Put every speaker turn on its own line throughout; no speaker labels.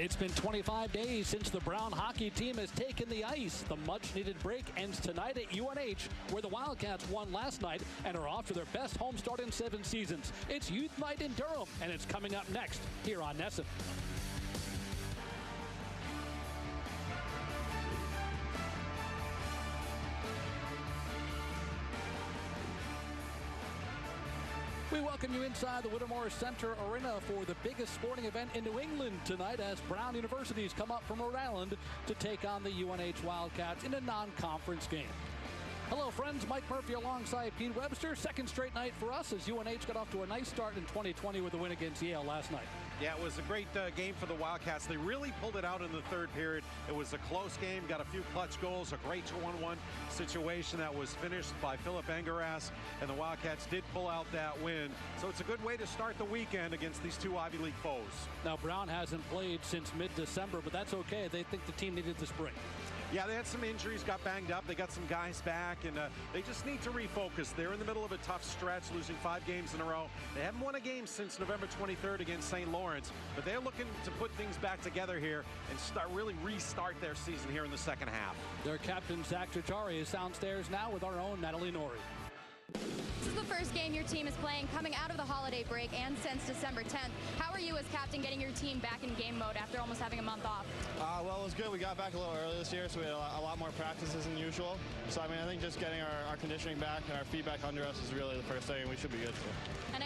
It's been 25 days since the Brown hockey team has taken the ice. The much-needed break ends tonight at UNH, where the Wildcats won last night and are off to their best home start in 7 seasons. It's Youth Night in Durham, and it's coming up next here on NESN. We welcome you inside the Whittemore Center Arena for the biggest sporting event in New England tonight as Brown Universities come up from Rhode Island to take on the UNH Wildcats in a non-conference game. Hello, friends. Mike Murphy alongside Pete Webster. Second straight night for us as UNH got off to a nice start in 2020 with a win against Yale last night.
Yeah, it was a great game for the Wildcats. They really pulled it out in the third period. It was a close game, got a few clutch goals, a great 2-on-1 situation that was finished by Philip Engeras, and the Wildcats did pull out that win. So it's a good way to start the weekend against these two Ivy League foes.
Now, Brown hasn't played since mid-December, but that's okay. They think the team needed this break.
Yeah, they had some injuries, got banged up. They got some guys back, and they just need to refocus. They're in the middle of a tough stretch, losing 5 games in a row. They haven't won a game since November 23rd against St. Lawrence, but they're looking to put things back together here and really restart their season here in the second half.
Their captain, Zach Chitari, is downstairs now with our own Natalie Norrie.
This is the first game your team is playing coming out of the holiday break and since December 10th. How are you as captain getting your team back in game mode after almost having a month off?
Well, it was good. We got back a little early this year, so we had a lot more practices than usual. So, I mean, I think just getting our conditioning back and our feet back under us is really the first thing, and we should be good.
And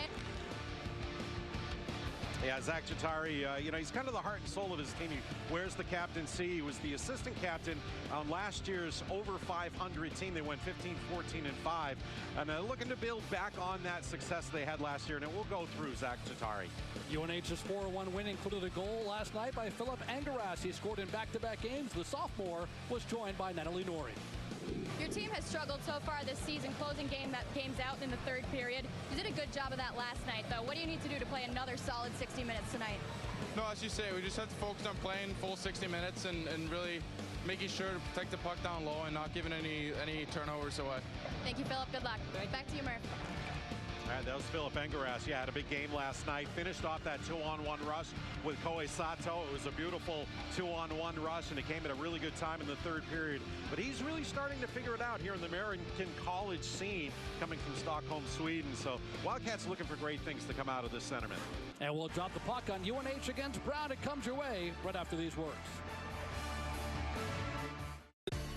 Yeah, Zach Chitari, he's kind of the heart and soul of his team. He wears the captaincy. He was the assistant captain on last year's over 500 team. They went 15, 14, and 5. And they're looking to build back on that success they had last year, and it will go through Zach Chitari.
UNH's 4-1 win included a goal last night by Philip Engeras. He scored in back-to-back games. The sophomore was joined by Natalie Norrie.
Your team has struggled so far this season, closing games out in the third period. You did a good job of that last night, though. What do you need to do to play another solid 60 minutes tonight?
No, as you say, we just have to focus on playing full 60 minutes and really making sure to protect the puck down low and not giving any turnovers away.
Thank you, Philip. Good luck. Back to you, Murph.
All right, that was Philip Engeras. Yeah, had a big game last night. Finished off that 2-on-1 rush with Koei Sato. It was a beautiful 2-on-1 rush, and it came at a really good time in the third period. But he's really starting to figure it out here in the American college scene, coming from Stockholm, Sweden. So Wildcats looking for great things to come out of this sentiment.
And we'll drop the puck on UNH against Brown. It comes your way right after these words.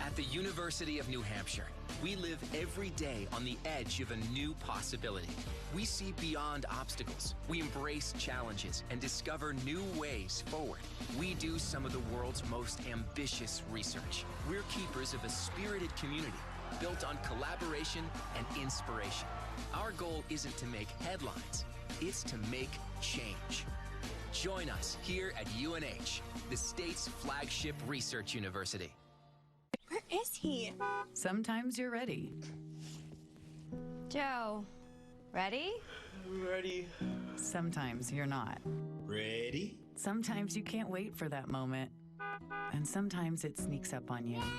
At the University of New Hampshire, we live every day on the edge of a new possibility. We see beyond obstacles. We embrace challenges and discover new ways forward. We do some of the world's most ambitious research. We're keepers of a spirited community built on collaboration and inspiration. Our goal isn't to make headlines, it's to make change. Join us here at UNH, the state's flagship research university.
Where is he?
Sometimes you're ready.
Joe, ready?
Ready.
Sometimes you're not.
Ready.
Sometimes you can't wait for that moment. And sometimes it sneaks up on you.
Ready.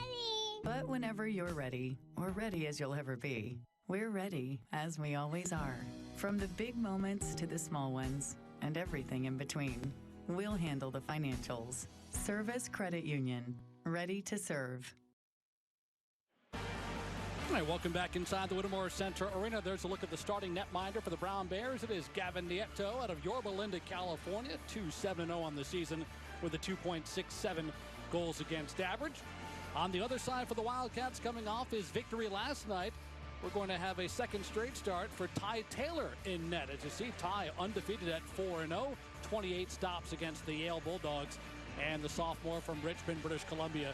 But whenever you're ready, or ready as you'll ever be, we're ready, as we always are. From the big moments to the small ones, and everything in between, we'll handle the financials. Service Credit Union. Ready to serve.
All right, welcome back inside the Whittemore Center Arena. There's a look at the starting netminder for the Brown Bears. It is Gavin Nieto out of Yorba Linda, California, 2-7-0 on the season with a 2.67 goals against average. On the other side for the Wildcats, coming off his victory last night, we're going to have a second straight start for Ty Taylor in net. As you see, Ty undefeated at 4-0, 28 stops against the Yale Bulldogs, and the sophomore from Richmond, British Columbia.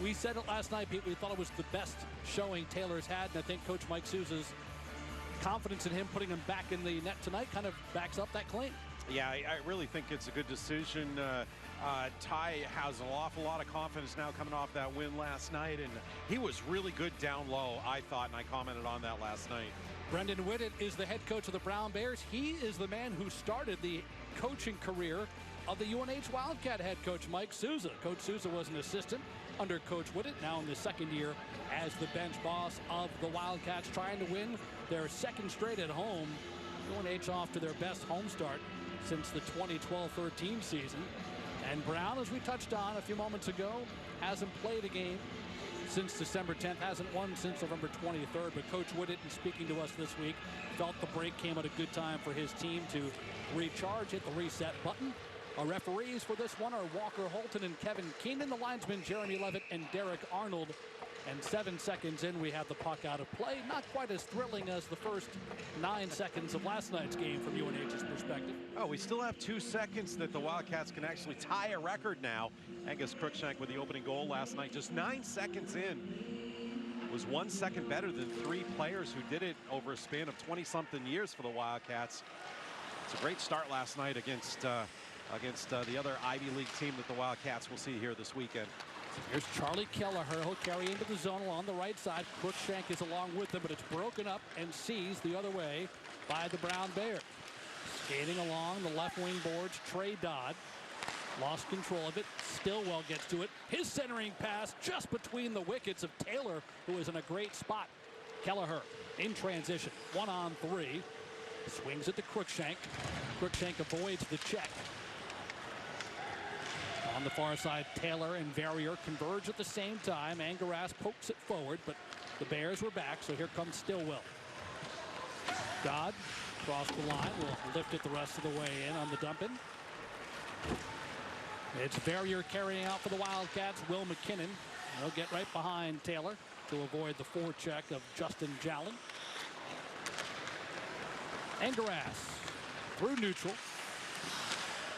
We said it last night, Pete. We thought it was the best showing Taylor's had, and I think Coach Mike Souza's confidence in him putting him back in the net tonight kind of backs up that claim.
Yeah, I really think it's a good decision. Ty has an awful lot of confidence now coming off that win last night, and he was really good down low, I thought, and I commented on that last night.
Brendan Whitted is the head coach of the Brown Bears. He is the man who started the coaching career of the UNH Wildcat head coach Mike Souza. Coach Souza was an assistant under Coach Whitted, now in the second year as the bench boss of the Wildcats, trying to win their second straight at home. UNH off to their best home start since the 2012-13 season. And Brown, as we touched on a few moments ago, hasn't played a game since December 10th, hasn't won since November 23rd. But Coach Whitted, in speaking to us this week, felt the break came at a good time for his team to recharge, hit the reset button. Our referees for this one are Walker Holton and Kevin Keenan, the linesmen Jeremy Levitt and Derek Arnold. And 7 seconds in, we have the puck out of play. Not quite as thrilling as the first 9 seconds of last night's game from UNH's perspective.
Oh, we still have 2 seconds that the Wildcats can actually tie a record now. Angus Cruikshank with the opening goal last night. Just 9 seconds in. Was 1 second better than 3 players who did it over a span of 20-something years for the Wildcats. It's a great start last night against the other Ivy League team that the Wildcats will see here this weekend.
Here's Charlie Kelleher. He'll carry into the zone along the right side. Cruikshank is along with him, but it's broken up and seized the other way by the Brown Bears. Skating along the left wing boards, Trey Dodd. Lost control of it. Stillwell gets to it. His centering pass just between the wickets of Taylor, who is in a great spot. Kelleher in transition. 1-on-3. Swings it to Cruikshank. Cruikshank avoids the check. On the far side, Taylor and Verrier converge at the same time. Angaras pokes it forward, but the Bears were back, so here comes Stillwell. Dodd across the line, will lift it the rest of the way in on the dump-in. It's Verrier carrying out for the Wildcats. Will McKinnon. He'll get right behind Taylor to avoid the forecheck of Justin Jallin. Angaras through neutral.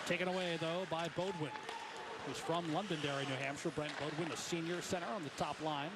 Taken away, though, by Bodwin, who's from Londonderry, New Hampshire. Brent Bodwin, a senior center on the top line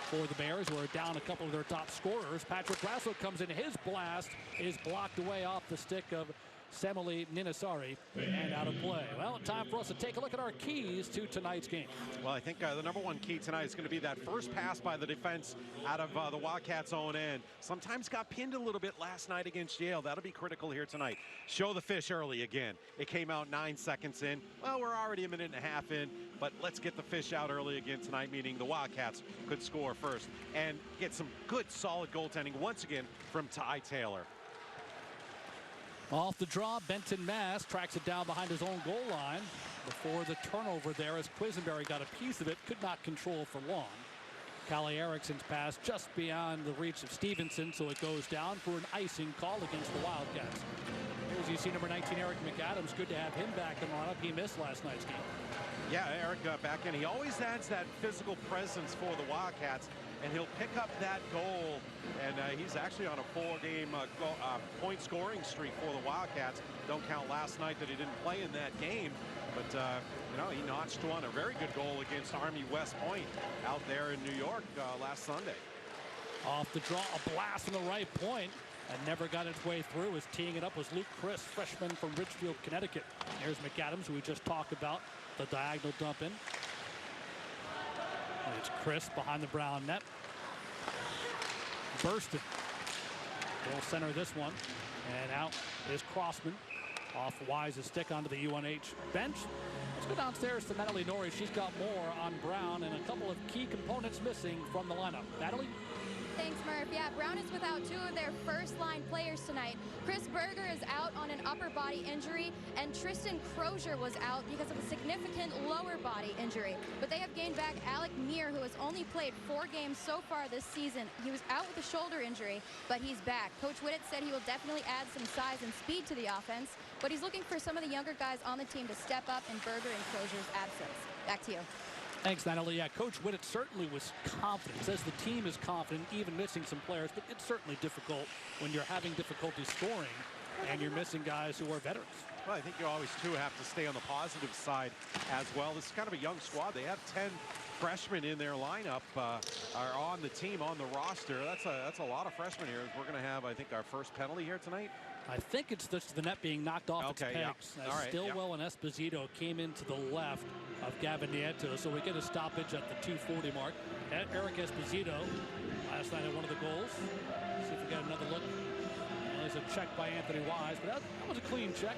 for the Bears, who are down a couple of their top scorers. Patrick Brasso comes in. His blast is blocked away off the stick of Semele Ninasari and out of play. Well, time for us to take a look at our keys to tonight's game.
Well, I think the #1 key tonight is going to be that first pass by the defense out of the Wildcats' own end. Sometimes got pinned a little bit last night against Yale. That'll be critical here tonight. Show the fish early again. It came out 9 seconds in. Well, we're already a minute and a half in, but let's get the fish out early again tonight, meaning the Wildcats could score first and get some good, solid goaltending once again from Ty Taylor.
Off the draw, Benton Mass tracks it down behind his own goal line before the turnover there as Quisenberry got a piece of it, could not control for long. Callie Erickson's pass just beyond the reach of Stevenson, so it goes down for an icing call against the Wildcats. Here's you see number 19, Eric McAdams. Good to have him back in the lineup. He missed last night's game.
Yeah, Eric back in. He always adds that physical presence for the Wildcats, and he'll pick up that goal. And he's actually on a 4-game point scoring streak for the Wildcats. Don't count last night that he didn't play in that game. But, you know, he notched one, a very good goal against Army West Point out there in New York last Sunday.
Off the draw, a blast from the right point, and never got its way through. As teeing it up was Luke Chris, freshman from Richfield, Connecticut. There's McAdams, who we just talked about, the diagonal dump in. And it's Chris behind the Brown net. Bursted. They'll center this one. And out is Crossman. Off Wise's stick onto the UNH bench. Let's go downstairs to Natalie Norrie. She's got more on Brown and a couple of key components missing from the lineup. Natalie?
Thanks, Murph. Yeah, Brown is without 2 of their first-line players tonight. Chris Berger is out on an upper body injury, and Tristan Crozier was out because of a significant lower body injury. But they have gained back Alec Meir, who has only played 4 games so far this season. He was out with a shoulder injury, but he's back. Coach Whitted said he will definitely add some size and speed to the offense, but he's looking for some of the younger guys on the team to step up in Berger and Crozier's absence. Back to you.
Thanks, Natalie. Yeah, Coach Whitted certainly was confident. Says the team is confident, even missing some players, but it's certainly difficult when you're having difficulty scoring and you're missing guys who are veterans.
Well, I think you always, too, have to stay on the positive side as well. This is kind of a young squad. They have 10 freshmen in their lineup, are on the team, on the roster. That's a lot of freshmen here. We're going to have, I think, our first penalty here tonight.
I think it's just the net being knocked off its pegs.
Yeah. All right,
Stillwell and Esposito came into the left of Gavin Nieto, so we get a stoppage at the 2:40 mark. Eric Esposito, last night at one of the goals. See if we get another look. Well, there's a check by Anthony Wise, but that was a clean check.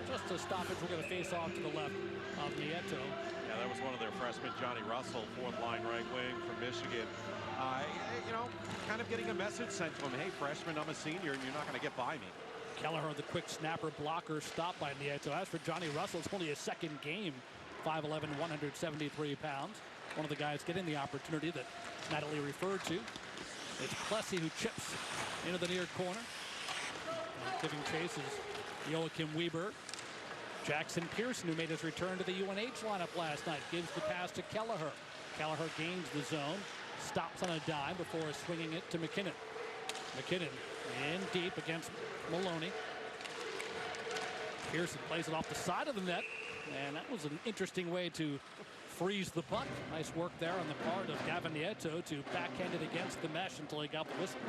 Just a stoppage. We're going to face off to the left of Nieto.
Yeah, that was one of their freshmen, Johnny Russell, 4th line right wing from Michigan. You know, kind of getting a message sent to him, hey, freshman, I'm a senior, and you're not going to get by me.
Kelleher, the quick snapper blocker, stopped by Nieto. As for Johnny Russell, it's only his second game. 5'11", 173 pounds. One of the guys getting the opportunity that Natalie referred to. It's Plessy who chips into the near corner. Giving chase is Joachim Weber. Jackson Pearson, who made his return to the UNH lineup last night, gives the pass to Kelleher. Kelleher gains the zone, stops on a dime before swinging it to McKinnon. McKinnon in deep against Maloney. Pearson plays it off the side of the net, and that was an interesting way to freeze the puck. Nice work there on the part of Gavin Nieto to backhand it against the mesh until he got the whistle.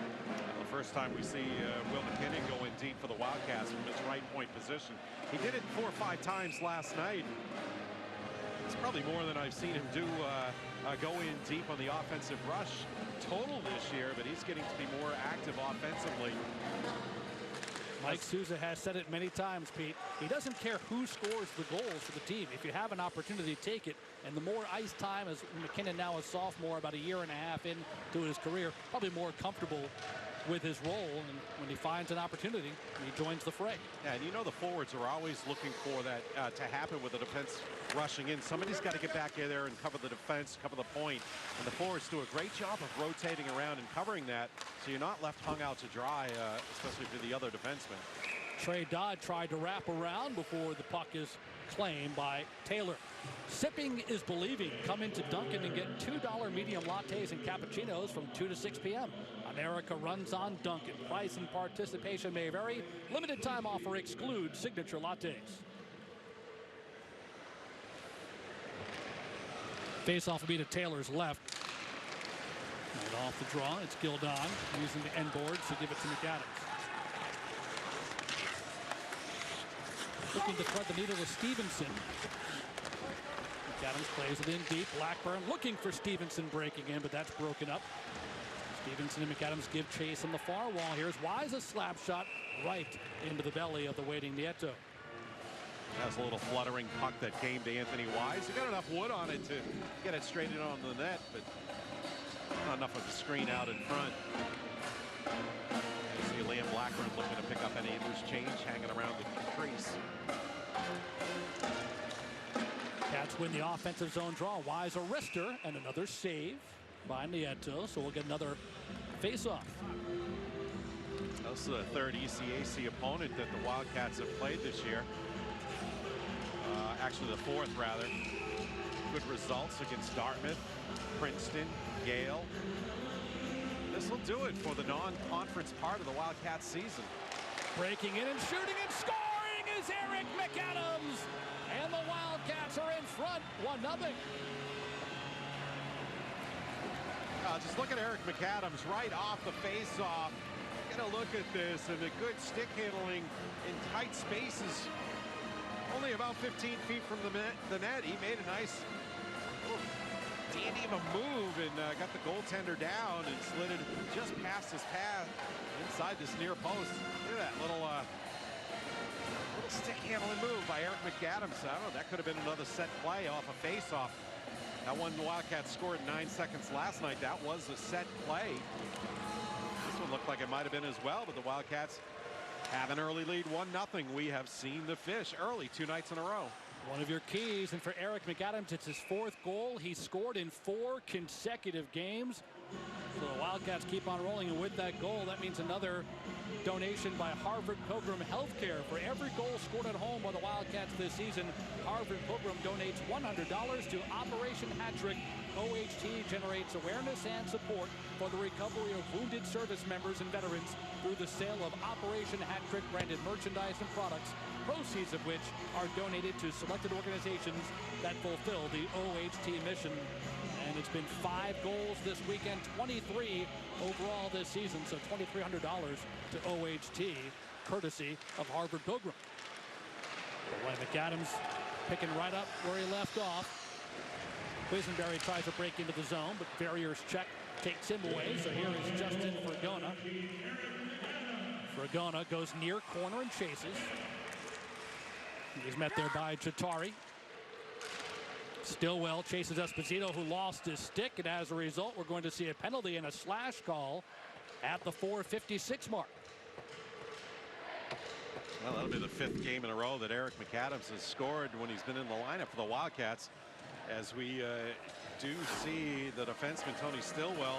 The first time we see Will McKinnon go in deep for the Wildcats from his right point position. He did it 4 or 5 times last night. It's probably more than I've seen him do go in deep on the offensive rush total this year, but he's getting to be more active offensively.
Mike Souza has said it many times, Pete. He doesn't care who scores the goals for the team. If you have an opportunity, take it. And the more ice time, as McKinnon now a sophomore, about a year and a half into his career, probably more comfortable with his role. And when he finds an opportunity, he joins the fray.
Yeah, and you know the forwards are always looking for that to happen with the defense rushing in. Somebody's got to get back in there and cover the defense, cover the point. And the forwards do a great job of rotating around and covering that, so you're not left hung out to dry, especially for the other defensemen.
Trey Dodd tried to wrap around before the puck is claimed by Taylor. Sipping is believing. Come into Dunkin' and get $2 medium lattes and cappuccinos from 2 to 6 p.m. America runs on Dunkin'. Price and participation may vary. Limited time offer excludes signature lattes. Face-off will be to Taylor's left. Right off the draw, it's Gildon using the end boards to give it to McAdams. Looking to thread the needle with Stevenson. McAdams plays it in deep. Blackburn looking for Stevenson breaking in, but that's broken up. Stevenson and McAdams give chase on the far wall. Here's Wise, a slap shot right into the belly of the waiting Nieto.
That was a little fluttering puck that came to Anthony Wise. He got enough wood on it to get it straight in on the net, but not enough of a screen out in front. You see Liam Blackburn looking to pick up any loose change hanging around the crease.
Cats win the offensive zone draw. Wise a wrister and another save by Nieto, so we'll get another face-off.
That's the third ECAC opponent that the Wildcats have played this year. Actually the fourth, rather. Good results against Dartmouth, Princeton, Yale. This will do it for the non-conference part of the Wildcats season.
Breaking in and shooting and scoring is Eric McAdams. And the Wildcats are in front, 1-0.
Just look at Eric McAdams right off the face-off. Get a look at this, and the good stick handling in tight spaces. Only about 15 feet from the net. He made a nice little dandy of a move and got the goaltender down and slid it just past his path inside this near post. Look at that little stick handling move by Eric McAdams. I don't know, that could have been another set play off a face-off. That one the Wildcats scored in 9 seconds last night. That was a set play. This one looked like it might have been as well, but the Wildcats have an early lead, 1-0. We have seen the fish early 2 nights in a row.
One of your keys, and for Eric McAdams, it's his 4th goal. He scored in 4 consecutive games. So the Wildcats keep on rolling, and with that goal, that means another donation by Harvard Pilgrim Healthcare. For every goal scored at home by the Wildcats this season, Harvard Pilgrim donates $100 to Operation Hat Trick. OHT generates awareness and support for the recovery of wounded service members and veterans through the sale of Operation Hat Trick branded merchandise and products, proceeds of which are donated to selected organizations that fulfill the OHT mission. And it's been 5 goals this weekend, 23 overall this season, so $2,300 to OHT, courtesy of Harvard Pilgrim. Boy, McAdams picking right up where he left off. Quisenberry tries to break into the zone, but Ferrier's check takes him away. So here is Justin Fragona. Fragona goes near corner and chases. He's met there by Chitari. Stillwell chases Esposito, who lost his stick, and as a result, we're going to see a penalty and a slash call at the 4:56 mark.
Well, that'll be the 5th game in a row that Eric McAdams has scored when he's been in the lineup for the Wildcats, as we do see the defenseman Tony Stillwell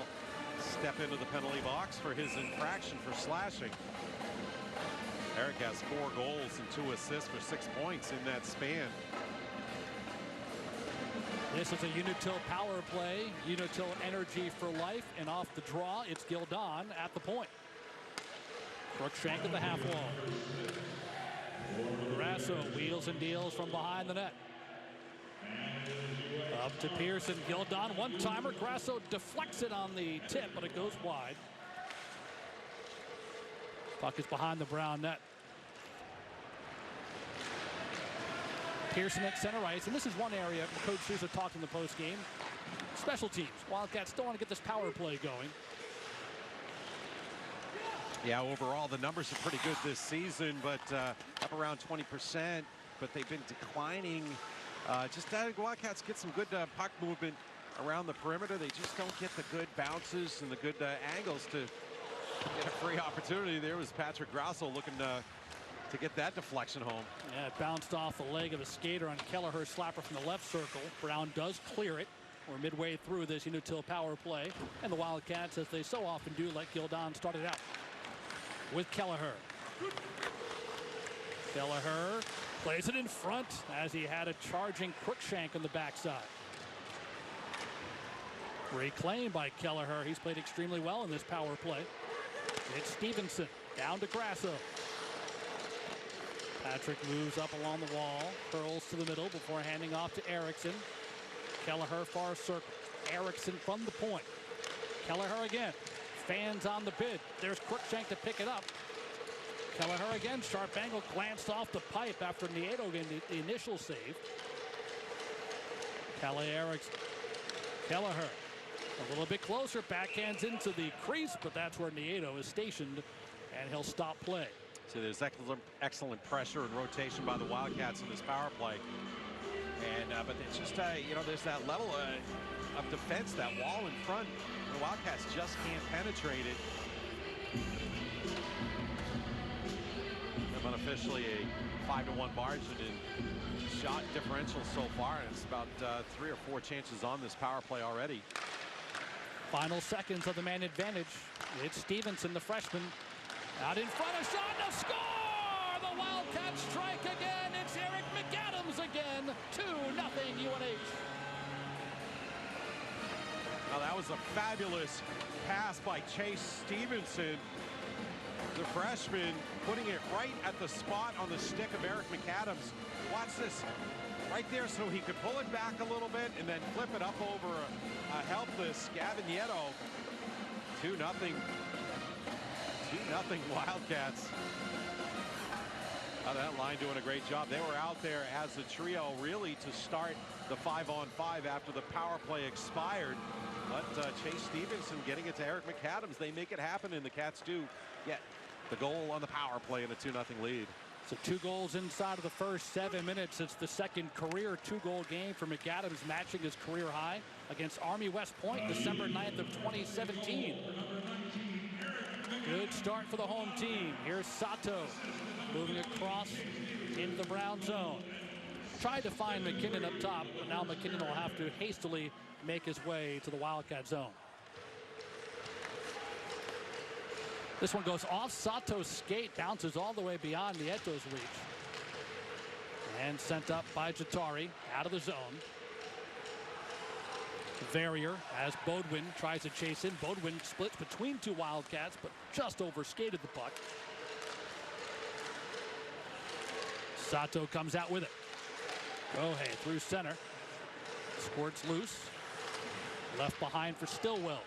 step into the penalty box for his infraction for slashing. Eric has 4 goals and 2 assists for 6 points in that span.
This is a Unitil power play. Unitil energy for life, and off the draw, it's Gildon at the point. Crookshank at the half wall. Grasso wheels and deals from behind the net. Up to Pearson. Gildon, one-timer. Grasso deflects it on the tip, but it goes wide. Puck is behind the Brown net. Pearson at center ice, and this is one area Coach Sousa talked in the postgame. Special teams. Wildcats still want to get this power play going.
Yeah, overall the numbers are pretty good this season, but up around 20%, but they've been declining. Just Wildcats get some good puck movement around the perimeter. They just don't get the good bounces and the good angles to get a free opportunity. There was Patrick Grasso looking to get that deflection home.
Yeah, it bounced off the leg of a skater on Kelleher, slapper from the left circle. Brown does clear it. We're midway through this Unitil power play, and the Wildcats, as they so often do, like Gildon started out with Kelleher. Kelleher plays it in front as he had a charging Crookshank on the backside. Reclaimed by Kelleher. He's played extremely well in this power play. It's Stevenson down to Grasso. Patrick moves up along the wall, curls to the middle before handing off to Erickson. Kelleher far circle. Erickson from the point. Kelleher again. Fans on the bid. There's Crookshank to pick it up. Kelleher again. Sharp angle. Glanced off the pipe after Nieto getting the initial save. Erickson. Kelleher a little bit closer. Backhands into the crease, but that's where Nieto is stationed, and he'll stop play.
So there's excellent pressure and rotation by the Wildcats in this power play. And but it's just there's that level of defense, that wall in front. The Wildcats just can't penetrate it. I'm unofficially a 5-1 margin in shot differential so far, and it's about 3 or 4 chances on this power play already.
Final seconds of the man advantage. It's Stevenson, the freshman, out in front of shot to score! The Wildcats strike again. It's Eric McAdams again. 2-0 UNH.
Now that was a fabulous pass by Chase Stevenson, the freshman, putting it right at the spot on the stick of Eric McAdams. Watch this. Right there, so he could pull it back a little bit and then flip it up over a helpless Gavin Nieto. 2-0. 2-0 Wildcats. That line doing a great job. They were out there as a trio really to start the 5-on-5 after the power play expired. But Chase Stevenson getting it to Eric McAdams. They make it happen, and the Cats do get the goal on the power play in a 2-0 lead.
So 2 goals inside of the first 7 minutes. It's the second career 2-goal game for McAdams, matching his career high against Army West Point, December 9th of 2017. Good start for the home team. Here's Sato moving across into the Brown zone. Tried to find McKinnon up top, but now McKinnon will have to hastily make his way to the Wildcat zone. This one goes off Sato's skate, bounces all the way beyond Nieto's reach. And sent up by Jatari out of the zone. Verrier as Bodwin tries to chase in. Bodwin splits between 2 Wildcats, but just overskated the puck. Sato comes out with it. Gohei through center. Squirts loose. Left behind for Stillwell.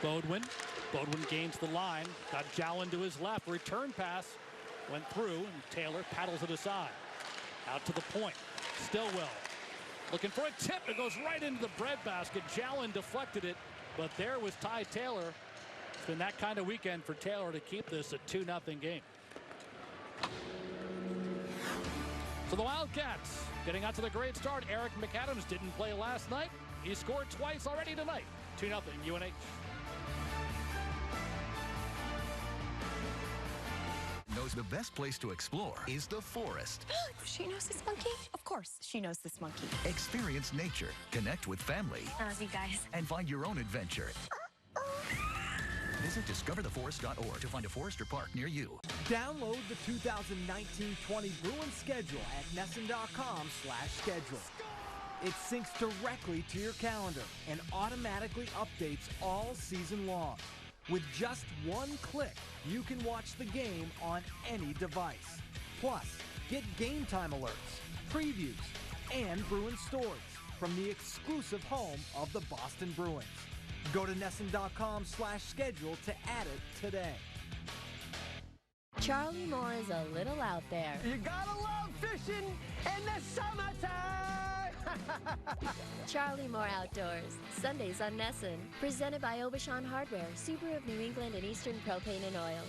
Bodwin gains the line. Got Jowin to his left. Return pass went through, and Taylor paddles it aside. Out to the point. Stillwell looking for a tip. It goes right into the breadbasket. Jowin deflected it, but there was Ty Taylor. It's been that kind of weekend for Taylor to keep this a 2-0 game. So the Wildcats getting out to the great start. Eric McAdams didn't play last night. He scored twice already tonight. 2-0 UNH.
knows the best place to explore is the forest.
She knows this monkey? Of course, she knows this monkey.
Experience nature, connect with family,
I love you guys.
and find your own adventure. Visit discovertheforest.org to find a forest or park near you.
Download the 2019-20 Bruins schedule at NESN.com/schedule. It syncs directly to your calendar and automatically updates all season long. With just one click, you can watch the game on any device. Plus, get game time alerts, previews, and Bruins stories from the exclusive home of the Boston Bruins. Go to NESN.com/schedule to add it today.
Charlie Moore is a little out there.
You gotta love fishing in the summertime!
Charlie Moore Outdoors, Sundays on NESN. Presented by Obashan Hardware, Subaru of New England and Eastern Propane and Oil.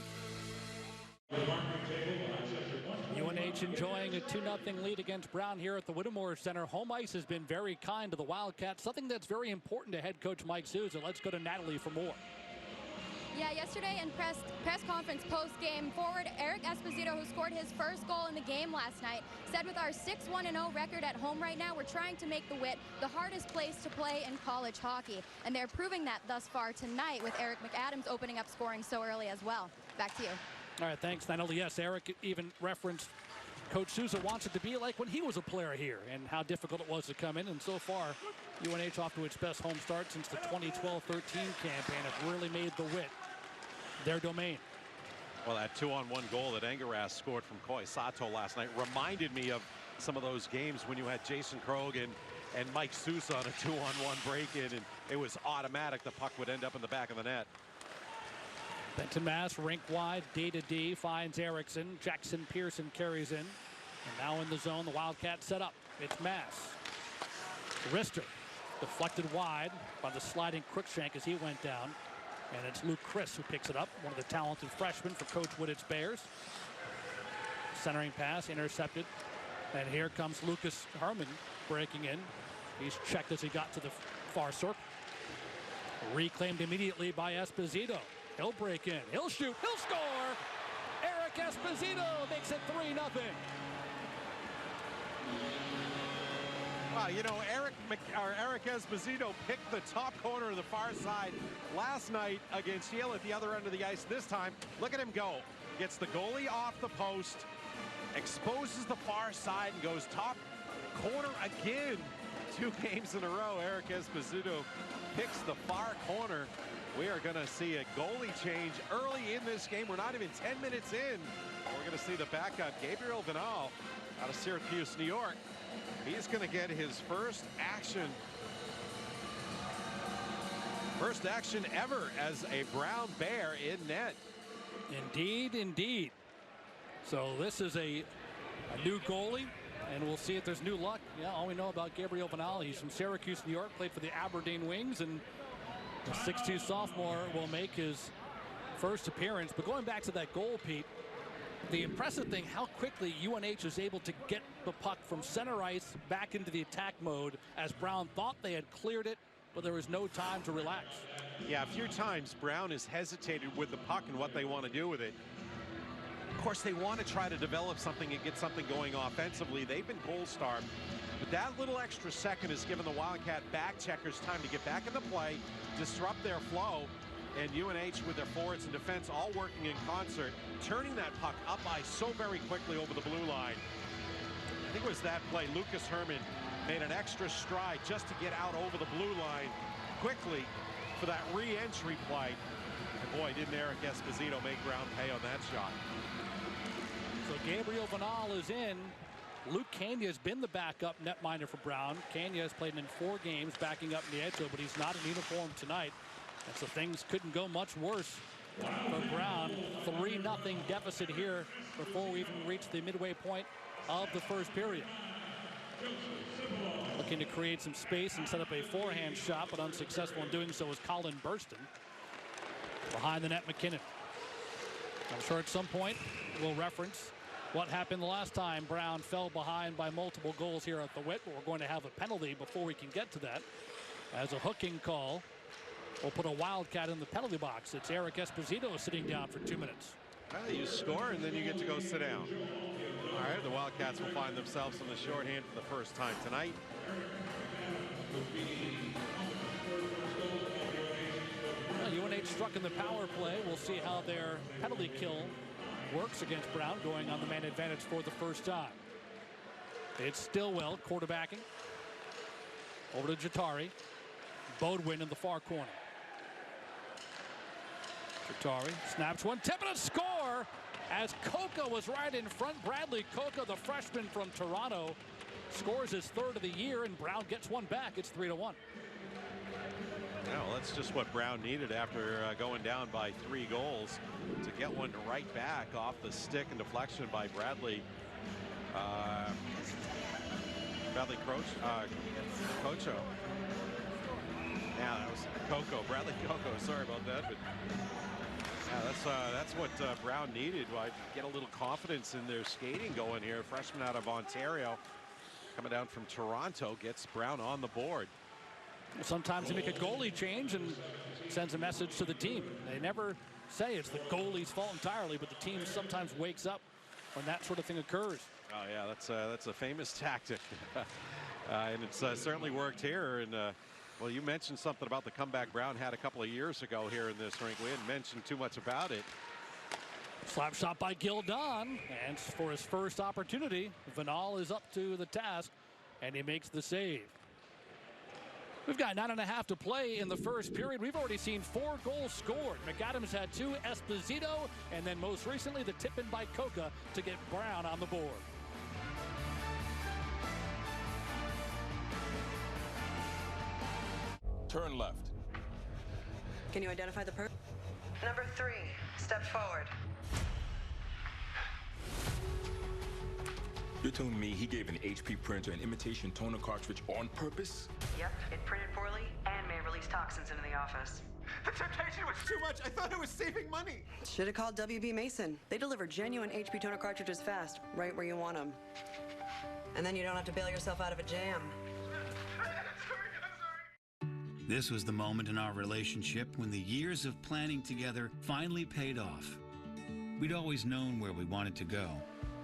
UNH enjoying a 2-0 lead against Brown here at the Whittemore Center. Home ice has been very kind to the Wildcats, something that's very important to head coach Mike Souza. Let's go to Natalie for more.
Yeah, yesterday in press conference post-game, forward Eric Esposito, who scored his first goal in the game last night, said with our 6-1-0 record at home right now, we're trying to make the WIT the hardest place to play in college hockey. And they're proving that thus far tonight with Eric McAdams opening up scoring so early as well. Back to you.
All right, thanks, Natalie. Yes, Eric even referenced Coach Souza wants it to be like when he was a player here and how difficult it was to come in. And so far, UNH off to its best home start since the 2012-13 campaign have really made the WIT their domain.
Well, that 2-on-1 goal that Engeras scored from Koi Sato last night reminded me of some of those games when you had Jason Krogh and Mike Sousa on a 2-on-1 break-in, and it was automatic. The puck would end up in the back of the net.
Benton Mass, rink wide, D-to-D, finds Erickson. Jackson Pearson carries in. And now in the zone, the Wildcats set up. It's Mass. Rister deflected wide by the sliding Cruikshank as he went down. And it's Luke Chris who picks it up, one of the talented freshmen for Coach Whittett's Bears. Centering pass, intercepted. And here comes Lucas Herman breaking in. He's checked as he got to the far circle. Reclaimed immediately by Esposito. He'll break in, he'll shoot, he'll score! Eric Esposito makes it 3-0.
Well, you know, Eric Esposito picked the top corner of the far side last night against Yale at the other end of the ice. This time, look at him go. Gets the goalie off the post, exposes the far side, and goes top corner again. 2 games in a row, Eric Esposito picks the far corner. We are going to see a goalie change early in this game. We're not even 10 minutes in. We're going to see the backup, Gabriel Vinal, out of Syracuse, New York. He's going to get his first action ever as a Brown Bear in net.
Indeed, indeed. So this is a new goalie, and we'll see if there's new luck. Yeah, all we know about Gabriel Vinal, he's from Syracuse, New York, played for the Aberdeen Wings, and the 6'2 sophomore will make his first appearance. But going back to that goal, Pete, the impressive thing, how quickly UNH is able to get the puck from center ice back into the attack mode, as Brown thought they had cleared it, but there was no time to relax.
Yeah, a few times Brown has hesitated with the puck and what they want to do with it. Of course, they want to try to develop something and get something going offensively. They've been goal-starved. But that little extra second has given the Wildcat back checkers time to get back in the play, disrupt their flow, and UNH with their forwards and defense all working in concert, turning that puck up ice so very quickly over the blue line. I think it was that play. Lucas Herman made an extra stride just to get out over the blue line quickly for that re-entry play. And boy, didn't Eric Esposito make Brown pay on that shot.
So Gabriel Vinal is in. Luke Kanya has been the backup netminder for Brown. Kanya has played in 4 games backing up Nieto, but he's not in uniform tonight. And so things couldn't go much worse for Brown. 3-0 deficit here before we even reach the midway point of the first period. Looking to create some space and set up a forehand shot, but unsuccessful in doing so is Colin Burston. Behind the net, McKinnon. I'm sure at some point we'll reference what happened the last time Brown fell behind by multiple goals here at the Whit. We're going to have a penalty before we can get to that. As a hooking call, we'll put a Wildcat in the penalty box. It's Eric Esposito sitting down for 2 minutes.
Well, you score, and then you get to go sit down. All right, the Wildcats will find themselves in the shorthand for the first time tonight.
Well, UNH struck in the power play. We'll see how their penalty kill works against Brown, going on the man advantage for the first time. It's Stillwell quarterbacking. Over to Jatari. Bodwin in the far corner. Jatari snaps one, tip and a score as Coca was right in front. Bradley Coca, the freshman from Toronto, scores his third of the year, and Brown gets one back. It's 3-1.
Yeah, well, that's just what Brown needed after going down by 3 goals to get one right back off the stick and deflection by Bradley. Cocho. Yeah, that was Coco. Bradley Coco. Sorry about that, but yeah, that's what Brown needed. Get a little confidence in their skating going here. Freshman out of Ontario, coming down from Toronto, gets Brown on the board.
Sometimes they make a goalie change and sends a message to the team. They never say it's the goalie's fault entirely, but the team sometimes wakes up when that sort of thing occurs.
Oh yeah, that's a famous tactic, and it's certainly worked here. And well, you mentioned something about the comeback Brown had a couple of years ago here in this rink. We hadn't mentioned too much about it.
Slap shot by Gildon, and for his first opportunity, Vinal is up to the task, and he makes the save. We've got 9.5 to play in the first period. We've already seen 4 goals scored. McAdams had 2, Esposito, and then most recently the tip in by Coca to get Brown on the board.
Turn left.
Can you identify the person?
Number 3, step forward.
You're telling me he gave an HP printer an imitation toner cartridge on purpose?
Yep, it printed poorly and may release toxins into the office.
The temptation was too much. I thought it was saving money.
Should have called WB Mason. They deliver genuine HP toner cartridges fast, right where you want them. And then you don't have to bail yourself out of a jam.
This was the moment in our relationship when the years of planning together finally paid off. We'd always known where we wanted to go.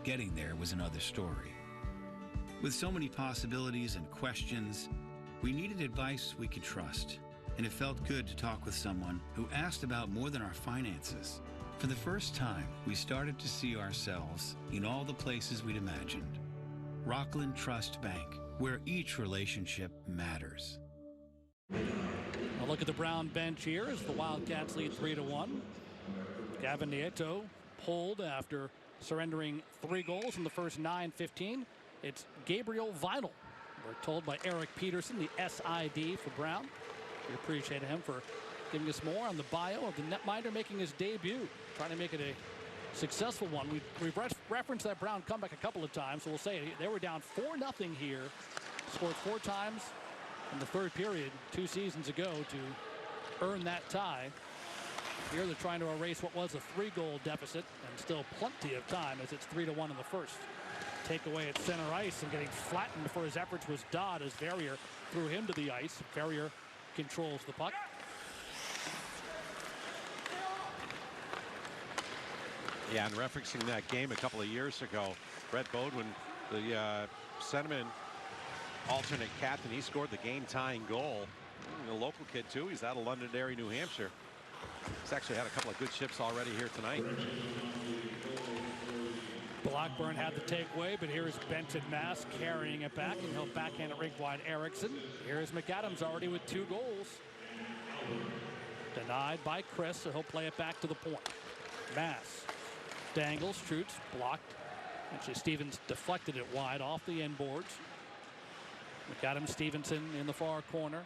Getting there was another story. With so many possibilities and questions, we needed advice we could trust, and it felt good to talk with someone who asked about more than our finances. For the first time, we started to see ourselves in all the places we'd imagined. Rockland Trust Bank, where each relationship matters.
A look at the Brown bench here as the Wildcats lead 3-1. Gavin Nieto pulled after surrendering 3 goals in the first 9:15. It's Gabriel Vinyl. We're told by Eric Peterson, the SID for Brown. We appreciate him for giving us more on the bio of the netminder making his debut, trying to make it a successful one. We've referenced that Brown comeback a couple of times, so we'll say it. They were down 4-0 here, scored 4 times in the third period 2 seasons ago to earn that tie. Here they're trying to erase what was a 3-goal deficit, and still plenty of time as it's 3-1 in the first. Takeaway at center ice, and getting flattened for his efforts was Dodd as Verrier threw him to the ice. Verrier controls the puck.
Yeah, and referencing that game a couple of years ago, Brett Bodwin, the Sentiment alternate captain, he scored the game-tying goal. A local kid too. He's out of Londonderry, New Hampshire. He's actually had a couple of good shifts already here tonight.
Blackburn had the takeaway, but here is Benton Mass carrying it back, and he'll backhand it rink wide Erickson. Here's McAdams already with 2 goals. Denied by Chris, so he'll play it back to the point. Mass dangles, shoots, blocked. Actually, Stevens deflected it wide off the end boards. McAdams, Stevenson in the far corner.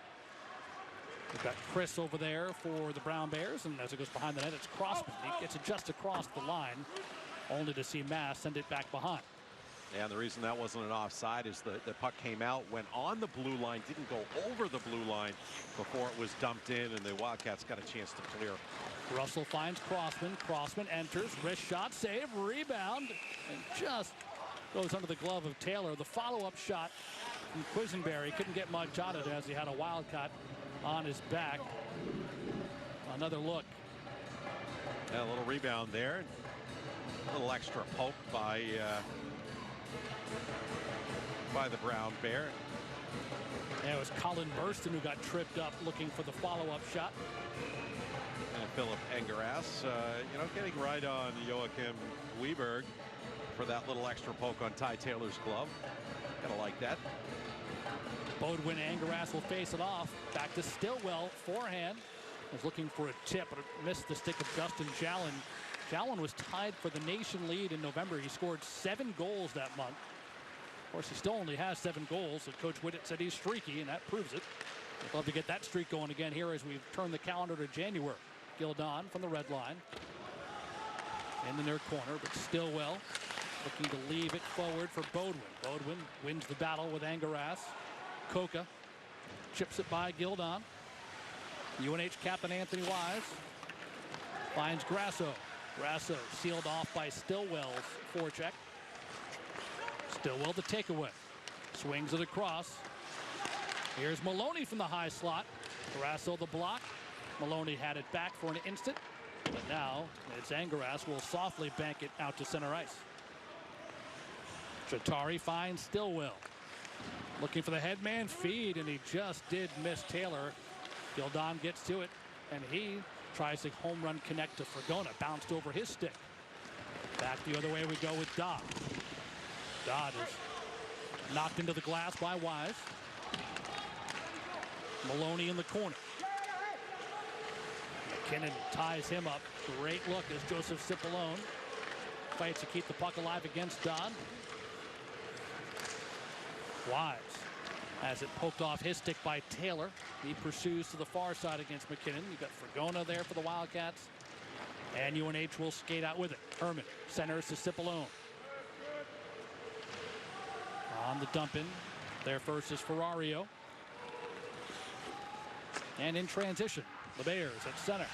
We've got Chris over there for the Brown Bears, and as it goes behind the net, it's Crossman. He gets it just across the line, only to see Mass send it back behind.
Yeah, and the reason that wasn't an offside is the puck came out, went on the blue line, didn't go over the blue line before it was dumped in, and the Wildcats got a chance to clear.
Russell finds Crossman. Crossman enters, wrist shot, save, rebound, and just goes under the glove of Taylor. The follow-up shot from Quisenberry couldn't get much on it as he had a Wildcat on his back. Another look.
Yeah, a little rebound there. A little extra poke by the Brown Bear.
Yeah, it was Colin Burston who got tripped up looking for the follow-up shot.
And Philip Engeras, getting right on Joachim Weberg for that little extra poke on Ty Taylor's glove. Gotta like that.
Bodwin Engeras will face it off. Back to Stillwell, forehand. Was looking for a tip, but missed the stick of Justin Jallin. Jallin was tied for the nation lead in November. He scored 7 goals that month. Of course, he still only has 7 goals. So Coach Whitted said he's streaky, and that proves it. We'd love to get that streak going again here as we've turned the calendar to January. Gildon from the red line. In the near corner, but Stillwell looking to leave it forward for Bodwin. Bodwin wins the battle with Engeras. Coca chips it by Gildon. UNH captain Anthony Wise finds Grasso. Grasso sealed off by Stillwell's forecheck. Stillwell the takeaway. Swings it across. Here's Maloney from the high slot. Grasso the block. Maloney had it back for an instant. But now it's Engeras will softly bank it out to center ice. Chattari finds Stillwell. Looking for the headman feed, and he just did miss Taylor. Gildon gets to it, and he tries to home run connect to Fragona. Bounced over his stick. Back the other way we go with Dodd. Dodd is knocked into the glass by Wise. Maloney in the corner. McKinnon ties him up. Great look as Joseph Cipollone fights to keep the puck alive against Dodd. Wise has it poked off his stick by Taylor. He pursues to the far side against McKinnon. You've got Fragona there for the Wildcats. And UNH will skate out with it. Herman centers to Cipollone. On the dump in. There first is Ferrario. And in transition, the Bears at center.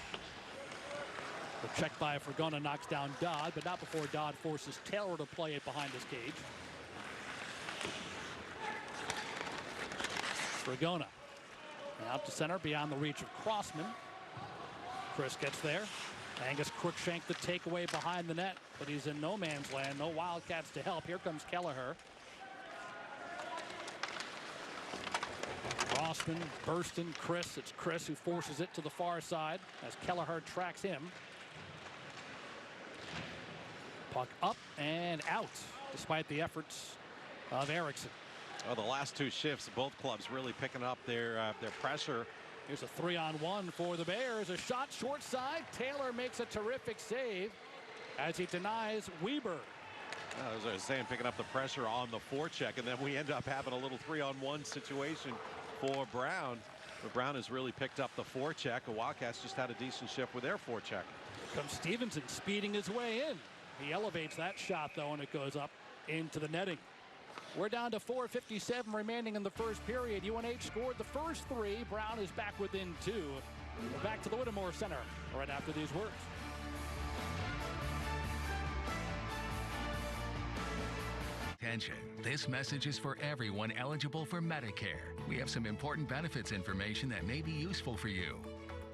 The check by Fragona knocks down Dodd, but not before Dodd forces Taylor to play it behind his cage. Fragona out to center beyond the reach of Crossman. Chris gets there. Angus Crookshank the takeaway behind the net, but he's in no man's land. No Wildcats to help. Here comes Kelleher. Crossman, Burston, Chris. It's Chris who forces it to the far side as Kelleher tracks him. Puck up and out despite the efforts of Erickson.
Oh, the last 2 shifts, both clubs really picking up their pressure.
Here's a 3-on-1 for the Bears. A shot short side. Taylor makes a terrific save as he denies Weber.
As I was saying, picking up the pressure on the forecheck, and then we end up having a little 3-on-1 situation for Brown. But Brown has really picked up the forecheck. The Wildcats just had a decent shift with their forecheck.
Here comes Stevenson speeding his way in. He elevates that shot, though, and it goes up into the netting. We're down to 4:57 remaining in the first period. UNH scored the first 3. Brown is back within 2. We're back to the Whittemore Center right after these words.
Attention. This message is for everyone eligible for Medicare. We have some important benefits information that may be useful for you.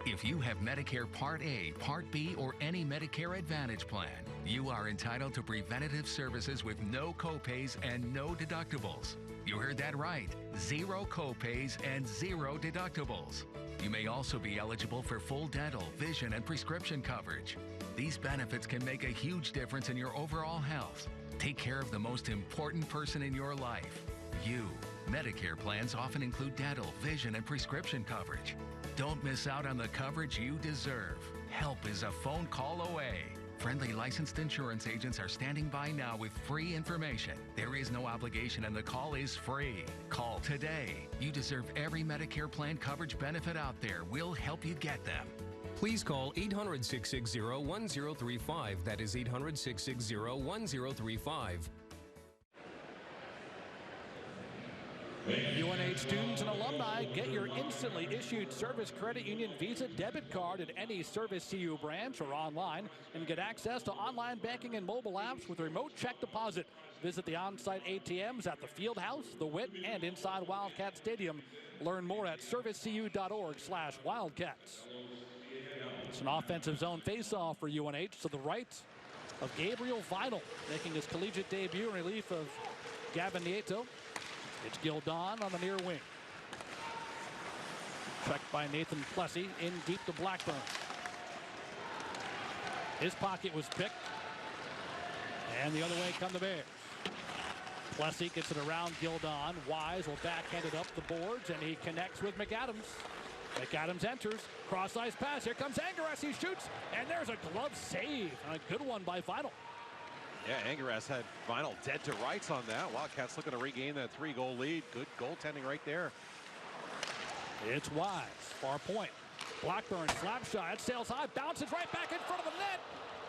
If you have Medicare Part A, Part B, or any Medicare Advantage plan, you are entitled to preventative services with no copays and no deductibles. You heard that right. 0 copays and 0 deductibles. You may also be eligible for full dental, vision, and prescription coverage. These benefits can make a huge difference in your overall health. Take care of the most important person in your life, you. Medicare plans often include dental, vision, and prescription coverage. Don't miss out on the coverage you deserve. Help is a phone call away. Friendly licensed insurance agents are standing by now with free information. There is no obligation and the call is free. Call today. You deserve every Medicare plan coverage benefit out there. We'll help you get them.
Please call 800-660-1035. That is 800-660-1035.
UNH students and alumni, get your instantly issued Service Credit Union Visa debit card at any Service CU branch or online and get access to online banking and mobile apps with remote check deposit. Visit the on-site ATMs at the Fieldhouse, the Witt, and inside Wildcat Stadium. Learn more at servicecu.org/Wildcats. It's an offensive zone faceoff for UNH to the right of Gabriel Vinyl, making his collegiate debut in relief of Gavin Nieto. It's Gildon on the near wing. Checked by Nathan Plessy, in deep to Blackburn. His pocket was picked. And the other way come the Bears. Plessy gets it around Gildon. Wise will backhand it up the boards, and he connects with McAdams. McAdams enters. Cross-ice pass. Here comes Angeras. He shoots, and there's a glove save. And a good one by Vinyl.
Yeah, Angeras had Vinyl dead to rights on that. Wildcats looking to regain that 3-goal lead. Good goaltending right there.
It's Wise. Far point. Blackburn slap shot. It sails high. Bounces right back in front of the net.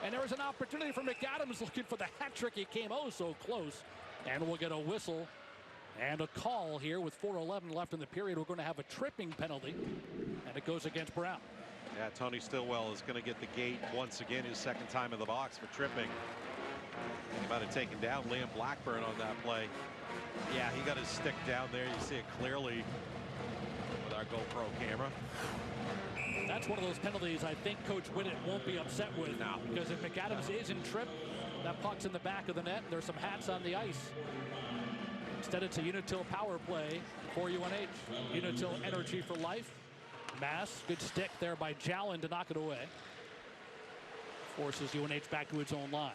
And there was an opportunity for McAdams looking for the hat trick. He came oh so close. And we'll get a whistle and a call here with 4:11 left in the period. We're going to have a tripping penalty. And it goes against Brown.
Yeah, Tony Stillwell is going to get the gate once again, his second time in the box for tripping. He might have taken down Liam Blackburn on that play. Yeah, he got his stick down there. You see it clearly with our GoPro camera.
That's one of those penalties I think Coach Whitted won't be upset with now, because if McAdams is in trip, that puck's in the back of the net. There's some hats on the ice. Instead, it's a Unitil power play for UNH. Unitil energy for life. Mass, good stick there by Jalen to knock it away. Forces UNH back to its own line.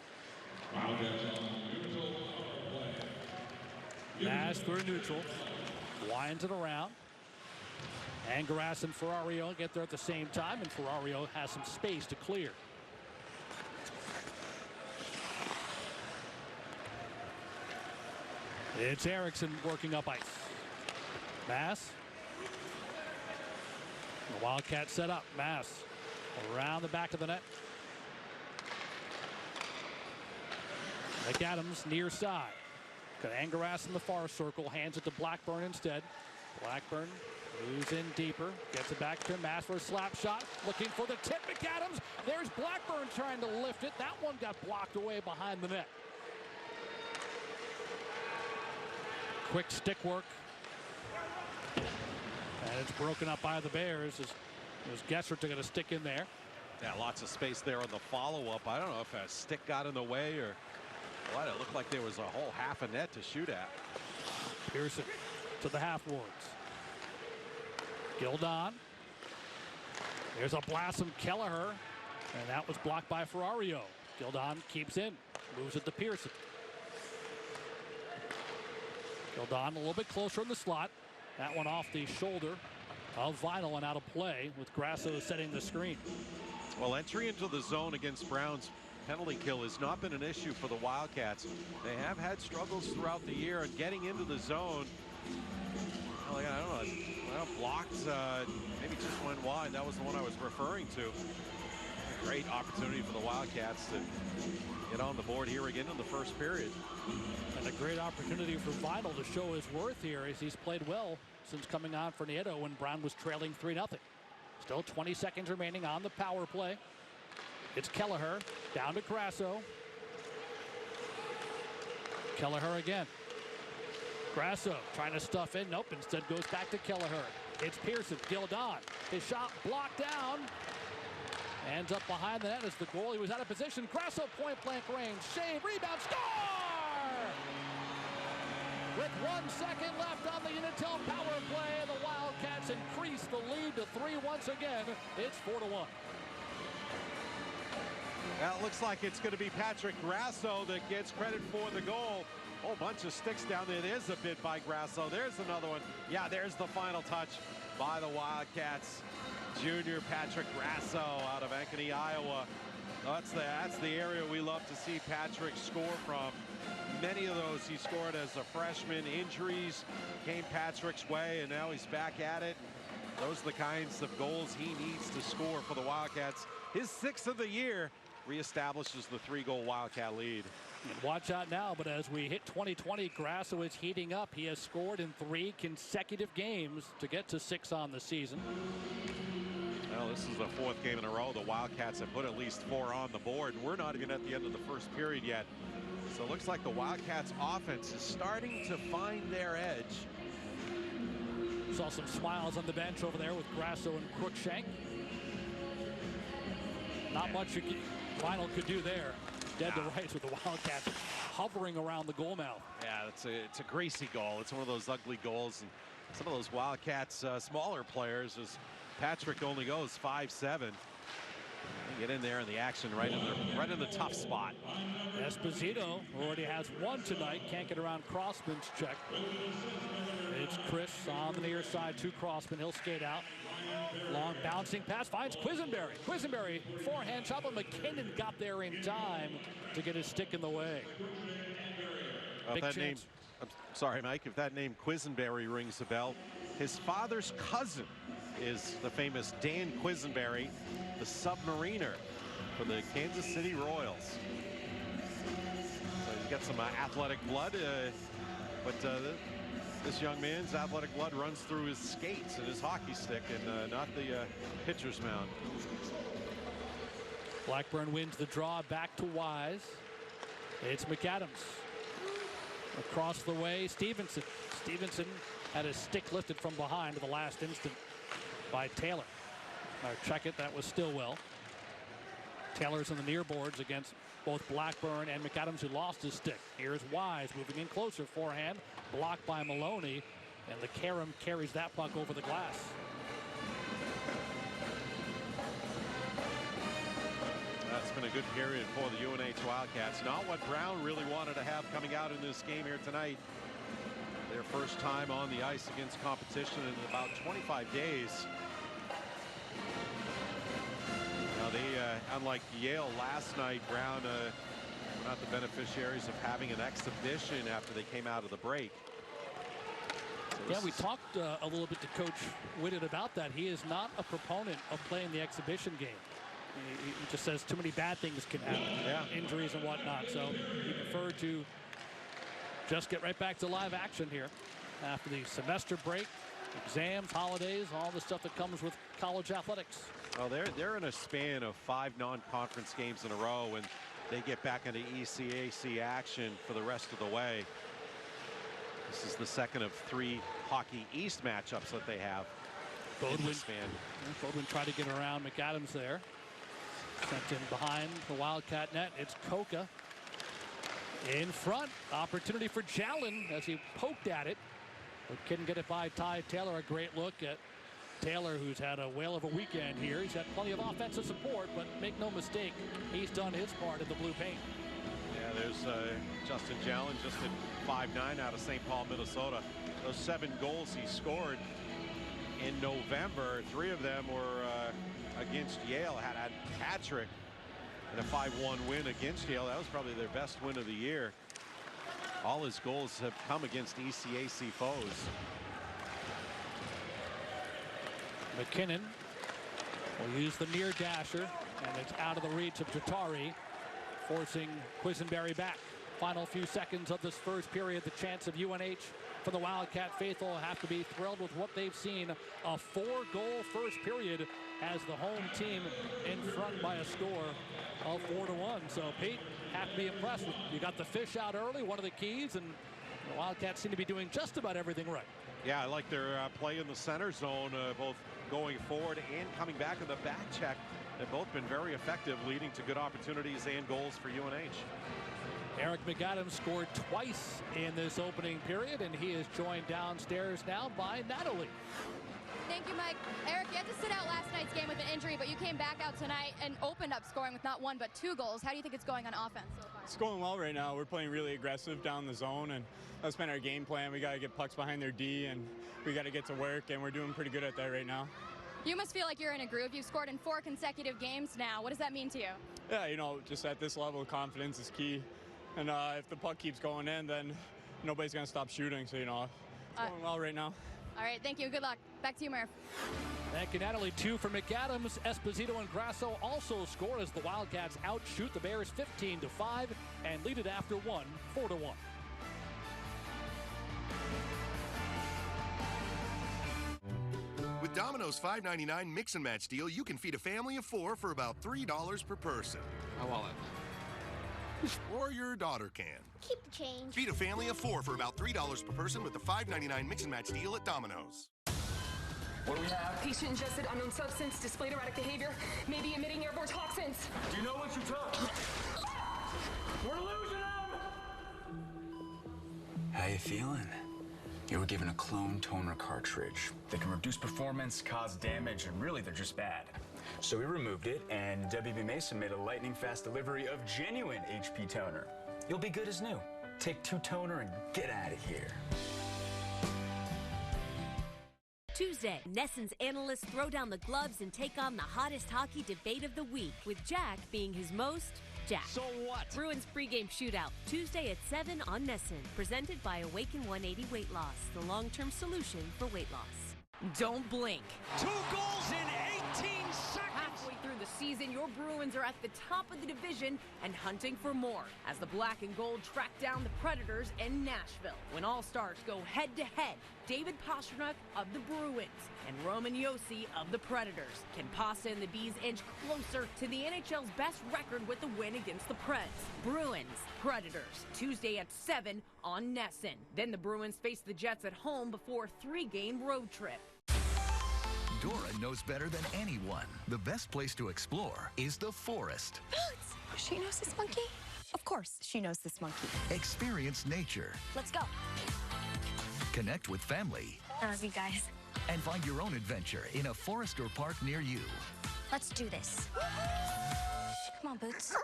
Mass through neutral. Winds it around. Angeras and Ferrario get there at the same time, and Ferrario has some space to clear. It's Erickson working up ice. Mass. The Wildcats set up. Mass around the back of the net. McAdams near side. Got Angeras in the far circle. Hands it to Blackburn instead. Blackburn moves in deeper. Gets it back to Mass for a slap shot. Looking for the tip. McAdams. There's Blackburn trying to lift it. That one got blocked away behind the net. Quick stick work. And it's broken up by the Bears as Gessert to get a stick in there.
Yeah, lots of space there on the follow-up. I don't know if a stick got in the way or what. It looked like there was a whole half a net to shoot at.
Pearson to the half boards. Gildon. There's a blast from Kelleher, and that was blocked by Ferrario. Gildon keeps in, moves it to Pearson. Gildon a little bit closer in the slot. That one off the shoulder of Vinyl and out of play, with Grasso setting the screen.
Well, entry into the zone against Brown's penalty kill has not been an issue for the Wildcats. They have had struggles throughout the year, and getting into the zone, well, I don't know, well, blocked, maybe just went wide. That was the one I was referring to. A great opportunity for the Wildcats to get on the board here again in the first period.
And a great opportunity for Vinyl to show his worth here, as he's played well since coming on for Nieto when Brown was trailing 3-0. Still 20 seconds remaining on the power play. It's Kelleher down to Grasso. Kelleher again. Grasso trying to stuff in. Nope, instead goes back to Kelleher. It's Pearson. Gildon. His shot blocked down. Ends up behind the net as the goalie was out of position. Grasso point blank range. Shave, rebound, score! With 1 second left on the Unitil power play, the Wildcats increase the lead to 3 once again. It's 4-1.
Well, it looks like it's going to be Patrick Grasso that gets credit for the goal. Whole bunch of sticks down there. There's a bid by Grasso. There's another one. Yeah, there's the final touch by the Wildcats. Junior Patrick Grasso out of Ankeny, Iowa. That's the area we love to see Patrick score from. Many of those he scored as a freshman. Injuries came Patrick's way, and now he's back at it. Those are the kinds of goals he needs to score for the Wildcats. His 6th of the year reestablishes the 3-goal Wildcat lead.
And watch out now, but as we hit 2020, Grasso is heating up. He has scored in 3 consecutive games to get to 6 on the season.
Well, this is the 4th game in a row. The Wildcats have put at least 4 on the board, and we're not even at the end of the first period yet. So it looks like the Wildcats offense is starting to find their edge.
Saw some smiles on the bench over there with Grasso and Cruikshank. Not much Vinyl could do there. dead to rights with the Wildcats hovering around the goal mouth.
Yeah, it's a greasy goal. It's one of those ugly goals, and some of those Wildcats smaller players, as Patrick only goes 5'7". They get in there in the action right in the tough spot.
Esposito already has one tonight. Can't get around Crossman's check. It's Chris on the near side to Crossman. He'll skate out. Long bouncing pass finds Quisenberry. Quisenberry forehand shot, but McKinnon got there in time to get his stick in the way. Big
That
chance.
name, I'm sorry, Mike, if that name Quisenberry rings a bell, his father's cousin is the famous Dan Quisenberry, the submariner for the Kansas City Royals. So he's got some athletic blood, but this young man's athletic blood runs through his skates and his hockey stick, and not the pitcher's mound.
Blackburn wins the draw back to Wise. It's McAdams. Across the way, Stevenson. Stevenson had his stick lifted from behind at the last instant by Taylor. Check it, that was Stillwell. Taylor's in the near boards against both Blackburn and McAdams, who lost his stick. Here's Wise moving in closer, forehand, blocked by Maloney, and the Karam carries that puck over the glass.
That's been a good period for the UNH Wildcats. Not what Brown really wanted to have coming out in this game here tonight. Their first time on the ice against competition in about 25 days. Now they, unlike Yale last night, Brown were not the beneficiaries of having an exhibition after they came out of the break. So
yeah, we talked a little bit to Coach Whitted about that. He is not a proponent of playing the exhibition game. He just says too many bad things can happen, injuries and whatnot. So he preferred to just get right back to live action here after the semester break, exams, holidays, all the stuff that comes with college athletics.
Well, they're in a span of 5 non-conference games in a row, and they get back into ECAC action for the rest of the way. This is the second of 3 Hockey East matchups that they have.
Bodwin tried to get around McAdams there. Sent in behind the Wildcat net. It's Koka in front. Opportunity for Jalen as he poked at it, but couldn't get it by Ty Taylor. A great look at Taylor, who's had a whale of a weekend here. He's had plenty of offensive support, but make no mistake, he's done his part in the blue paint.
Yeah, there's Justin Jalen, just at 5'9" out of St. Paul, Minnesota. Those 7 goals he scored in November, 3 of them were against Yale. Had Patrick in a 5-1 win against Yale. That was probably their best win of the year. All his goals have come against ECAC foes.
McKinnon will use the near dasher, and it's out of the reach of Jatari, forcing Quisenberry back. Final few seconds of this first period. The chance of UNH for the Wildcat faithful have to be thrilled with what they've seen. A 4-goal first period has the home team in front by a score of 4-1. So Pete, have to be impressed. You got the fish out early, one of the keys, and the Wildcats seem to be doing just about everything right.
Yeah, I like their play in the center zone, both going forward and coming back in the back check. They've both been very effective, leading to good opportunities and goals for UNH.
Eric McAdams scored twice in this opening period, and he is joined downstairs now by Natalie.
Thank you, Mike. Eric, you had to sit out last night's game with an injury, but you came back out tonight and opened up scoring with not 1 but 2 goals. How do you think it's going on offense so far?
It's going well right now. We're playing really aggressive down the zone, and that's been our game plan. We got to get pucks behind their D, and we got to get to work, and we're doing pretty good at that right now.
You must feel like you're in a groove. You've scored in 4 consecutive games now. What does that mean to you?
Yeah, you know, just at this level, confidence is key. And if the puck keeps going in, then nobody's going to stop shooting. So, you know, it's going well right now.
All right, thank you. Good luck. Back to you, Murph.
Thank you, Natalie. 2 for McAdams. Esposito and Grasso also score as the Wildcats outshoot the Bears 15-5 and lead it after 1, 4-1.
With Domino's $5.99 Mix and Match deal, you can feed a family of 4 for about $3 per person.
My wallet.
Or your daughter can.
Keep the change.
Feed a family of 4 for about $3 per person with the $5.99 Mix and Match deal at Domino's.
What do we have? Patient ingested unknown substance, displayed erratic behavior, maybe emitting airborne toxins.
Do you know what you took?
you feeling? You were given a clone toner cartridge. They can reduce performance, cause damage, and really they're just bad. So we removed it, and WB Mason made a lightning-fast delivery of genuine HP toner. You'll be good as new. Take 2 toner and get out of here.
Tuesday, Nesson's analysts throw down the gloves and take on the hottest hockey debate of the week, with Jack being his most Jack.
So what?
Bruins pregame shootout, Tuesday at 7 on Nesson. Presented by Awaken 180 Weight Loss, the long-term solution for weight loss.
Don't blink.
2 goals in 18 seconds.
Halfway through the season, your Bruins are at the top of the division and hunting for more as the black and gold track down the Predators in Nashville. When All-Stars go head-to-head, David Pastrnak of the Bruins and Roman Josi of the Predators. Can Pasta and the Bees inch closer to the NHL's best record with the win against the Preds? Bruins, Predators, Tuesday at 7 on Nesson. Then the Bruins face the Jets at home before a 3-game road trip.
Dora knows better than anyone. The best place to explore is the forest.
Boots! She knows this monkey? Of course, she knows this monkey.
Experience nature.
Let's go.
Connect with family.
I love you guys.
And find your own adventure in a forest or park near you.
Let's do this. Come on, Boots.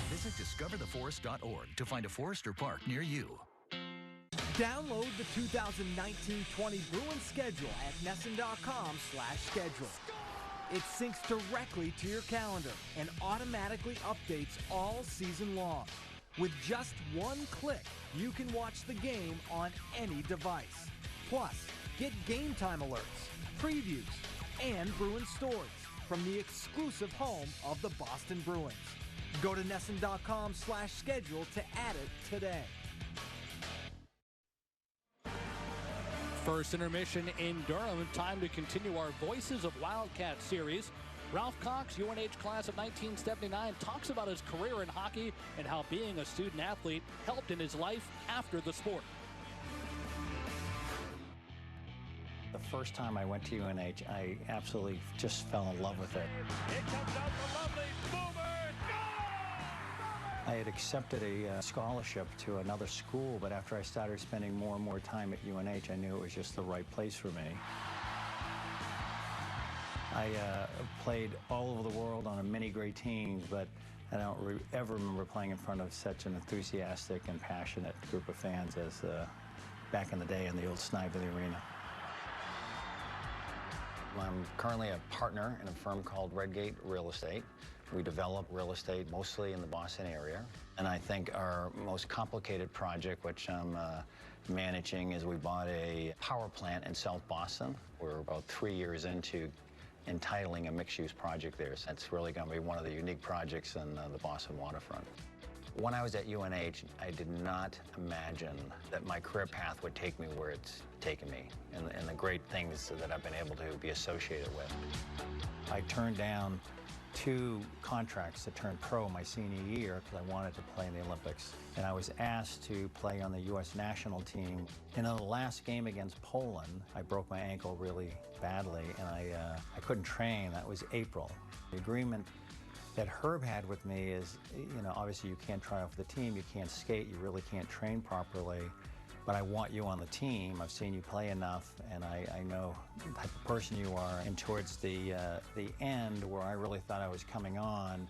Visit discovertheforest.org to find a forest or park near you.
Download the 2019-20 Bruins schedule at nesson.com/schedule. It syncs directly to your calendar and automatically updates all season long. With just one click, you can watch the game on any device. Plus, get game time alerts, previews, and Bruins stories from the exclusive home of the Boston Bruins. Go to nesson.com/schedule to add it today.
First intermission in Durham. Time to continue our Voices of Wildcat series. Ralph Cox, UNH class of 1979, talks about his career in hockey and how being a student athlete helped in his life after the sport.
The first time I went to UNH, I absolutely just fell in love with it.
It comes out the lovely Boomer.
I had accepted a scholarship to another school, but after I started spending more and more time at UNH, I knew it was just the right place for me. I played all over the world on many great teams, but I don't ever remember playing in front of such an enthusiastic and passionate group of fans as back in the day in the old Snively Arena.
I'm currently a partner in a firm called Redgate Real Estate. We develop real estate mostly in the Boston area. And I think our most complicated project, which I'm managing, is we bought a power plant in South Boston. We're about 3 years into entitling a mixed-use project there. So it's really going to be one of the unique projects in the Boston waterfront. When I was at UNH, I did not imagine that my career path would take me where it's taken me and the great things that I've been able to be associated with.
I turned down 2 contracts to turn pro my senior year because I wanted to play in the Olympics. And I was asked to play on the U.S. national team. And in the last game against Poland, I broke my ankle really badly, and I couldn't train. That was April. The agreement that Herb had with me is, you know, obviously you can't try out for the team, you can't skate, you really can't train properly, but I want you on the team. I've seen you play enough, and I know the type of person you are. And towards the end, where I really thought I was coming on,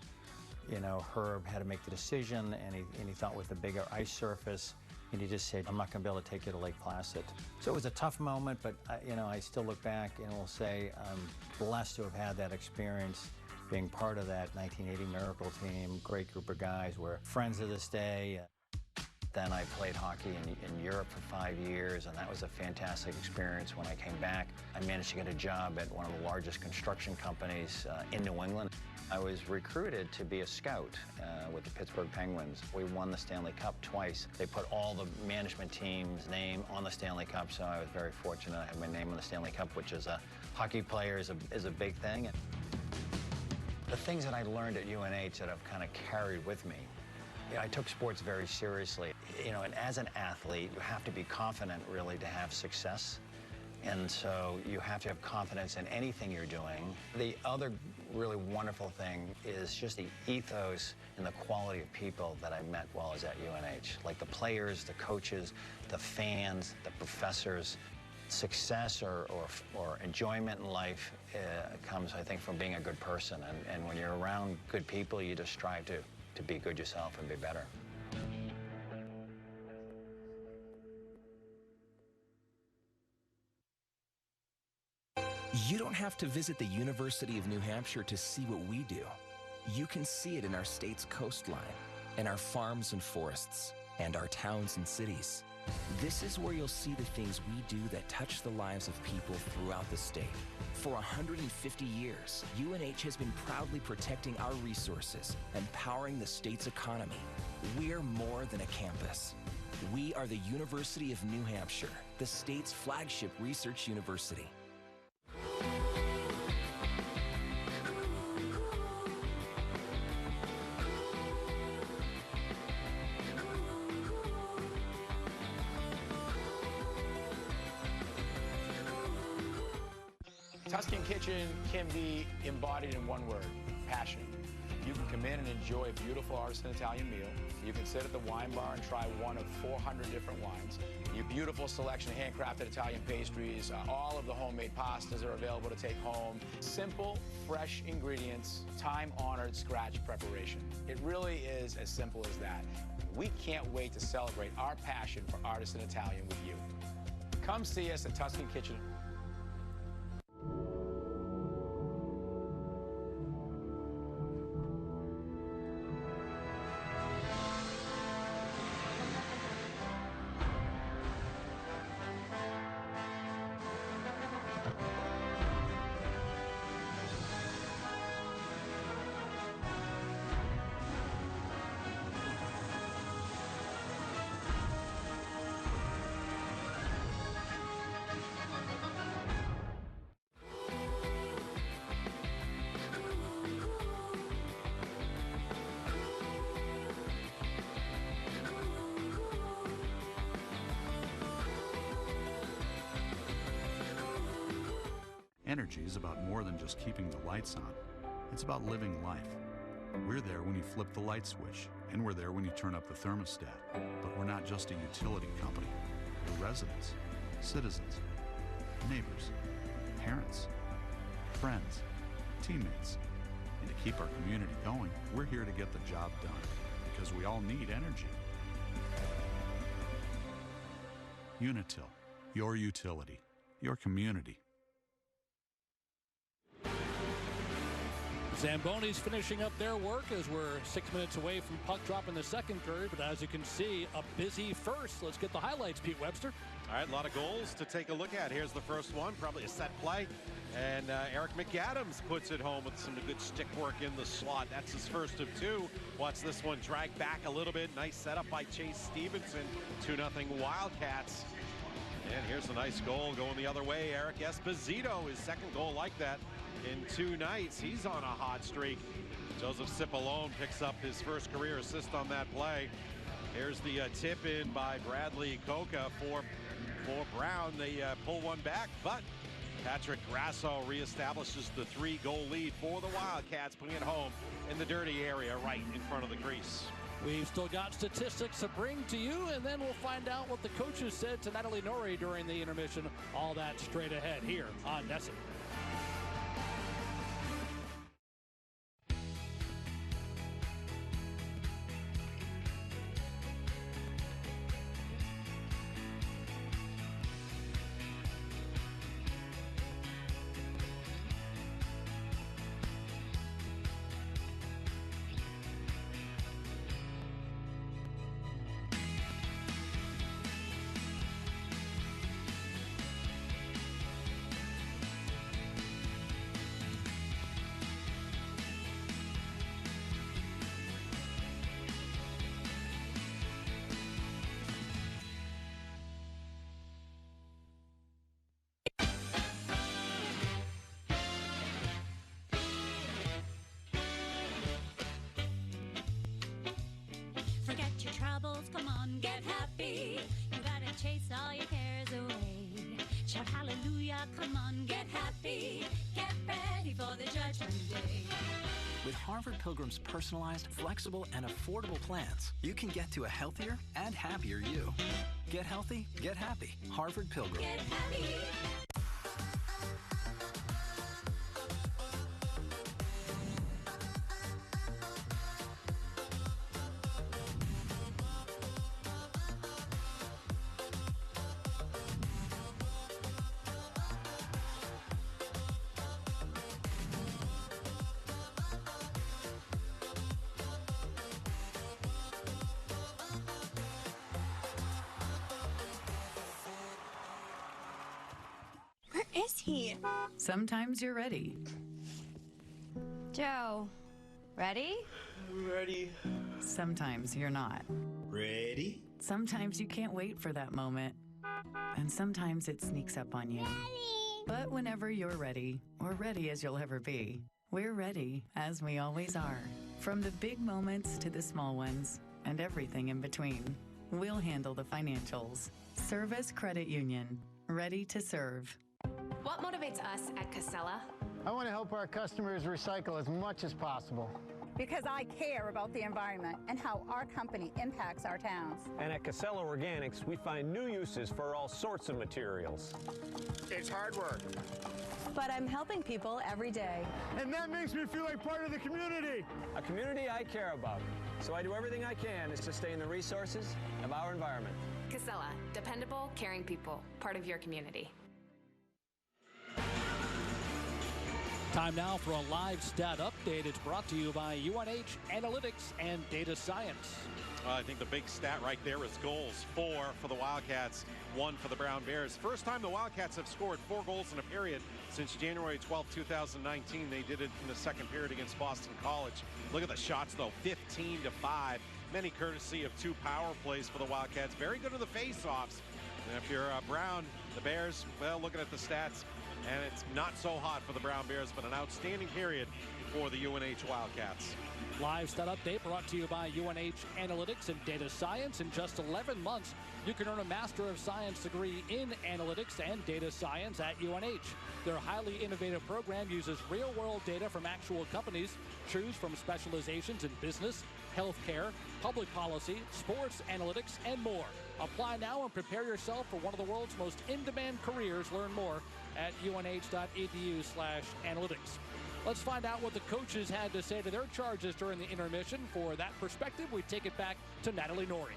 you know, Herb had to make the decision, and he thought with a bigger ice surface, and he just said, I'm not going to be able to take you to Lake Placid. So it was a tough moment, but you know, I still look back and will say I'm blessed to have had that experience, being part of that 1980 Miracle team. Great group of guys. We're friends to this day. Then I played hockey in Europe for 5 years, and that was a fantastic experience. When I came back, I managed to get a job at one of the largest construction companies in New England. I was recruited to be a scout with the Pittsburgh Penguins. We won the Stanley Cup twice. They put all the management team's name on the Stanley Cup, so I was very fortunate. I had my name on the Stanley Cup, which as a hockey player is a big thing. The things that I learned at UNH that I've kind of carried with me. You know, I took sports very seriously. You know, and as an athlete, you have to be confident really to have success. And so you have to have confidence in anything you're doing. The other
really wonderful thing is just the ethos and the quality of people that I met while I was at UNH. Like the players, the coaches, the fans, the professors. Success or enjoyment in life comes, I think, from being a good person. And when you're around good people, you just strive to be good yourself and be better.
You don't have to visit the University of New Hampshire to see what we do. You can see it in our state's coastline, in our farms and forests, and our towns and cities. This is where you'll see the things we do that touch the lives of people throughout the state. For 150 years, UNH has been proudly protecting our resources and powering the state's economy. We're more than a campus. We are the University of New Hampshire, the state's flagship research university.
Tuscan Kitchen can be embodied in one word: passion. You can come in and enjoy a beautiful artisan Italian meal. You can sit at the wine bar and try one of 400 different wines. Your beautiful selection of handcrafted Italian pastries. All of the homemade pastas are available to take home. Simple, fresh ingredients, time-honored scratch preparation. It really is as simple as that. We can't wait to celebrate our passion for artisan Italian with you. Come see us at Tuscan Kitchen.
Energy is about more than just keeping the lights on. It's about living life. We're there when you flip the light switch, and we're there when you turn up the thermostat. But we're not just a utility company. We're residents, citizens, neighbors, parents, friends, teammates. And to keep our community going, we're here to get the job done, because we all need energy. Unitil, your utility, your community.
Zamboni's finishing up their work as we're 6 minutes away from puck drop in the second period. But as you can see, a busy first. Let's get the highlights, Pete Webster.
All right, a lot of goals to take a look at. Here's the first one, probably a set play. And Eric McAdams puts it home with some good stick work in the slot. That's his first of two. Watch this one drag back a little bit. Nice setup by Chase Stevenson. 2-0 Wildcats. And here's a nice goal going the other way. Eric Esposito, his second goal like that in 2 nights. He's on a hot streak. Joseph Cipollone picks up his first career assist on that play. Here's the tip in by Bradley Coca for Brown. They pull one back, but Patrick Grasso reestablishes the 3-goal lead for the Wildcats, putting it home in the dirty area right in front of the crease.
We've still got statistics to bring to you, and then we'll find out what the coaches said to Natalie Norrie during the intermission. All that straight ahead here on NESN.
With Harvard Pilgrim's personalized, flexible, and affordable plans, you can get to a healthier and happier you. Get healthy, get happy. Harvard Pilgrim.
Get happy.
Where is he?
Sometimes you're ready.
Joe, ready?
Ready.
Sometimes you're not.
Ready?
Sometimes you can't wait for that moment. And sometimes it sneaks up on you. But whenever you're ready, or ready as you'll ever be, we're ready, as we always are. From the big moments to the small ones, and everything in between. We'll handle the financials. Service Credit Union. Ready to serve.
What motivates us at Casella?
I want to help our customers recycle as much as possible.
Because I care about the environment and how our company impacts our towns.
And at Casella Organics, we find new uses for all sorts of materials.
It's hard work.
But I'm helping people every day.
And that makes me feel like part of the community.
A community I care about. So I do everything I can to sustain the resources of our environment.
Casella, dependable, caring people, part of your community.
Time now for a live stat update. It's brought to you by UNH Analytics and Data Science.
I think the big stat right there is goals. 4 for the Wildcats, 1 for the Brown Bears. First time the Wildcats have scored 4 goals in a period since January 12, 2019. They did it in the second period against Boston College. Look at the shots, though, 15-5. Many courtesy of 2 power plays for the Wildcats. Very good at the face-offs. And if you're Brown, the Bears, well, looking at the stats, and it's not so hot for the Brown Bears, but an outstanding period for the UNH Wildcats.
Live stat update brought to you by UNH Analytics and Data Science. In just 11 months, you can earn a Master of Science degree in Analytics and Data Science at UNH. Their highly innovative program uses real-world data from actual companies. Choose from specializations in business, healthcare, public policy, sports analytics, and more. Apply now and prepare yourself for one of the world's most in-demand careers. Learn more at unh.edu/analytics. Let's find out what the coaches had to say to their charges during the intermission. For that perspective, we take it back to Natalie Norrie.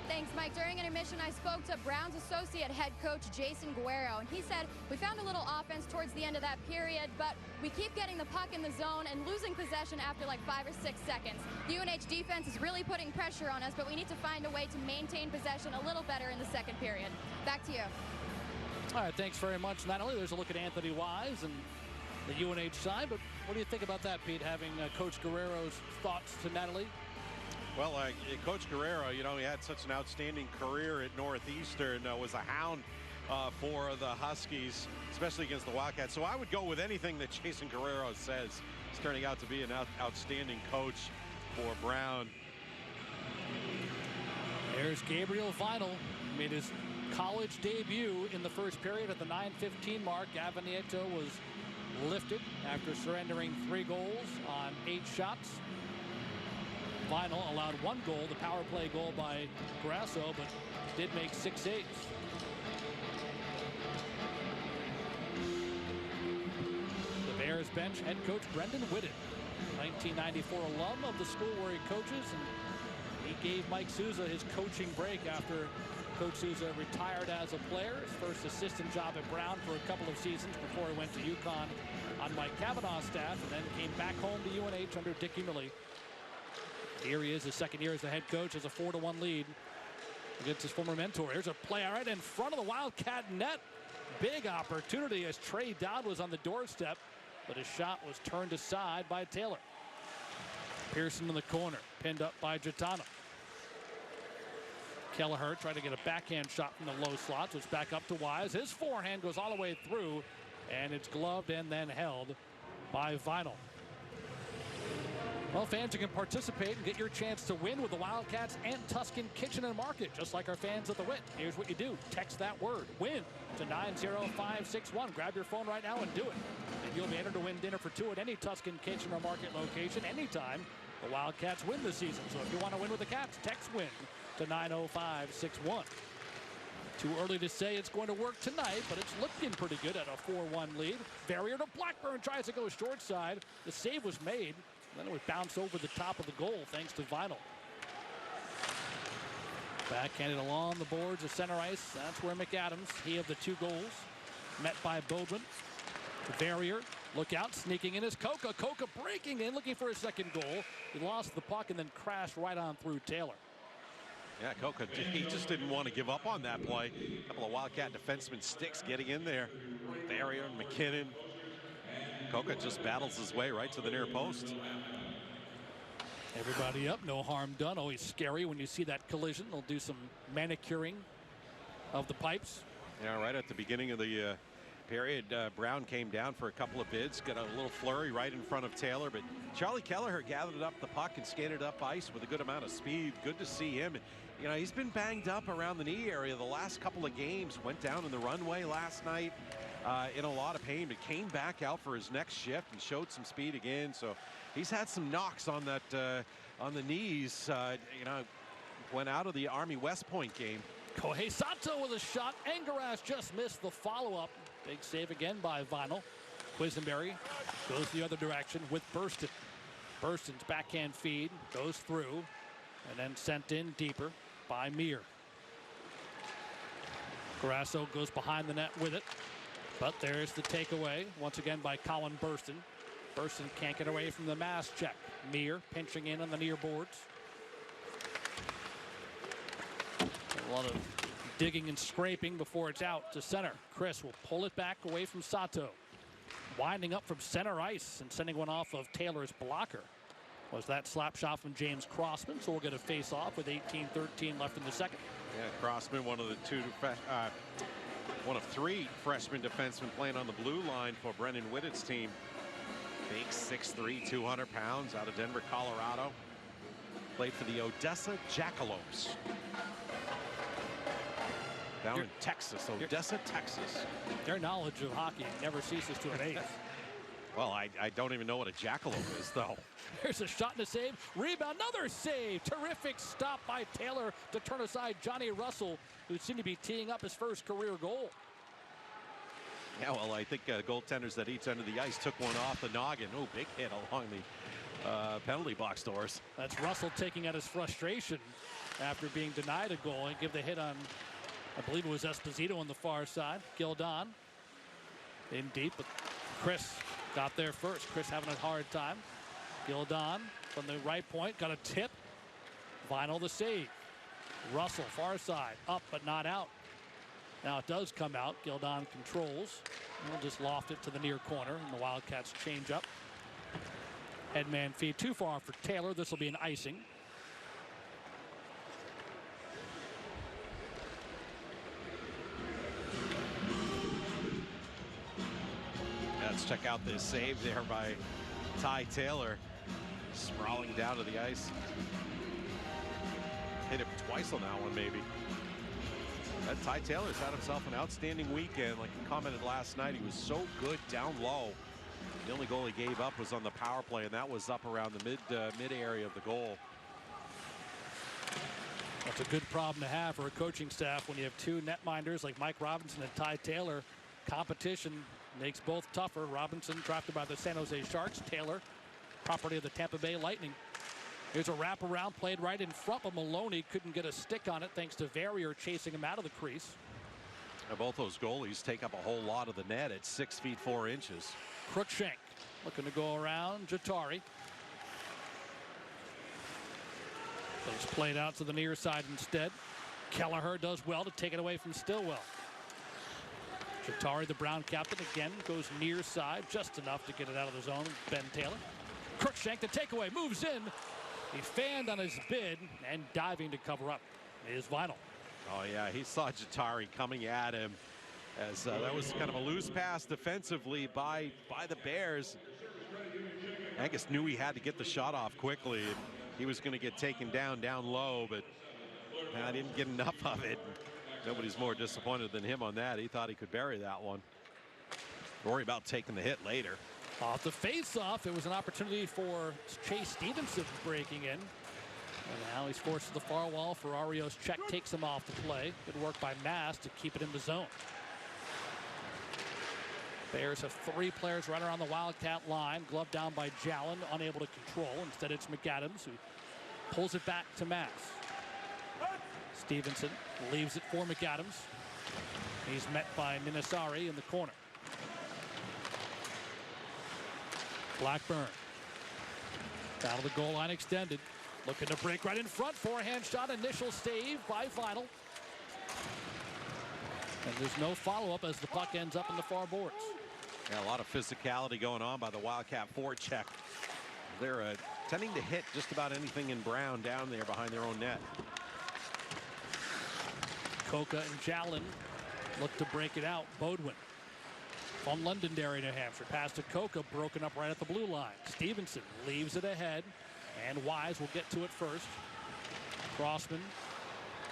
Thanks, Mike. During intermission, I spoke to Browns associate head coach Jason Guerrero, and he said, we found a little offense towards the end of that period, but we keep getting the puck in the zone and losing possession after like 5 or 6 seconds. The UNH defense is really putting pressure on us, but we need to find a way to maintain possession a little better in the second period. Back to you.
All right, thanks very much, Natalie. There's a look at Anthony Wise and the UNH side, but what do you think about that, Pete, having Coach Guerrero's thoughts to Natalie?
Well, Coach Guerrero, you know, he had such an outstanding career at Northeastern, was a hound for the Huskies, especially against the Wildcats. So I would go with anything that Jason Guerrero says. He's turning out to be an outstanding coach for Brown.
There's Gabriel Vinyl, made his college debut in the first period at the 9:15 mark. Gavin Nieto was lifted after surrendering 3 goals on 8 shots. Vinyl allowed 1 goal, the power play goal by Grasso, but did make 6 saves. The Bears bench head coach Brendan Whitted, 1994 alum of the school where he coaches, and he gave Mike Souza his coaching break after Coach Souza retired as a player. His first assistant job at Brown for a couple of seasons before he went to UConn on Mike Kavanaugh's staff, and then came back home to UNH under Dickie Millie. Here he is, his second year as the head coach, has a 4-1 lead against his former mentor. Here's a play right in front of the Wildcat net. Big opportunity as Trey Dowd was on the doorstep, but his shot was turned aside by Taylor. Pearson in the corner, pinned up by Gitano. Kelleher tried to get a backhand shot from the low slots. It's back up to Wise. His forehand goes all the way through, and it's gloved and then held by Vinyl. Well, fans, you can participate and get your chance to win with the Wildcats and Tuscan Kitchen and Market, just like our fans at the WIT. Here's what you do. Text that word, WIN, to 90561. Grab your phone right now and do it. And you'll be entered to win dinner for two at any Tuscan Kitchen or Market location anytime the Wildcats win this season. So if you want to win with the Cats, text WIN to 90561. Too early to say it's going to work tonight, but it's looking pretty good at a 4-1 lead. Barrier to Blackburn, tries to go short side. The save was made. Then it would bounce over the top of the goal thanks to Vinyl. Backhanded along the boards of center ice. That's where McAdams, he of the two goals, met by Bodwin. The barrier, look out, sneaking in is Coca. Coca breaking in, looking for a second goal. He lost the puck and then crashed right on through Taylor.
Yeah, Coca, he just didn't want to give up on that play. A couple of Wildcat defenseman sticks getting in there. Barrier, McKinnon. Coca just battles his way right to the near post.
Everybody up, no harm done. Always scary when you see that collision. They'll do some manicuring of the pipes.
Yeah, right at the beginning of the period, Brown came down for a couple of bids, got a little flurry right in front of Taylor, but Charlie Kelleher gathered up the puck and skated up ice with a good amount of speed. Good to see him. You know, he's been banged up around the knee area the last couple of games. Went down in the runway last night in a lot of pain, but came back out for his next shift and showed some speed again. So he's had some knocks on that on the knees. You know, went out of the Army West Point game.
Kohei Sato with a shot. Angaras just missed the follow-up. Big save again by Vinyl. Quisenberry goes the other direction with Burston. Burston's backhand feed goes through and then sent in deeper by Meir. Grasso goes behind the net with it, but there's the takeaway once again by Colin Burston. Burston can't get away from the mass check. Meir pinching in on the near boards. A lot of digging and scraping before it's out to center. Chris will pull it back away from Sato. Winding up from center ice and sending one off of Taylor's blocker. Was that slap shot from James Crossman, so we'll get a face-off with 18-13 left in the second.
Yeah, Crossman, one of three freshman defensemen playing on the blue line for Brendan Whittett's team. Big 6'3", 200 pounds, out of Denver, Colorado. Played for the Odessa Jackalopes. Down in Texas, Odessa, Texas.
Their knowledge of hockey never ceases to amaze.
Well, I don't even know what a jackalope is, though.
There's a shot and a save. Rebound, another save. Terrific stop by Taylor to turn aside Johnny Russell, who seemed to be teeing up his first career goal.
Yeah, well, I think goaltenders at each end of the ice took one off the noggin. Oh, big hit along the penalty box doors.
That's Russell taking out his frustration after being denied a goal and give the hit on, I believe it was Esposito on the far side. Gildon in deep, but Chris got there first. Chris having a hard time. Gildon from the right point, got a tip. Vinyl the save. Russell far side, up but not out. Now it does come out. Gildon controls. We'll just loft it to the near corner, and the Wildcats change up. Headman feed too far for Taylor. This will be an icing.
Let's check out this save there by Ty Taylor. Sprawling down to the ice. Hit him twice on that one, maybe. Ty Taylor's had himself an outstanding weekend. Like he commented last night, he was so good down low. The only goal he gave up was on the power play, and that was up around the mid area of the goal.
That's a good problem to have for a coaching staff when you have two netminders like Mike Robinson and Ty Taylor. Competition makes both tougher. Robinson drafted by the San Jose Sharks. Taylor, property of the Tampa Bay Lightning. Here's a wraparound played right in front, but Maloney couldn't get a stick on it thanks to Verrier chasing him out of the crease.
Now both those goalies take up a whole lot of the net at 6 feet 4 inches.
Cruikshank looking to go around Jatari. But it's played out to the near side instead. Kelleher does well to take it away from Stillwell. Jatari, the Brown captain, again goes near side, just enough to get it out of the zone. Ben Taylor. Cruikshank, the takeaway, moves in. He fanned on his bid and diving to cover up is Vinyl.
Oh yeah, he saw Jatari coming at him as that was kind of a loose pass defensively by the Bears. Angus knew he had to get the shot off quickly. And he was going to get taken down low, but I didn't get enough of it. Nobody's more disappointed than him on that. He thought he could bury that one. Worry about taking the hit later.
Off the face-off, it was an opportunity for Chase Stevenson breaking in. And now he's forced to the far wall. Ferrario's check takes him off the play. Good work by Mass to keep it in the zone. Bears have 3 players right around the Wildcat line. Gloved down by Jalen, unable to control. Instead, it's McAdams who pulls it back to Mass. Stevenson leaves it for McAdams. He's met by Ninasari in the corner. Blackburn down to the goal line extended. Looking to break right in front. Forehand shot. Initial save by Vital. And there's no follow-up as the puck ends up in the far boards.
Yeah, a lot of physicality going on by the Wildcat forecheck. They're tending to hit just about anything in Brown down there behind their own net.
Coca and Jalen look to break it out. Bodwin from Londonderry, New Hampshire. Pass to Coca, broken up right at the blue line. Stevenson leaves it ahead, and Wise will get to it first. Crossman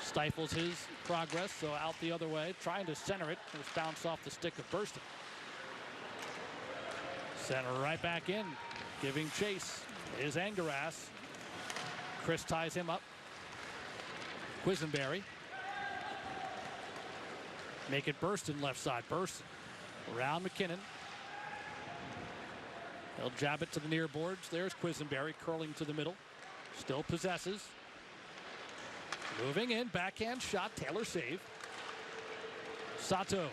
stifles his progress, so out the other way, trying to center it. It was bounced off the stick of Burston. Center right back in, giving chase is Angaras. Chris ties him up. Quisenberry. Make it Burston left side. Burston around McKinnon. He'll jab it to the near boards. There's Quisenberry curling to the middle. Still possesses. Moving in. Backhand shot. Taylor save. Sato.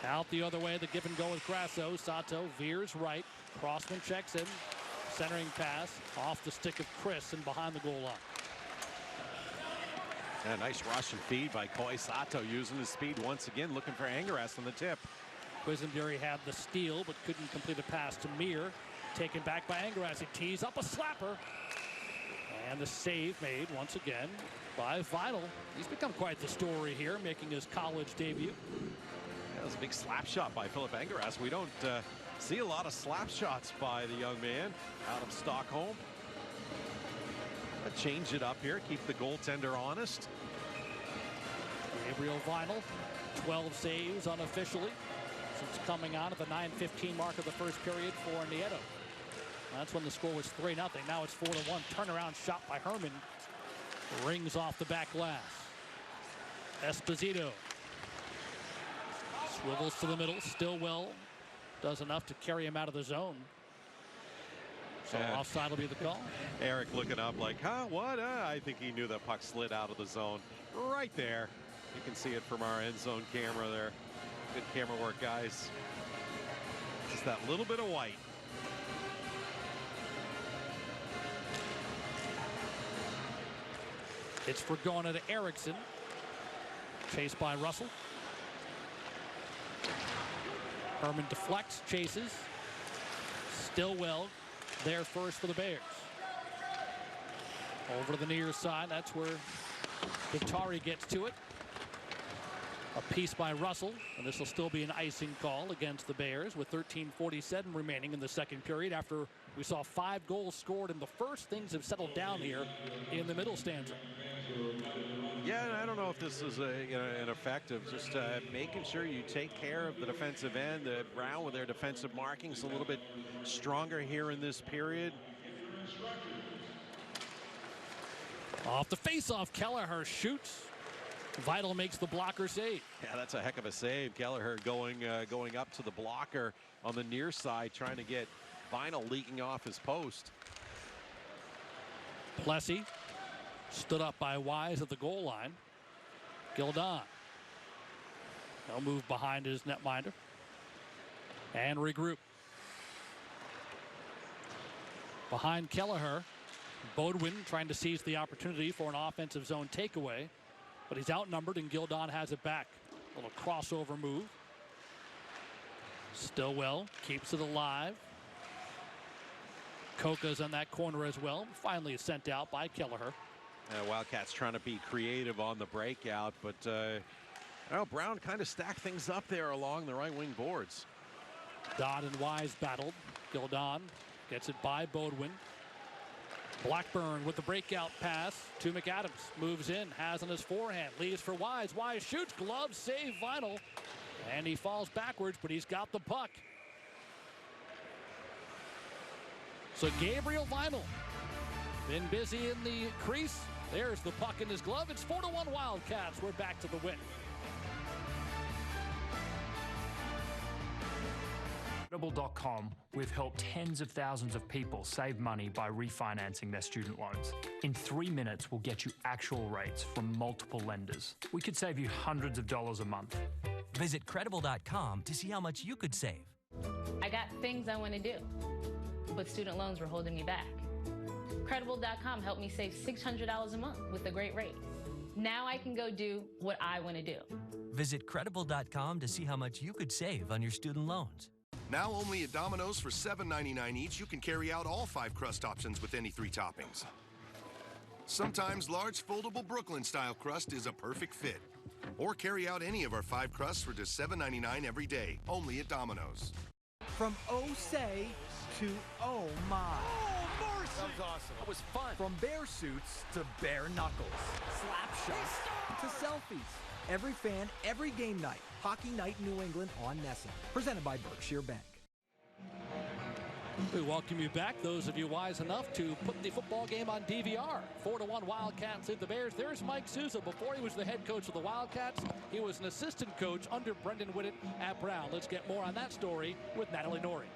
Out the other way. The give and go with Grasso. Sato veers right. Crossman checks in. Centering pass off the stick of Chris and behind the goal line.
And a nice rush and feed by Koi Sato, using his speed once again, looking for Angaras on the tip.
Quisenberry had the steal, but couldn't complete a pass to Mir. Taken back by Angaras. He tees up a slapper. And the save made once again by Vital. He's become quite the story here, making his college debut.
That was a big slap shot by Philip Angaras. We don't see a lot of slap shots by the young man out of Stockholm. Change it up here, keep the goaltender honest.
Gabriel Vital, 12 saves unofficially since coming on at the 9:15 mark of the first period for Nieto. That's when the score was 3-0. Now it's 4-1. Turnaround shot by Herman. Rings off the back glass. Esposito swivels to the middle. Stillwell does enough to carry him out of the zone. So offside will be the call.
Eric looking up like, huh, what? I think he knew that puck slid out of the zone right there. You can see it from our end zone camera there. Good camera work, guys. Just that little bit of white.
It's Fragona to Erickson. Chased by Russell. Herman deflects, chases. Stillwell there first for the Bears. Over to the near side. That's where Vitari gets to it. A piece by Russell. And this will still be an icing call against the Bears with 13:47 remaining in the second period. After we saw 5 goals scored in the first, things have settled down here in the middle stanza.
Yeah, and I don't know if this is an effect of just making sure you take care of the defensive end. Brown with their defensive markings a little bit stronger here in this period.
Off the face-off, Kelleher shoots. Vital makes the blocker save.
Yeah, that's a heck of a save. Kelleher going up to the blocker on the near side, trying to get Vinyl leaking off his post.
Plessy stood up by Wise at the goal line. Gildon. He'll move behind his netminder and regroup. Behind Kelleher, Bodwin trying to seize the opportunity for an offensive zone takeaway, but he's outnumbered and Gildon has it back. A little crossover move. Stillwell keeps it alive. Coca's on that corner as well. Finally sent out by Kelleher.
Wildcats trying to be creative on the breakout, but Brown kind of stacked things up there along the right wing boards.
Dodd and Wise battled. Gildon gets it by Bodwin. Blackburn with the breakout pass to McAdams. Moves in, has on his forehand, leaves for Wise. Wise shoots, glove save, Vinyl. And he falls backwards, but he's got the puck. So Gabriel Vinyl, been busy in the crease. There's the puck in his glove. It's 4-1 Wildcats. We're back to the win.
Credible.com, we've helped tens of thousands of people save money by refinancing their student loans. In 3 minutes, we'll get you actual rates from multiple lenders. We could save you hundreds of dollars a month.
Visit Credible.com to see how much you could save.
I got things I want to do, but student loans were holding me back. Credible.com helped me save $600 a month with a great rate. Now I can go do what I want to do.
Visit Credible.com to see how much you could save on your student loans.
Now only at Domino's for $7.99 each, you can carry out all 5 crust options with any 3 toppings. Sometimes large foldable Brooklyn-style crust is a perfect fit. Or carry out any of our 5 crusts for just $7.99 every day, only at Domino's.
From oh say to oh my.
Oh, Morrissey!
That was awesome. That was fun. From bare suits to bare knuckles. Slap shots to selfies. Every fan, every game night. Hockey Night in New England on NESN. Presented by Berkshire Bank.
We welcome you back, those of you wise enough to put the football game on DVR. 4-1 Wildcats lead the Bears. There's Mike Souza. Before he was the head coach of the Wildcats, he was an assistant coach under Brendan Whitted at Brown. Let's get more on that story with Natalie Norrie.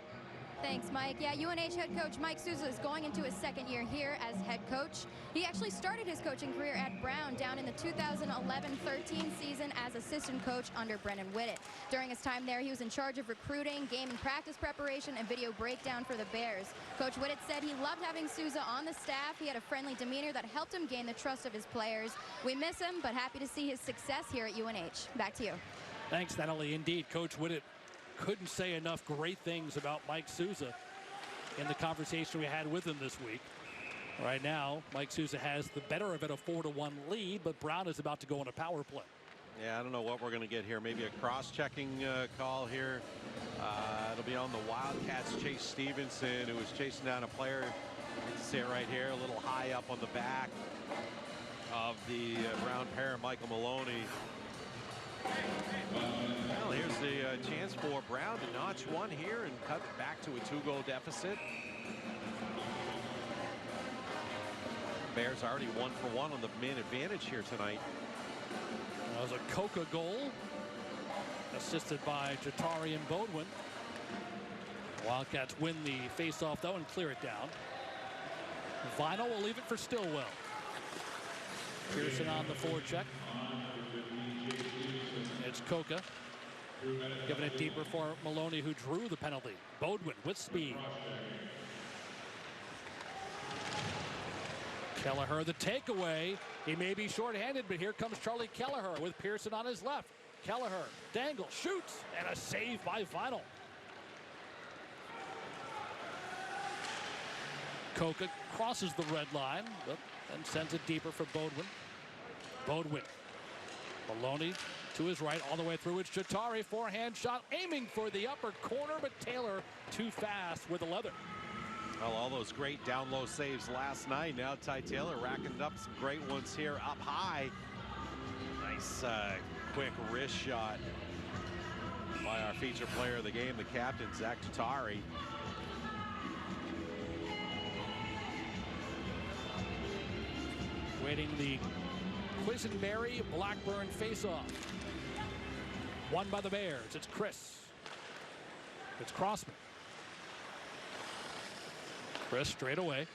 Thanks, Mike. Yeah, UNH head coach Mike Souza is going into his second year here as head coach. He actually started his coaching career at Brown down in the 2011-13 season as assistant coach under Brendan Whitted. During his time there, he was in charge of recruiting, game and practice preparation, and video breakdown for the Bears. Coach Whitted said he loved having Souza on the staff. He had a friendly demeanor that helped him gain the trust of his players. We miss him, but happy to see his success here at UNH. Back to you.
Thanks, Natalie. Indeed, Coach Whitted couldn't say enough great things about Mike Souza in the conversation we had with him this week. Right now, Mike Souza has the better of it, a 4-1 lead, but Brown is about to go on a power play.
Yeah, I don't know what we're going to get here. Maybe a cross-checking call here. It'll be on the Wildcats. Chase Stevenson, who was chasing down a player. You can see it right here, a little high up on the back of the Brown pair, Michael Maloney. Well, here's the chance for Brown to notch one here and cut it back to a 2-goal deficit. Bears already 1 for 1 on the man advantage here tonight.
That was a Coca goal, assisted by Jatari and Bodwin. Wildcats win the faceoff though and clear it down. Vinyl will leave it for Stillwell. Pearson on the forecheck. It's Coca giving it deeper for Maloney, who drew the penalty. Bodwin with speed. Kelleher the takeaway. He may be shorthanded, but here comes Charlie Kelleher with Pearson on his left. Kelleher dangles, shoots, and a save by Vinyl. Coca crosses the red line, but then sends it deeper for Bodwin. Bodwin. Maloney to his right all the way through. It's Jatari, forehand shot, aiming for the upper corner, but Taylor too fast with the leather.
Well, all those great down low saves last night. Now Ty Taylor racking up some great ones here up high. Nice quick wrist shot by our feature player of the game, the captain, Zach Jatari.
Waiting the Quisenberry Blackburn faceoff. Won by the Bears. It's Chris. It's Crossman. Chris straight away.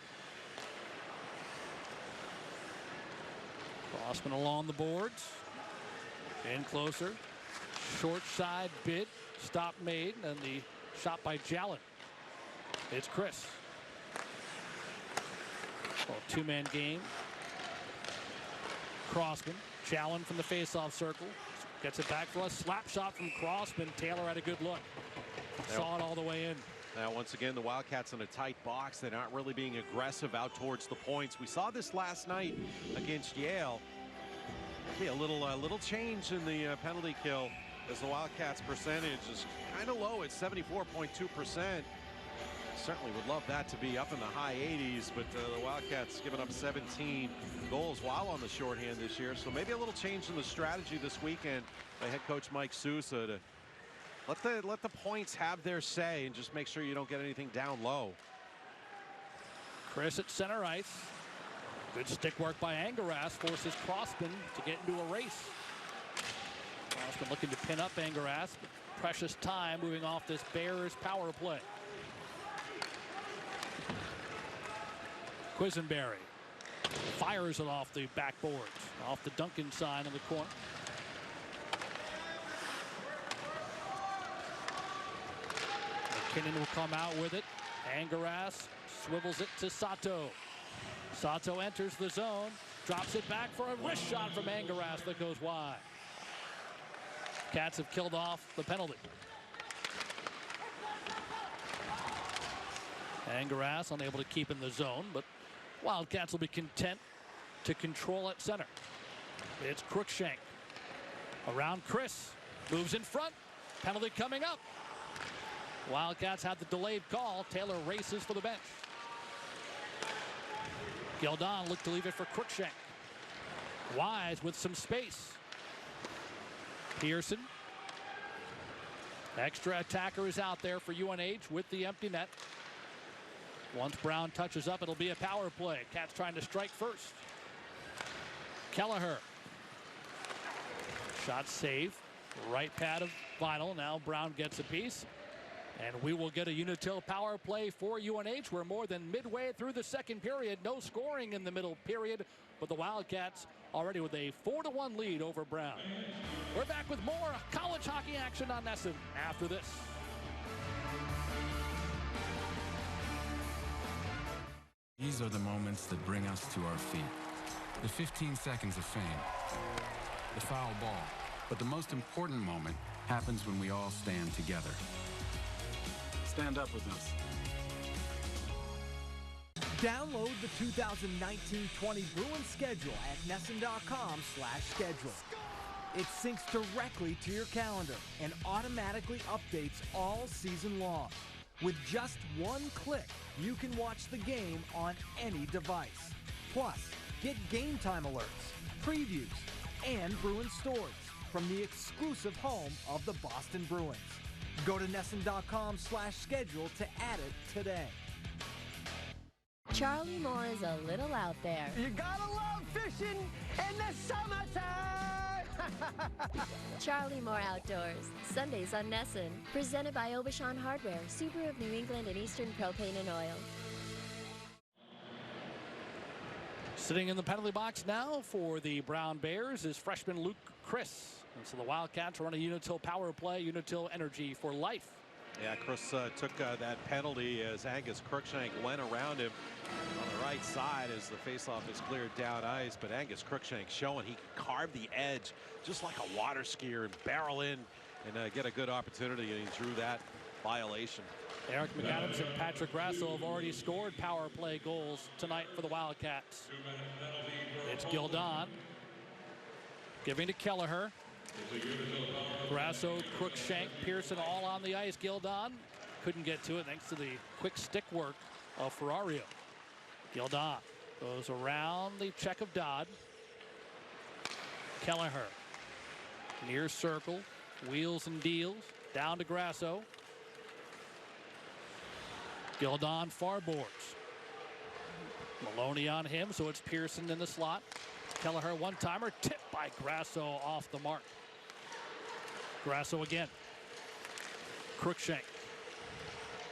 Crossman along the boards. In closer. Short side bid. Stop made. And the shot by Jalen. It's Chris. Well, two-man game. Crossman. Jalen from the faceoff circle. Gets it back for a slap shot from Crossman. Taylor had a good look. Saw it all the way in.
Now, once again, the Wildcats in a tight box. They're not really being aggressive out towards the points. We saw this last night against Yale. Maybe a little change in the penalty kill, as the Wildcats percentage is kind of low at 74.2%. certainly would love that to be up in the high 80s, but the Wildcats giving up 17 goals while on the shorthand this year. So maybe a little change in the strategy this weekend by head coach Mike Sousa to let the points have their say and just make sure you don't get anything down low.
Chris at center ice. Good stick work by Angaras, forces Crossman to get into a race. Crossman looking to pin up Angaras. Precious time moving off this Bears power play. Quisenberry fires it off the backboards, off the Duncan sign in the corner. McKinnon will come out with it. Angaras swivels it to Sato. Sato enters the zone, drops it back for a wrist shot from Angaras that goes wide. Cats have killed off the penalty. Angaras unable to keep in the zone, but Wildcats will be content to control at center. It's Crookshank. Around Chris. Moves in front. Penalty coming up. Wildcats had the delayed call. Taylor races for the bench. Gildon looked to leave it for Crookshank. Wise with some space. Pearson. Extra attacker is out there for UNH with the empty net. Once Brown touches up, it'll be a power play. Cats trying to strike first. Kelleher. Shot save. Right pad of Vinyl. Now Brown gets a piece. And we will get a Unitil power play for UNH. We're more than midway through the second period. No scoring in the middle period, but the Wildcats already with a 4-1 lead over Brown. We're back with more college hockey action on NESN after this.
These are the moments that bring us to our feet. The 15 seconds of fame, the foul ball. But the most important moment happens when we all stand together. Stand up with us.
Download the 2019-20 Bruins schedule at NESN.com/schedule. It syncs directly to your calendar and automatically updates all season long. With just one click, you can watch the game on any device. Plus, get game time alerts, previews, and Bruins stories from the exclusive home of the Boston Bruins. Go to NESN.com/schedule to add it today.
Charlie Moore is a little out there.
You gotta love fishing in the summertime!
Charlie Moore Outdoors, Sundays on NESN. Presented by Obashan Hardware, Subaru of New England and Eastern Propane and Oil.
Sitting in the penalty box now for the Brown Bears is freshman Luke Chris. And so the Wildcats are on a Unitil power play, Unitil Energy for life.
Yeah, Chris took that penalty as Angus Crookshank went around him on the right side as the faceoff is cleared down ice. But Angus Crookshank showing he can carve the edge just like a water skier and barrel in and get a good opportunity, and he drew that violation.
Eric McAdams and Patrick Grasso have already scored power play goals tonight for the Wildcats. It's Gildon giving to Kelleher. Grasso, Crookshank, Pearson all on the ice. Gildon couldn't get to it thanks to the quick stick work of Ferrario. Gildon goes around the check of Dodd. Kelleher near circle, wheels and deals, down to Grasso. Gildon far boards. Maloney on him, so it's Pearson in the slot. Kelleher one-timer, tipped by Grasso off the mark. Grasso again. Crookshank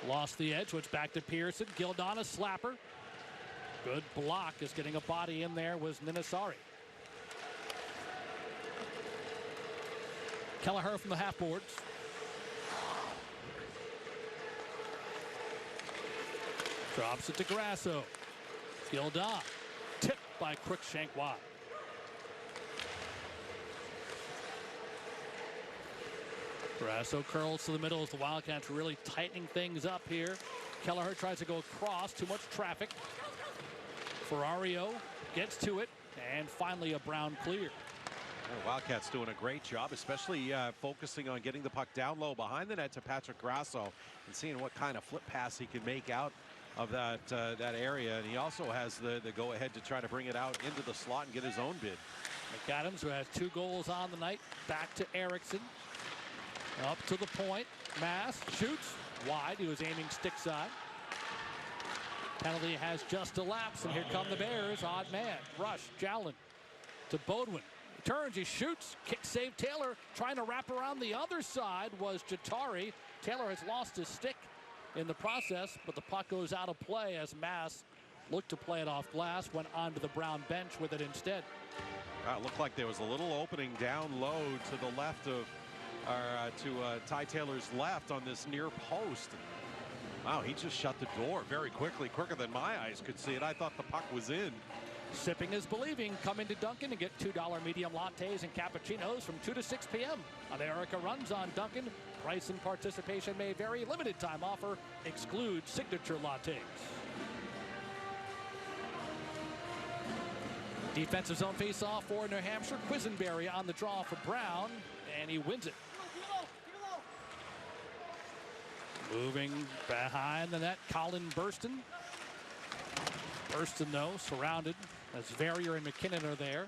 lost the edge, so it's back to Pearson. Gildon a slapper. Good block is getting a body in there was Ninasari. Kelleher from the half boards. Drops it to Grasso. Gildon tipped by Crookshank wide. Grasso curls to the middle as the Wildcats really tightening things up here. Kelleher tries to go across, too much traffic. Ferrario gets to it, and finally a Brown clear.
Wildcats doing a great job, especially focusing on getting the puck down low behind the net to Patrick Grasso and seeing what kind of flip pass he can make out of that area. And he also has the go-ahead to try to bring it out into the slot and get his own bid.
McAdams, who has 2 goals on the night, back to Erickson. Up to the point. Mass shoots wide. He was aiming stick side. Penalty has just elapsed, and here come the Bears. Odd man. Rush. Jowlin to Bodwin. He turns. He shoots. Kick save. Taylor trying to wrap around the other side was Jatari. Taylor has lost his stick in the process, but the puck goes out of play as Mass looked to play it off glass, went onto the Brown bench with it instead.
It looked like there was a little opening down low to the left of, Ty Taylor's left on this near post. Wow, he just shut the door very quickly, quicker than my eyes could see it. I thought the puck was in.
Sipping is believing. Come into Dunkin' and get $2 medium lattes and cappuccinos from 2 to 6 p.m. America runs on Dunkin'. Price and participation may vary. Limited time offer excludes signature lattes. Defensive zone face-off for New Hampshire. Quisenberry on the draw for Brown, and he wins it. Moving behind the net, Colin Burston. Burston, though, surrounded as Verrier and McKinnon are there.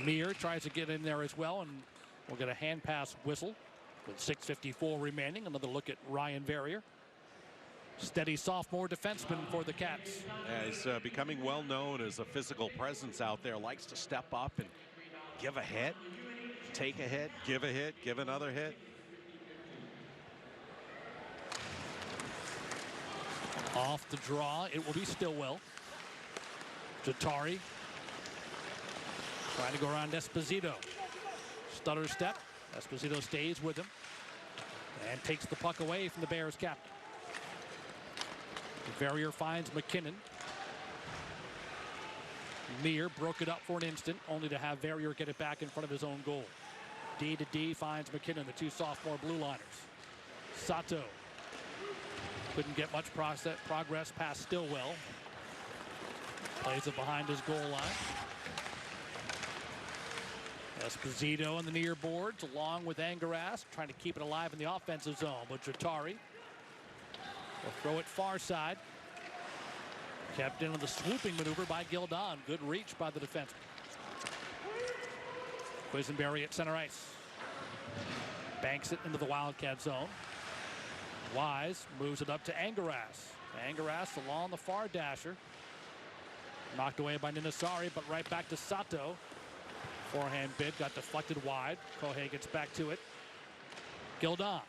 Meir tries to get in there as well, and we'll get a hand pass whistle with 6:54 remaining. Another look at Ryan Verrier. Steady sophomore defenseman for the Cats.
Yeah, he's becoming well known as a physical presence out there. Likes to step up and give a hit, take a hit, give another hit.
Off the draw, it will be Stillwell. Jatari trying to go around Esposito. Stutter step. Esposito stays with him and takes the puck away from the Bears captain. Verrier finds McKinnon. Meir broke it up for an instant, only to have Verrier get it back in front of his own goal. D to D finds McKinnon, the 2 sophomore blue liners. Sato couldn't get much progress past Stillwell. Plays it behind his goal line. Esposito on the near boards along with Angaras, trying to keep it alive in the offensive zone, but Jatari will throw it far side. Kept in on the swooping maneuver by Gildon. Good reach by the defenseman. Quisenberry at center ice. Banks it into the Wildcat zone. Wise moves it up to Angaras. Angaras along the far dasher. Knocked away by Ninasari, but right back to Sato. Forehand bid got deflected wide. Kohei gets back to it. Gildon.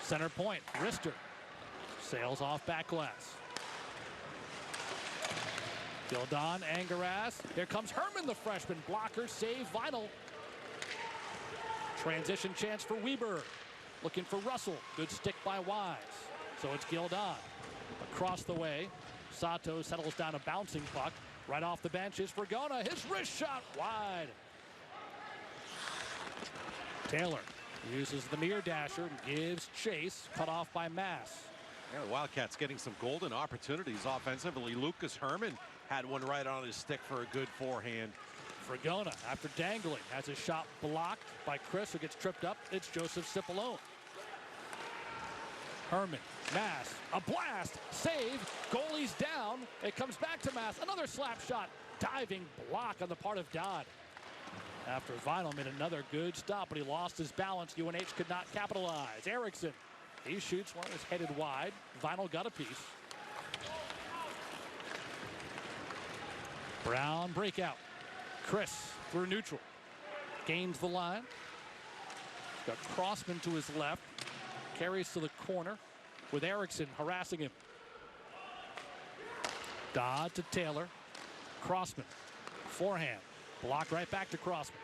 Center point. Rister. Sails off back glass. Gildon, Angaras. Here comes Herman, the freshman. Blocker, save, Vinyl. Transition chance for Weber. Looking for Russell. Good stick by Wise. So it's Gildon. Across the way. Sato settles down a bouncing puck. Right off the bench is Fragona. His wrist shot wide. Taylor uses the near dasher and gives chase. Cut off by Mass.
Yeah, the Wildcats getting some golden opportunities offensively. Lucas Herman had one right on his stick for a good forehand.
Fragona, after dangling, has his shot blocked by Chris, who gets tripped up. It's Joseph Cipollone. Herman, Mass, a blast, save, goalie's down. It comes back to Mass, another slap shot, diving block on the part of Dodd. After Vinyl made another good stop, but he lost his balance. UNH could not capitalize. Erickson, he shoots one, is headed wide. Vinyl got a piece. Brown breakout. Chris through neutral. Gains the line. Got Crossman to his left. Carries to the corner with Erickson harassing him. Dodd to Taylor. Crossman. Forehand. Blocked right back to Crossman.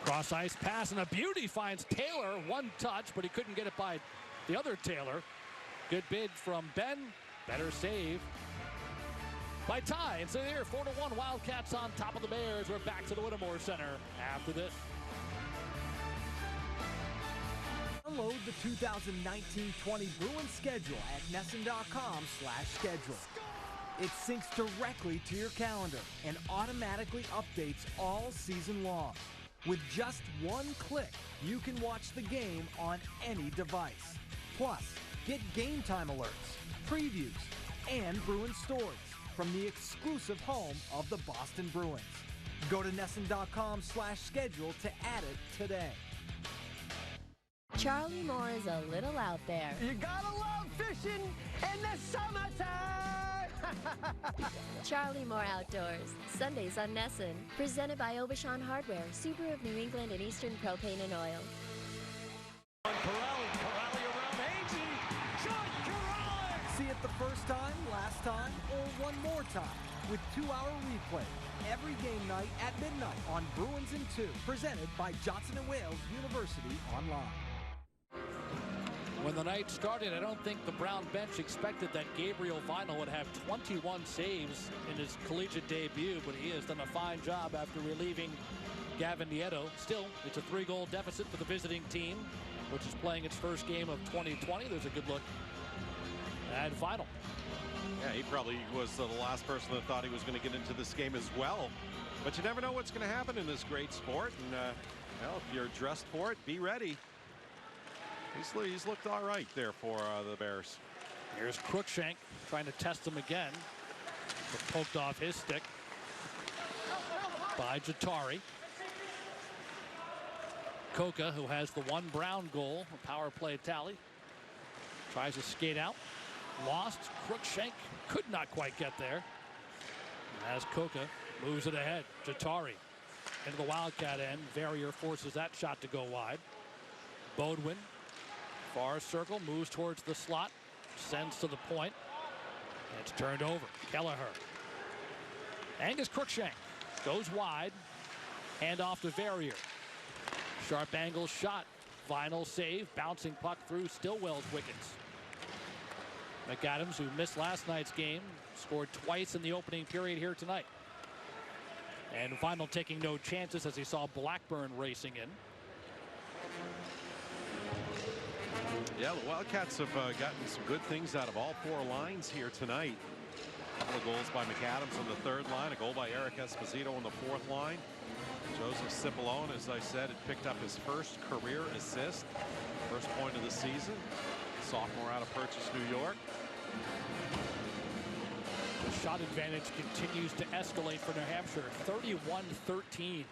Cross ice pass and a beauty finds Taylor. One touch, but he couldn't get it by the other Taylor. Good bid from Ben. Better save by Ty. And so there, 4-1 Wildcats on top of the Bears. We're back to the Whittemore Center after this.
Download the 2019-20 Bruins schedule at NESN.com/schedule. It syncs directly to your calendar and automatically updates all season long. With just one click, you can watch the game on any device. Plus, get game time alerts, previews, and Bruins stories from the exclusive home of the Boston Bruins. Go to NESN.com/schedule to add it today.
Charlie Moore is a little out there.
You gotta love fishing in the summertime!
Charlie Moore Outdoors, Sundays on NESN. Presented by Aubuchon Hardware, Subaru of New England and Eastern Propane and Oil.
Corrali around Hagee. John Corrali!
See it the first time, last time, or one more time with 2-hour replay every game night at midnight on Bruins in 2, presented by Johnson & Wales University Online.
When the night started, I don't think the Brown bench expected that Gabriel Vinyl would have 21 saves in his collegiate debut, but he has done a fine job after relieving Gavin Nieto. Still, it's a 3-goal deficit for the visiting team, which is playing its first game of 2020. There's a good look at Vinyl.
Yeah, he probably was the last person that thought he was going to get into this game as well. But you never know what's going to happen in this great sport. And, well, if you're dressed for it, be ready. He's looked all right there for the Bears.
Here's Cruikshank trying to test him again. But poked off his stick by Jatari. Koka, who has the 1 Brown goal, a power play tally, tries to skate out. Lost. Cruikshank could not quite get there. As Koka moves it ahead. Jatari into the Wildcat end. Verrier forces that shot to go wide. Bodwin, far circle, moves towards the slot, sends to the point. It's turned over. Kelleher. Angus Cruikshank goes wide. Hand off to Verrier. Sharp angle shot. Vinyl save. Bouncing puck through Stillwell's wickets. McAdams, who missed last night's game, scored twice in the opening period here tonight. And Vinyl taking no chances as he saw Blackburn racing in.
Yeah, the Wildcats have gotten some good things out of all 4 lines here tonight. A couple of goals by McAdams on the 3rd line, a goal by Eric Esposito on the 4th line. Joseph Cipollone, as I said, had picked up his first career assist, first point of the season. Sophomore out of Purchase, New York.
The shot advantage continues to escalate for New Hampshire. 31-13.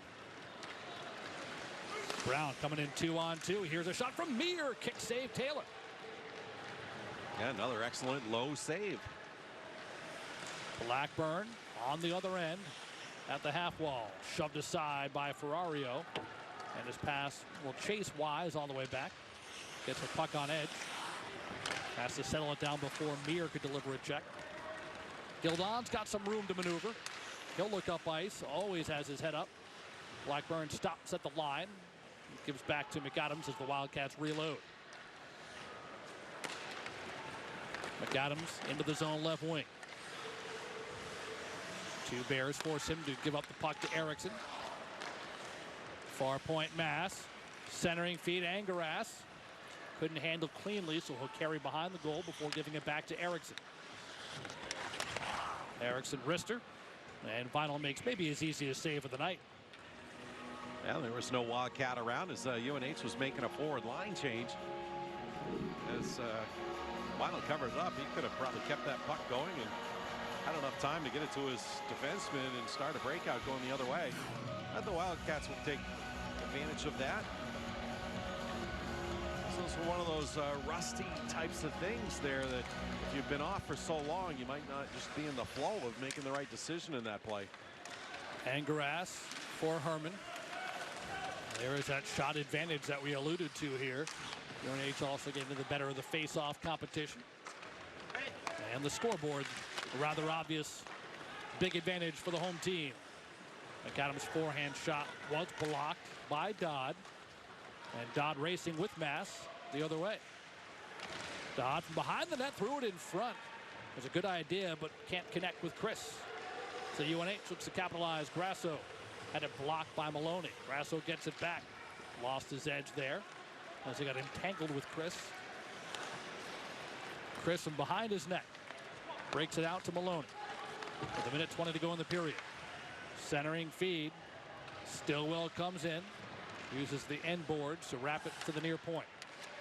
Brown coming in 2-on-2. Here's a shot from Meir. Kick save Taylor.
Yeah, another excellent low save.
Blackburn on the other end at the half wall. Shoved aside by Ferrario. And his pass will chase Wise all the way back. Gets a puck on edge. Has to settle it down before Meir could deliver a check. Gildon's got some room to maneuver. He'll look up ice. Always has his head up. Blackburn stops at the line. Gives back to McAdams as the Wildcats reload. McAdams into the zone left wing. 2 Bears force him to give up the puck to Erickson. Far point Mass. Centering feed Angaras. Couldn't handle cleanly, so he'll carry behind the goal before giving it back to Erickson. Erickson wrister. And Vinyl makes maybe his easiest save of the night.
Yeah, there was no Wildcat around as UNH was making a forward line change. As Vinyl covered it up, he could have probably kept that puck going and had enough time to get it to his defenseman and start a breakout going the other way. And the Wildcats will take advantage of that. So this was one of those rusty types of things there that if you've been off for so long, you might not just be in the flow of making the right decision in that play.
Angaras for Herman. There is that shot advantage that we alluded to here. UNH also getting the better of the face-off competition. And the scoreboard, a rather obvious big advantage for the home team. McAdams' forehand shot was blocked by Dodd. And Dodd racing with Mass the other way. Dodd from behind the net threw it in front. It was a good idea, but can't connect with Chris. So UNH looks to capitalize. Grasso had it blocked by Maloney. Grasso gets it back. Lost his edge there as he got entangled with Chris. Chris from behind his net breaks it out to Maloney. With 1:20 to go in the period. Centering feed. Stillwell comes in. Uses the end boards to wrap it to the near point.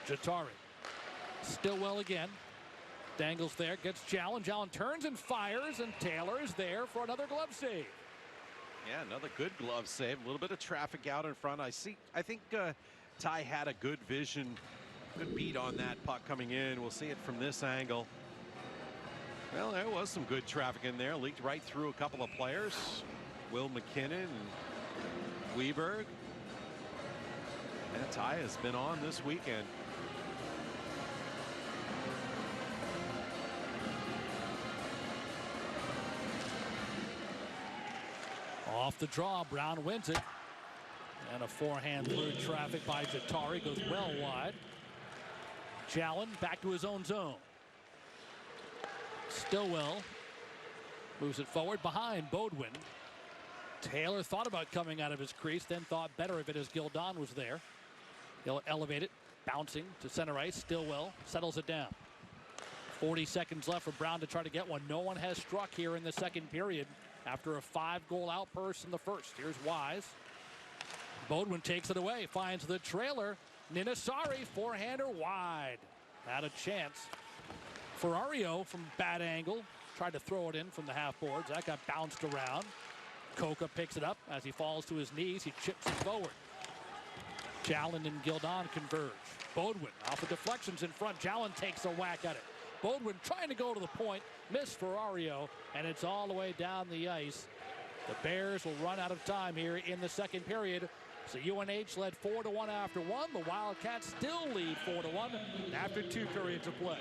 Jatari. Stillwell again. Dangles there. Gets Jalen. Jalen turns and fires. And Taylor is there for another glove save.
Yeah, another good glove save. A little bit of traffic out in front. I think Ty had a good vision. Good beat on that puck coming in. We'll see it from this angle. Well, there was some good traffic in there. Leaked right through a couple of players. Will McKinnon and Weberg. And Ty has been on this weekend.
Off the draw, Brown wins it. And a forehand through traffic by Jatari goes well wide. Jalen back to his own zone. Stillwell moves it forward behind Bodwin. Taylor thought about coming out of his crease, then thought better of it as Gildon was there. He'll elevate it, bouncing to center ice. Stillwell settles it down. 40 seconds left for Brown to try to get one. No one has struck here in the second period after a 5-goal outburst in the first. Here's Wise. Bodwin takes it away, finds the trailer. Ninasari, forehander wide. Had a chance. Ferrario from bad angle. Tried to throw it in from the half boards. That got bounced around. Coca picks it up as he falls to his knees. He chips it forward. Jalen and Gildon converge. Bodwin off the deflections in front. Jalen takes a whack at it. Bodwin trying to go to the point. Missed Ferrario. And it's all the way down the ice. The Bears will run out of time here in the second period. So UNH led 4-1 after one. The Wildcats still lead 4-1 after 2 periods of play.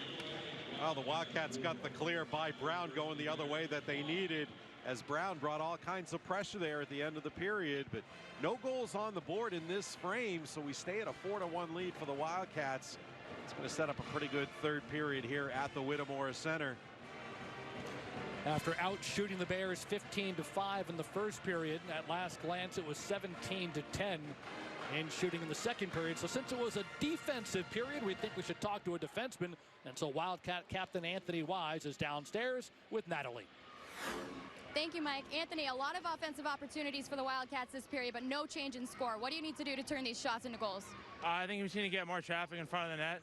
Well, the Wildcats got the clear by Brown going the other way that they needed, as Brown brought all kinds of pressure there at the end of the period. But no goals on the board in this frame, so we stay at a 4-1 lead for the Wildcats. It's going to set up a pretty good third period here at the Whittemore Center.
After out-shooting the Bears 15-5 in the first period, at last glance it was 17-10 in shooting in the second period. So since it was a defensive period, we think we should talk to a defenseman. And so Wildcat captain Anthony Wise is downstairs with Natalie.
Thank you, Mike. Anthony, a lot of offensive opportunities for the Wildcats this period, but no change in score. What do you need to do to turn these shots into goals?
I think we just need to get more traffic in front of the net.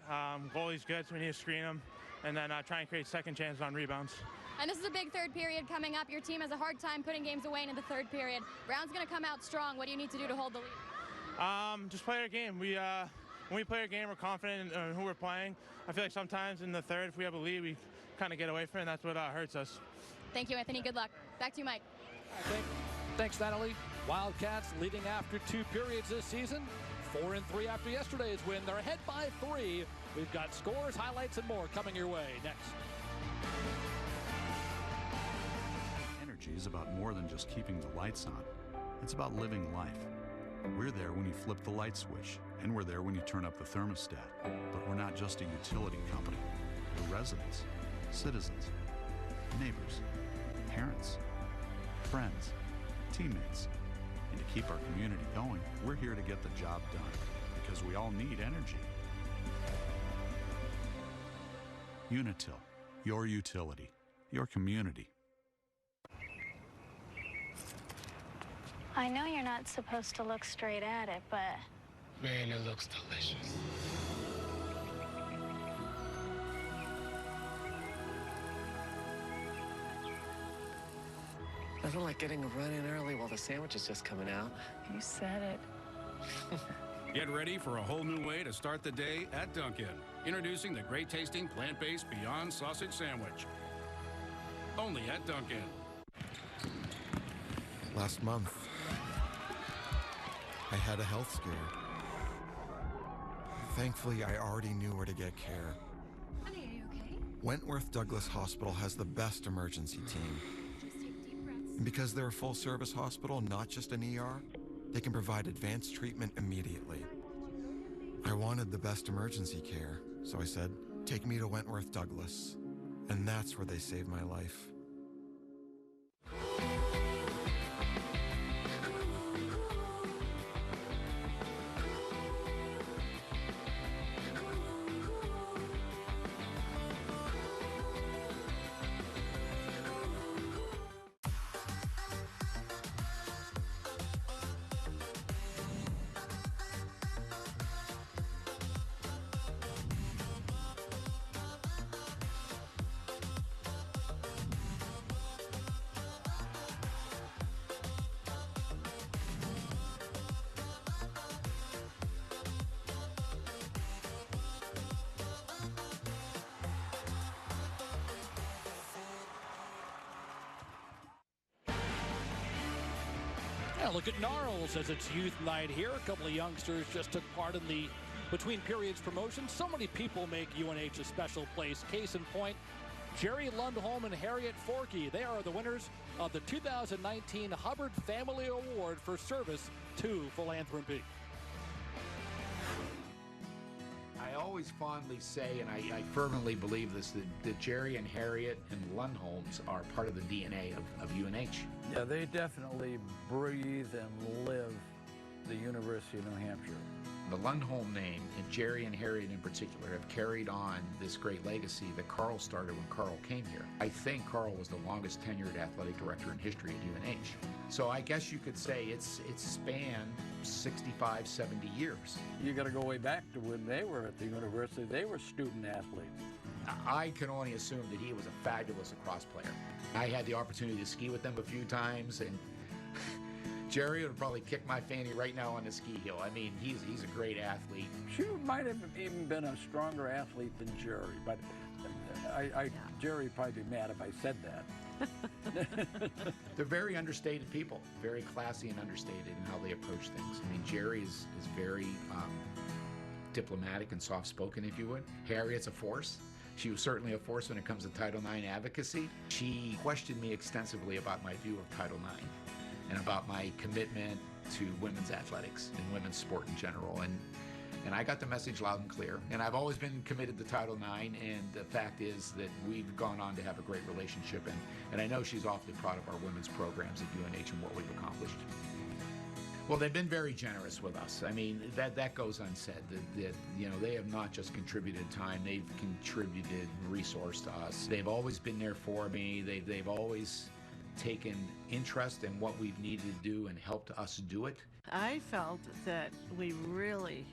Goalie's good, so we need to screen them, and then try and create second chances on rebounds.
And this is a big third period coming up. Your team has a hard time putting games away in the third period. Brown's going to come out strong. What do you need to do to hold the lead?
Just play our game. When we play our game, we're confident in who we're playing. I feel like sometimes in the third, if we have a lead, we kind of get away from it, and that's what hurts us.
Thank you, Anthony. Good luck. Back to you, Mike.
Thanks, Natalie. Wildcats leading after 2 periods this season. 4-3 after yesterday's win. They're ahead by 3. We've got scores, highlights, and more coming your way next.
Energy is about more than just keeping the lights on. It's about living life. We're there when you flip the light switch, and we're there when you turn up the thermostat. But we're not just a utility company. We're residents, citizens, neighbors, parents, friends, teammates. And to keep our community going, we're here to get the job done, because we all need energy. Unitil, your utility, your community.
I know you're not supposed to look straight at it, but...
Man, it looks delicious.
Nothing like getting a run in early while the sandwich is just coming out.
You said it.
Get ready for a whole new way to start the day at Dunkin'. Introducing the great-tasting plant-based Beyond Sausage Sandwich. Only at Dunkin'.
Last month, I had a health scare. Thankfully, I already knew where to get care.
Honey, are you okay?
Wentworth Douglas Hospital has the best emergency team. And because they're a full-service hospital, not just an ER, they can provide advanced treatment immediately. I wanted the best emergency care, so I said, take me to Wentworth Douglas. And that's where they saved my life.
And look at Gnarls as it's youth night here. A couple of youngsters just took part in the between periods promotion. So many people make UNH a special place. Case in point, Jerry Lundholm and Harriet Forkey. They are the winners of the 2019 Hubbard Family Award for service to philanthropy.
I always fondly say, and I fervently believe this, that Jerry and Harriet and Lundholms are part of the DNA of UNH.
Yeah, they definitely breathe and live the University of New Hampshire.
The Lundholm name, and Jerry and Harriet in particular, have carried on this great legacy that Carl started when Carl came here. I think Carl was the longest tenured athletic director in history at UNH. So I guess you could say it's spanned 65, 70 years.
You got to go way back to when they were at the university. They were student athletes.
I can only assume that he was a fabulous lacrosse player. I had the opportunity to ski with them a few times, and Jerry would probably kick my fanny right now on the ski hill. I mean, he's a great athlete.
She might have even been a stronger athlete than Jerry, but Jerry would probably be mad if I said that.
They're very understated people, very classy and understated in how they approach things. I mean, Jerry is very diplomatic and soft-spoken, if you would. Harriet's a force. She was certainly a force when it comes to Title IX advocacy. She questioned me extensively about my view of Title IX and about my commitment to women's athletics and women's sport in general. And I got the message loud and clear. And I've always been committed to Title IX, and the fact is that we've gone on to have a great relationship. And I know she's awfully proud of our women's programs at UNH and what we've accomplished. Well, they've been very generous with us. I mean, that goes unsaid. That you know, they have not just contributed time; they've contributed resource to us. They've always been there for me. They've always taken interest in what we've needed to do and helped us do it.
I felt that we really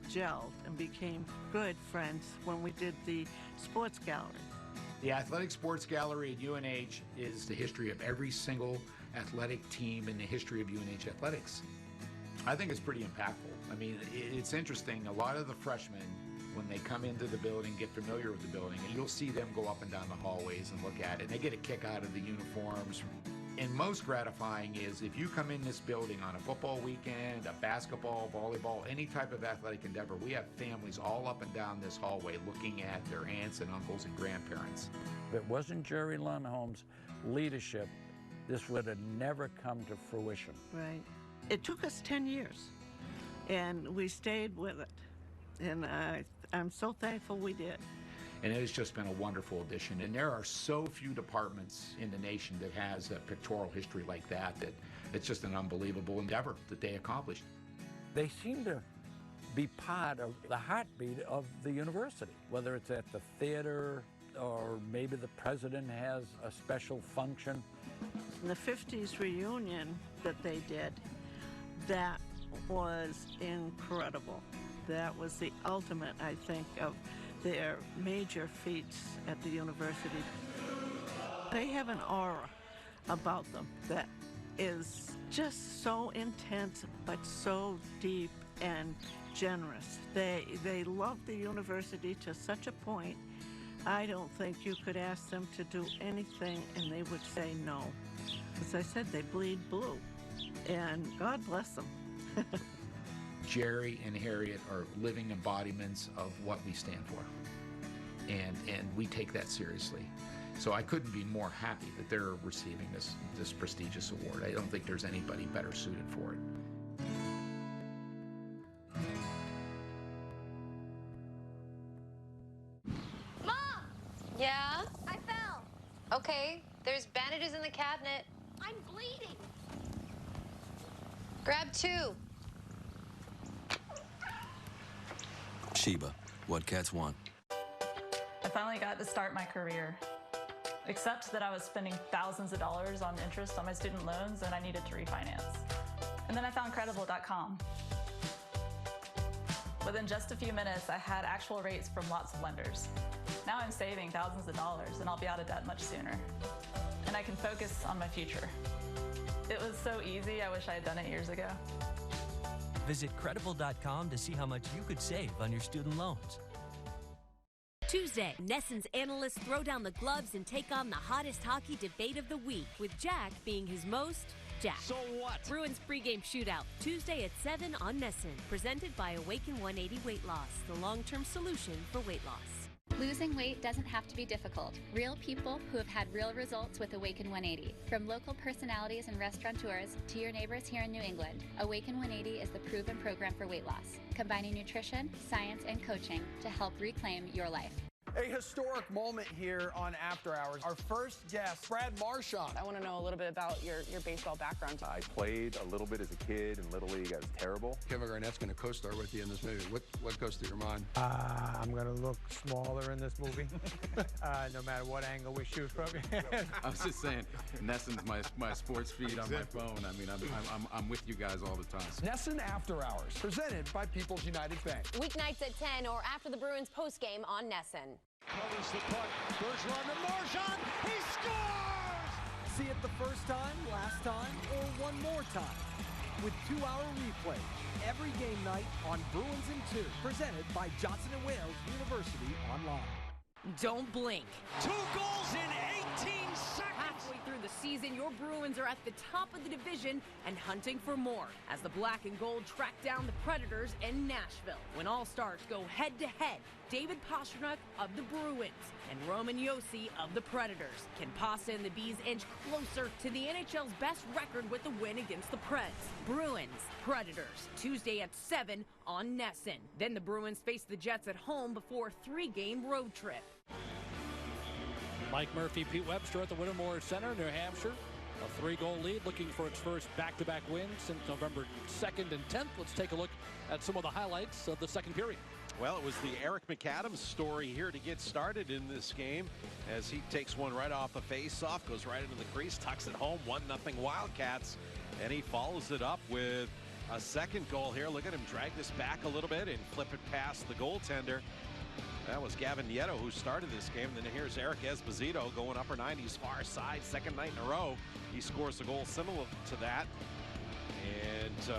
gelled and became good friends when we did the sports gallery.
The Athletic Sports Gallery at UNH is the history of every single athletic team in the history of UNH athletics. I think it's pretty impactful. I mean, it's interesting. A lot of the freshmen, when they come into the building, get familiar with the building, and you'll see them go up and down the hallways and look at it, and they get a kick out of the uniforms. And most gratifying is if you come in this building on a football weekend, a basketball, volleyball, any type of athletic endeavor, we have families all up and down this hallway looking at their aunts and uncles and grandparents.
If it wasn't Jerry Lundholm's leadership, this would have never come to fruition.
Right. It took us 10 years, and we stayed with it. And I'm so thankful we did.
And it has just been a wonderful addition. And there are so few departments in the nation that has a pictorial history like that it's just an unbelievable endeavor that they accomplished.
They seem to be part of the heartbeat of the university, whether it's at the theater or maybe the president has a special function.
In the 50s reunion that they did, that was incredible. That was the ultimate, I think, of their major feats at the university. They have an aura about them that is just so intense, but so deep and generous. They love the university to such a point, I don't think you could ask them to do anything and they would say no. As I said, they bleed blue, and God bless them.
Jerry and Harriet are living embodiments of what we stand for, and we take that seriously. So I couldn't be more happy that they're receiving this prestigious award. I don't think there's anybody better suited for it.
Mom!
Yeah?
I fell.
Okay, there's bandages in the cabinet.
I'm bleeding.
Grab 2.
Sheba, what cats want.
I finally got to start my career, except that I was spending thousands of dollars on interest on my student loans and I needed to refinance. And then I found Credible.com. Within just a few minutes, I had actual rates from lots of lenders. Now I'm saving thousands of dollars and I'll be out of debt much sooner. And I can focus on my future. It was so easy, I wish I had done it years ago.
Visit Credible.com to see how much you could save on your student loans.
Tuesday, Nesson's analysts throw down the gloves and take on the hottest hockey debate of the week, with Jack being his most Blackjack.
So what?
Bruins pregame shootout, Tuesday at 7 on Nessun. Presented by Awaken 180 Weight Loss, the long-term solution for weight loss.
Losing weight doesn't have to be difficult. Real people who have had real results with Awaken 180. From local personalities and restaurateurs to your neighbors here in New England, Awaken 180 is the proven program for weight loss, combining nutrition, science, and coaching to help reclaim your life.
A historic moment here on After Hours. Our first guest, Brad Marchand.
I want to know a little bit about your baseball background.
I played a little bit as a kid in Little League. I was terrible.
Kevin Garnett's going to co-star with you in this movie. What goes through your mind?
I'm going to look smaller in this movie, no matter what angle we shoot from.
I was just saying, Nessun's my sports feed on my phone. I mean, I'm with you guys all the time.
Nessun After Hours, presented by People's United Bank.
Weeknights at 10 or after the Bruins postgame on Nessun.
Covers the puck. Bergeron to Marchand. He scores!
See it the first time, last time, or one more time. With 2-hour replay every game night on Bruins in 2. Presented by Johnson & Wales University Online.
Don't blink.
2 goals in 18 seconds.
Halfway through the season, your Bruins are at the top of the division and hunting for more as the black and gold track down the Predators in Nashville. When All-Stars go head-to-head, David Pastrnak of the Bruins and Roman Josi of the Predators. Can Pasta and the Bees inch closer to the NHL's best record with the win against the Preds? Bruins, Predators, Tuesday at 7 on Nessun. Then the Bruins face the Jets at home before a 3-game road trip.
Mike Murphy, Pete Webster at the Whittemore Center, New Hampshire. A 3-goal lead, looking for its first back-to-back win since November 2nd and 10th. Let's take a look at some of the highlights of the second period.
Well, it was the Eric McAdams story here to get started in this game as he takes one right off a face-off, goes right into the crease, tucks it home, 1-0 Wildcats, and he follows it up with a second goal here. Look at him drag this back a little bit and flip it past the goaltender. That was Gavin Nieto who started this game. Then here's Eric Esposito going upper 90s, far side, second night in a row. He scores a goal similar to that. And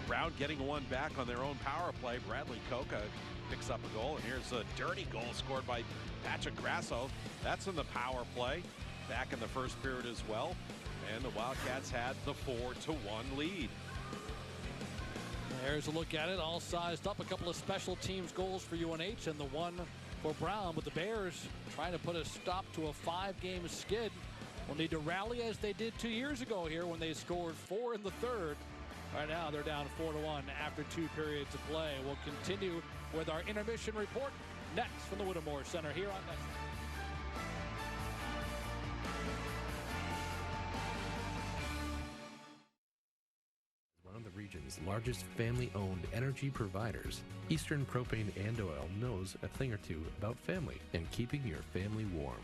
Brown getting one back on their own power play. Bradley Coca picks up a goal. And here's a dirty goal scored by Patrick Grasso. That's in the power play back in the first period as well. And the Wildcats had the 4-1 lead.
There's a look at it, all sized up. A couple of special teams goals for UNH and the one for Brown. But the Bears trying to put a stop to a 5-game skid. Will need to rally as they did 2 years ago here when they scored 4 in the third. Right now they're down 4-1 after 2 periods of play. We'll continue with our intermission report next from the Whittemore Center here on Nessun.
One of the region's largest family-owned energy providers, Eastern Propane and Oil knows a thing or two about family and keeping your family warm.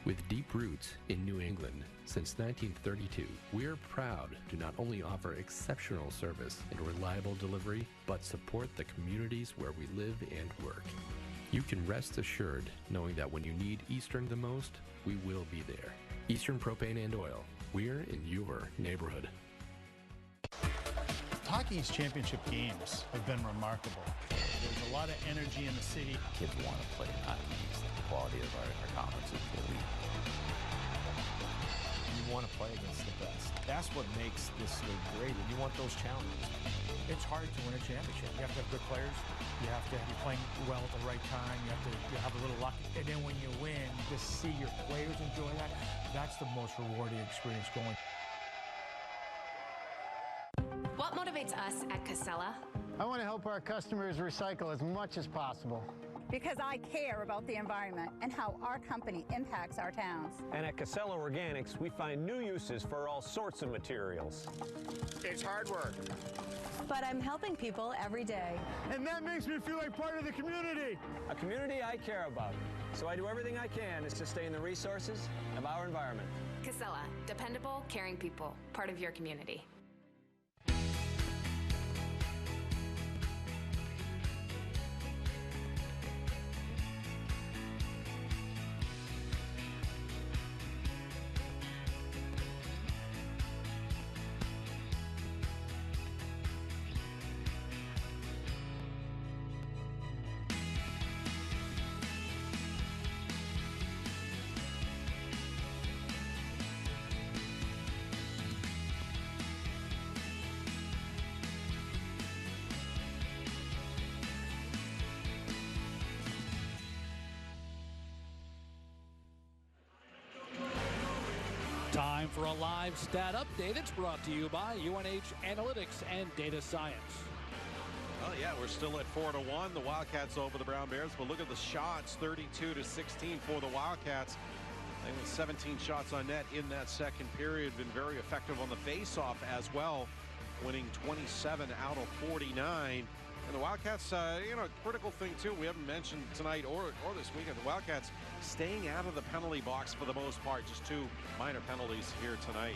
With deep roots in New England since 1932, we're proud to not only offer exceptional service and reliable delivery, but support the communities where we live and work. You can rest assured knowing that when you need Eastern the most, we will be there. Eastern Propane and Oil, we're in your neighborhood.
Hockey's championship games have been remarkable. There's a lot of energy in the city.
Kids want to play hockey. The quality of our conference is elite.
You want to play against the best. That's what makes this league great, and you want those challenges.
It's hard to win a championship. You have to have good players. You have to be playing well at the right time. You have a little luck. And then when you win, just see your players enjoy that. That's the most rewarding experience going.
What motivates us at Casella?
I want to help our customers recycle as much as possible.
Because I care about the environment and how our company impacts our towns.
And at Casella Organics, we find new uses for all sorts of materials.
It's hard work.
But I'm helping people every day.
And that makes me feel like part of the community.
A community I care about. So I do everything I can to sustain the resources of our environment.
Casella, dependable, caring people, part of your community.
Time for a live stat update. It's brought to you by UNH Analytics and Data Science.
Well, yeah, we're still at 4-1. The Wildcats over the Brown Bears, but look at the shots, 32-16 for the Wildcats. They went 17 shots on net in that second period. Been very effective on the face-off as well, winning 27 out of 49. And the Wildcats, you know, a critical thing too, we haven't mentioned tonight or this weekend, the Wildcats staying out of the penalty box for the most part. Just 2 minor penalties here tonight.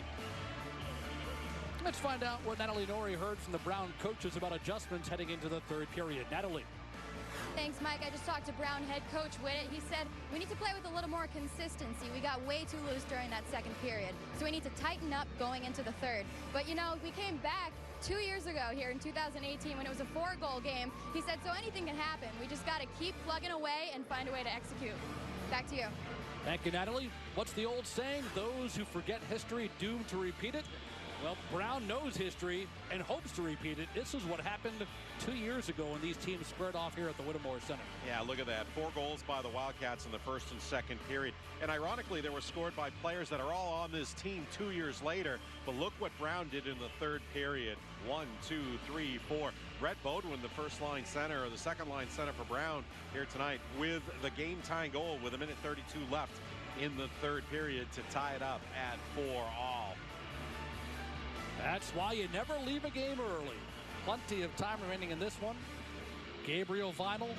Let's find out what Natalie Norrie heard from the Brown coaches about adjustments heading into the third period. Natalie.
Thanks, Mike. I just talked to Brown head coach Whitted. He said we need to play with a little more consistency. We got way too loose during that second period. So we need to tighten up going into the third. But, you know, we came back 2 years ago here in 2018 when it was a 4-goal game. He said, so anything can happen. We just got to keep plugging away and find a way to execute. Back to you.
Thank you, Natalie. What's the old saying? Those who forget history doomed to repeat it. Well, Brown knows history and hopes to repeat it. This is what happened 2 years ago when these teams squared off here at the Whittemore Center.
Yeah, look at that. 4 goals by the Wildcats in the first and second period. And ironically, they were scored by players that are all on this team 2 years later. But look what Brown did in the third period. 1, 2, 3, 4. Brett Bodwin, the first line center, or the second line center for Brown here tonight, with the game-tying goal with 1:32 left in the third period to tie it up at 4-all.
That's why you never leave a game early. Plenty of time remaining in this one. Gabriel Vinyl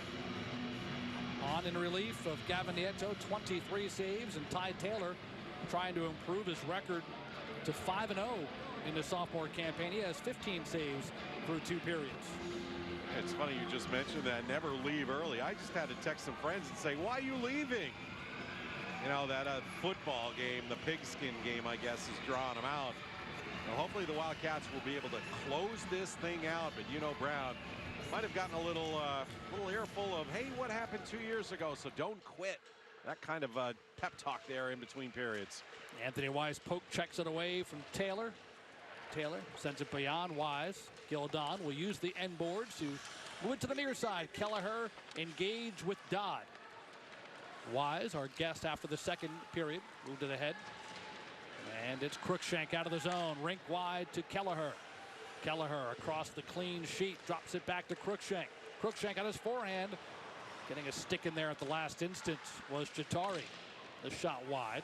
on in relief of Gavin Nieto, 23 saves, and Ty Taylor trying to improve his record to 5-0 in the sophomore campaign. He has 15 saves through 2 periods.
It's funny you just mentioned that, never leave early. I just had to text some friends and say, why are you leaving? You know, that football game, the pigskin game, I guess, is drawing them out. Well, hopefully the Wildcats will be able to close this thing out, but you know Brown might have gotten a little earful of, hey, what happened 2 years ago, so don't quit. That kind of pep talk there in between periods.
Anthony Wise poke checks it away from Taylor. Taylor sends it beyond Wise. Gildon will use the end boards to move it to the near side. Kelleher engaged with Dodd. Wise, our guest after the second period, moved it ahead. And it's Cruikshank out of the zone. Rink wide to Kelleher. Kelleher across the clean sheet. Drops it back to Cruikshank. Cruikshank on his forehand. Getting a stick in there at the last instance was Jatari. The shot wide.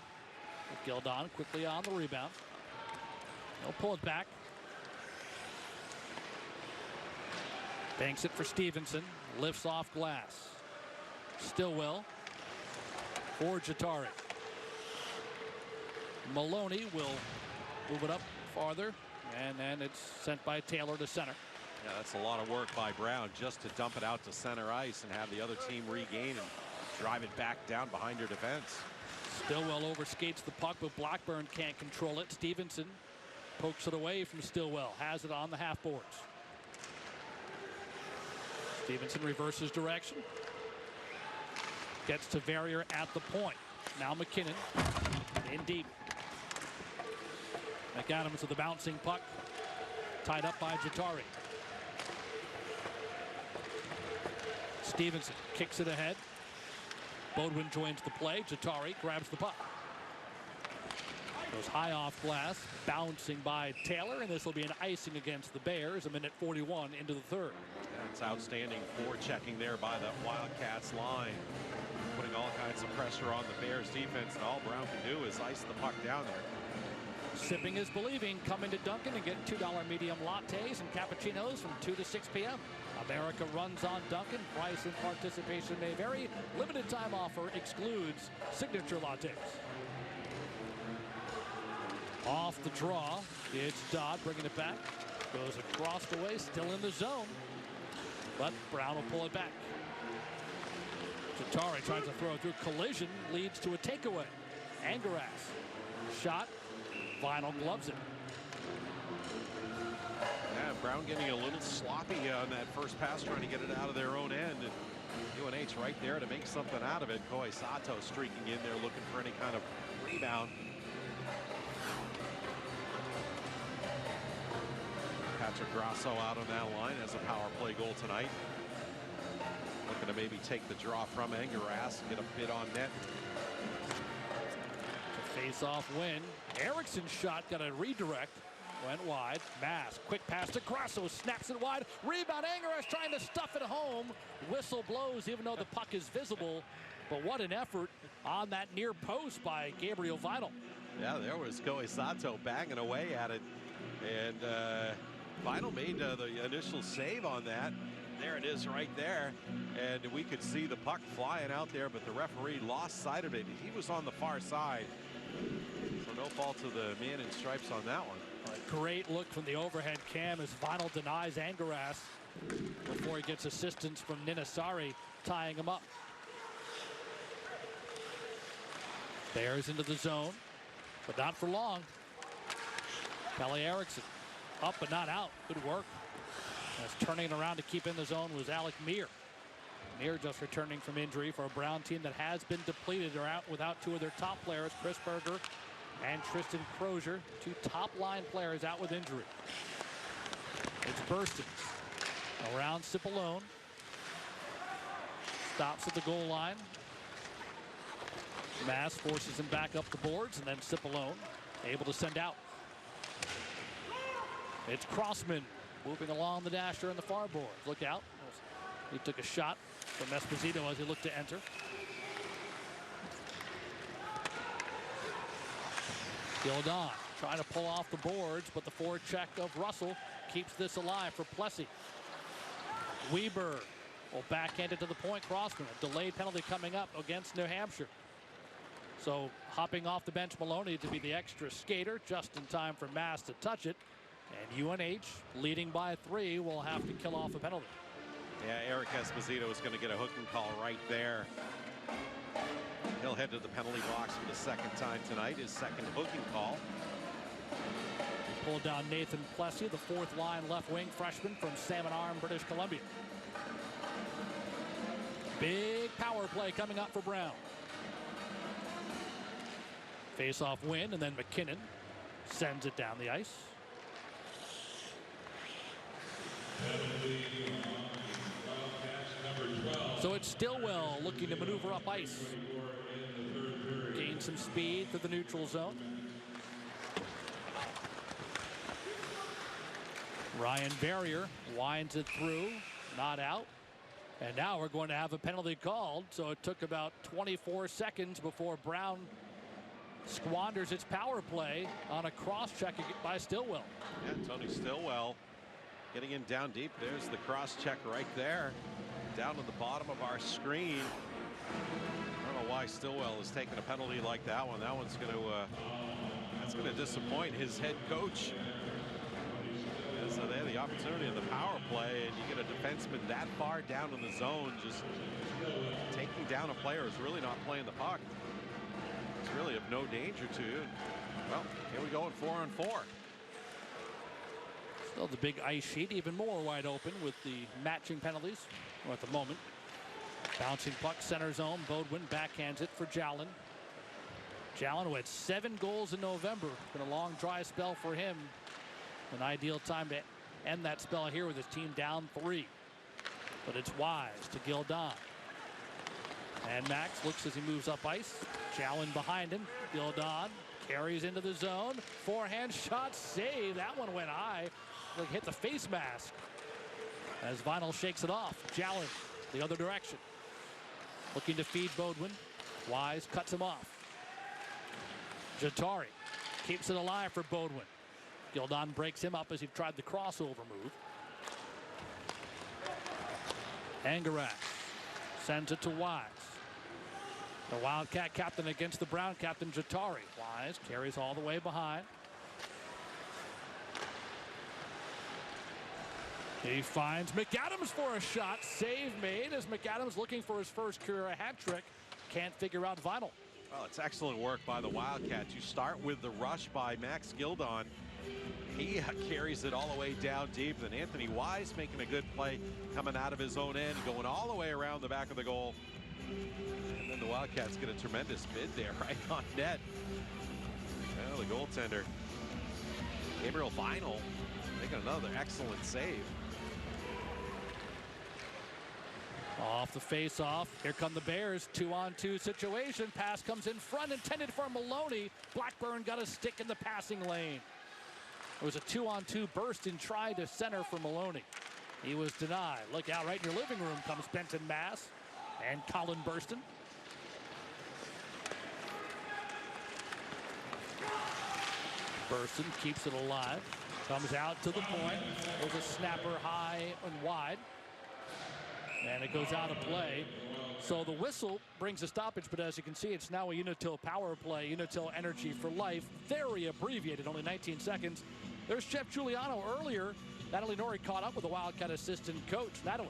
Gildon quickly on the rebound. He'll pull it back. Banks it for Stevenson. Lifts off glass. Stillwell for Jatari. Maloney will move it up farther, and then it's sent by Taylor to center.
Yeah, that's a lot of work by Brown just to dump it out to center ice and have the other team regain and drive it back down behind your defense.
Stillwell overskates the puck, but Blackburn can't control it. Stevenson pokes it away from Stillwell, has it on the half boards. Stevenson reverses direction. Gets to Verrier at the point. Now McKinnon in deep. McAdams with the bouncing puck. Tied up by Jatari. Stevenson kicks it ahead. Bodwin joins the play. Jatari grabs the puck. Goes high off glass. Bouncing by Taylor, and this will be an icing against the Bears. 1:41 into the third.
That's outstanding forechecking there by the Wildcats line. Putting all kinds of pressure on the Bears defense, and all Brown can do is ice the puck down there.
Sipping is believing. Come into Dunkin' and get $2 medium lattes and cappuccinos from 2 to 6 p.m. America runs on Dunkin'. Price and participation may vary. Limited time offer excludes signature lattes. Off the draw, it's Dodd bringing it back. Goes across the way, still in the zone. But Brown will pull it back. Jatari tries to throw it through. Collision leads to a takeaway. Angaras. Shot. Vinyl gloves it.
Yeah, Brown getting a little sloppy on that first pass, trying to get it out of their own end. And UNH right there to make something out of it. Koi Sato streaking in there looking for any kind of rebound. Patrick Grasso out on that line as a power play goal tonight. Looking to maybe take the draw from Angaras and get a bit on net.
Face-off win. Erickson's shot got a redirect. Went wide. Mass. Quick pass to Grasso. Snaps it wide. Rebound. Angeras trying to stuff it home. Whistle blows even though the puck is visible. But what an effort on that near post by Gabriel Vital.
Yeah, there was Kohei Sato banging away at it. And Vital made the initial save on that. There it is right there. And we could see the puck flying out there, but the referee lost sight of it. He was on the far side. So no fault to the man in stripes on that one.
A great look from the overhead cam as Vital denies Angeras before he gets assistance from Ninasari tying him up. Bears into the zone, but not for long. Kelly Erickson up but not out. Good work. As turning it around to keep in the zone was Alec Meir. Meir just returning from injury for a Brown team that has been depleted or out without two of their top players, Chris Berger and Tristan Crozier, two top line players out with injury. It's Burston around Cipollone. Stops at the goal line. Mass forces him back up the boards, and then Cipollone able to send out. It's Crossman moving along the dasher in the far boards. Look out. He took a shot from Esposito as he looked to enter. Gildon trying to pull off the boards, but the forecheck of Russell keeps this alive for Plessy. Weber will backhand it to the point. Crossman, a delayed penalty coming up against New Hampshire. So hopping off the bench, Maloney to be the extra skater just in time for Mass to touch it. And UNH, leading by 3, will have to kill off a penalty.
Yeah, Eric Esposito is going to get a hooking call right there. He'll head to the penalty box for the second time tonight, his second hooking call.
He pulled down Nathan Plessy, the fourth line left wing freshman from Salmon Arm, British Columbia. Big power play coming up for Brown. Face-off win, and then McKinnon sends it down the ice. So it's Stillwell looking to maneuver up ice. Gain some speed through the neutral zone. Ryan Barrier winds it through, not out. And now we're going to have a penalty called. So it took about 24 seconds before Brown squanders its power play on a cross check by Stillwell.
Yeah, Tony Stillwell getting in down deep. There's the cross check right there. Down at the bottom of our screen. I don't know why Stillwell is taking a penalty like that one. That one's going to that's going to disappoint his head coach. And so they had the opportunity in the power play, and you get a defenseman that far down in the zone, just taking down a player who's really not playing the puck. It's really of no danger to you. Well, here we go in 4-on-4.
Still the big ice sheet, even more wide open with the matching penalties at the moment. Bouncing puck center zone. Bodwin backhands it for Jalen. Jalen, who had 7 goals in November. Been a long dry spell for him. An ideal time to end that spell here with his team down 3. But it's Wise to Gildon. And Max looks as he moves up ice. Jalen behind him. Gildon carries into the zone. Forehand shot save. That one went high. Like hit the face mask. As Vinyl shakes it off. Jalen the other direction. Looking to feed Bodwin. Wise cuts him off. Jatari keeps it alive for Bodwin. Gildon breaks him up as he tried the crossover move. Angeras sends it to Wise. The Wildcat captain against the Brown captain, Jatari. Wise carries all the way behind. He finds McAdams for a shot. Save made as McAdams looking for his first career hat trick. Can't figure out Vinyl.
Well, it's excellent work by the Wildcats. You start with the rush by Max Gildon. He carries it all the way down deep. Then Anthony Wise making a good play coming out of his own end, going all the way around the back of the goal. And then the Wildcats get a tremendous bid there right on net. Well, the goaltender, Gabriel Vinyl, making another excellent save.
Off Off the face-off, here come the Bears. 2-on-2 situation. Pass comes in front, intended for Maloney. Blackburn got a stick in the passing lane. It was a 2-on-2 burst and try to center for Maloney. He was denied. Look out, right in your living room comes Benton Mass and Colin Burston. Burston keeps it alive. Comes out to the point. There's a snapper high and wide. And it goes out of play. So the whistle brings a stoppage, but as you can see, it's now a Unitil power play, Unitil Energy for Life. Very abbreviated, only 19 seconds. There's Jeff Giuliano earlier. Natalie Norrie caught up with the Wildcat assistant coach. Natalie.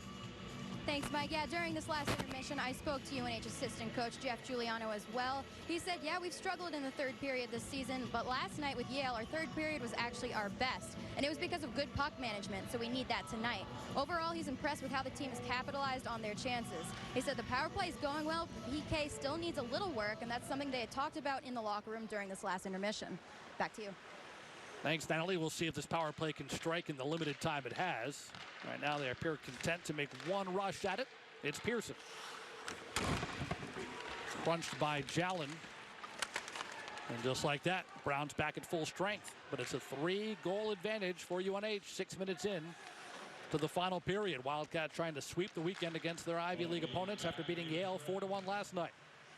Thanks, Mike. Yeah, during this last intermission, I spoke to UNH assistant coach Jeff Giuliano as well. He said, yeah, we've struggled in the third period this season, but last night with Yale, our third period was actually our best, and it was because of good puck management, so we need that tonight. Overall, he's impressed with how the team has capitalized on their chances. He said the power play is going well, but the PK still needs a little work, and that's something they had talked about in the locker room during this last intermission. Back to you.
Thanks, Natalie. We'll see if this power play can strike in the limited time it has. Right now, they appear content to make one rush at it. It's Pearson. Crunched by Jalen. And just like that, Brown's back at full strength. But it's a 3-goal advantage for UNH 6 minutes in to the final period. Wildcat trying to sweep the weekend against their Ivy League opponents after beating Yale 4-1 last night.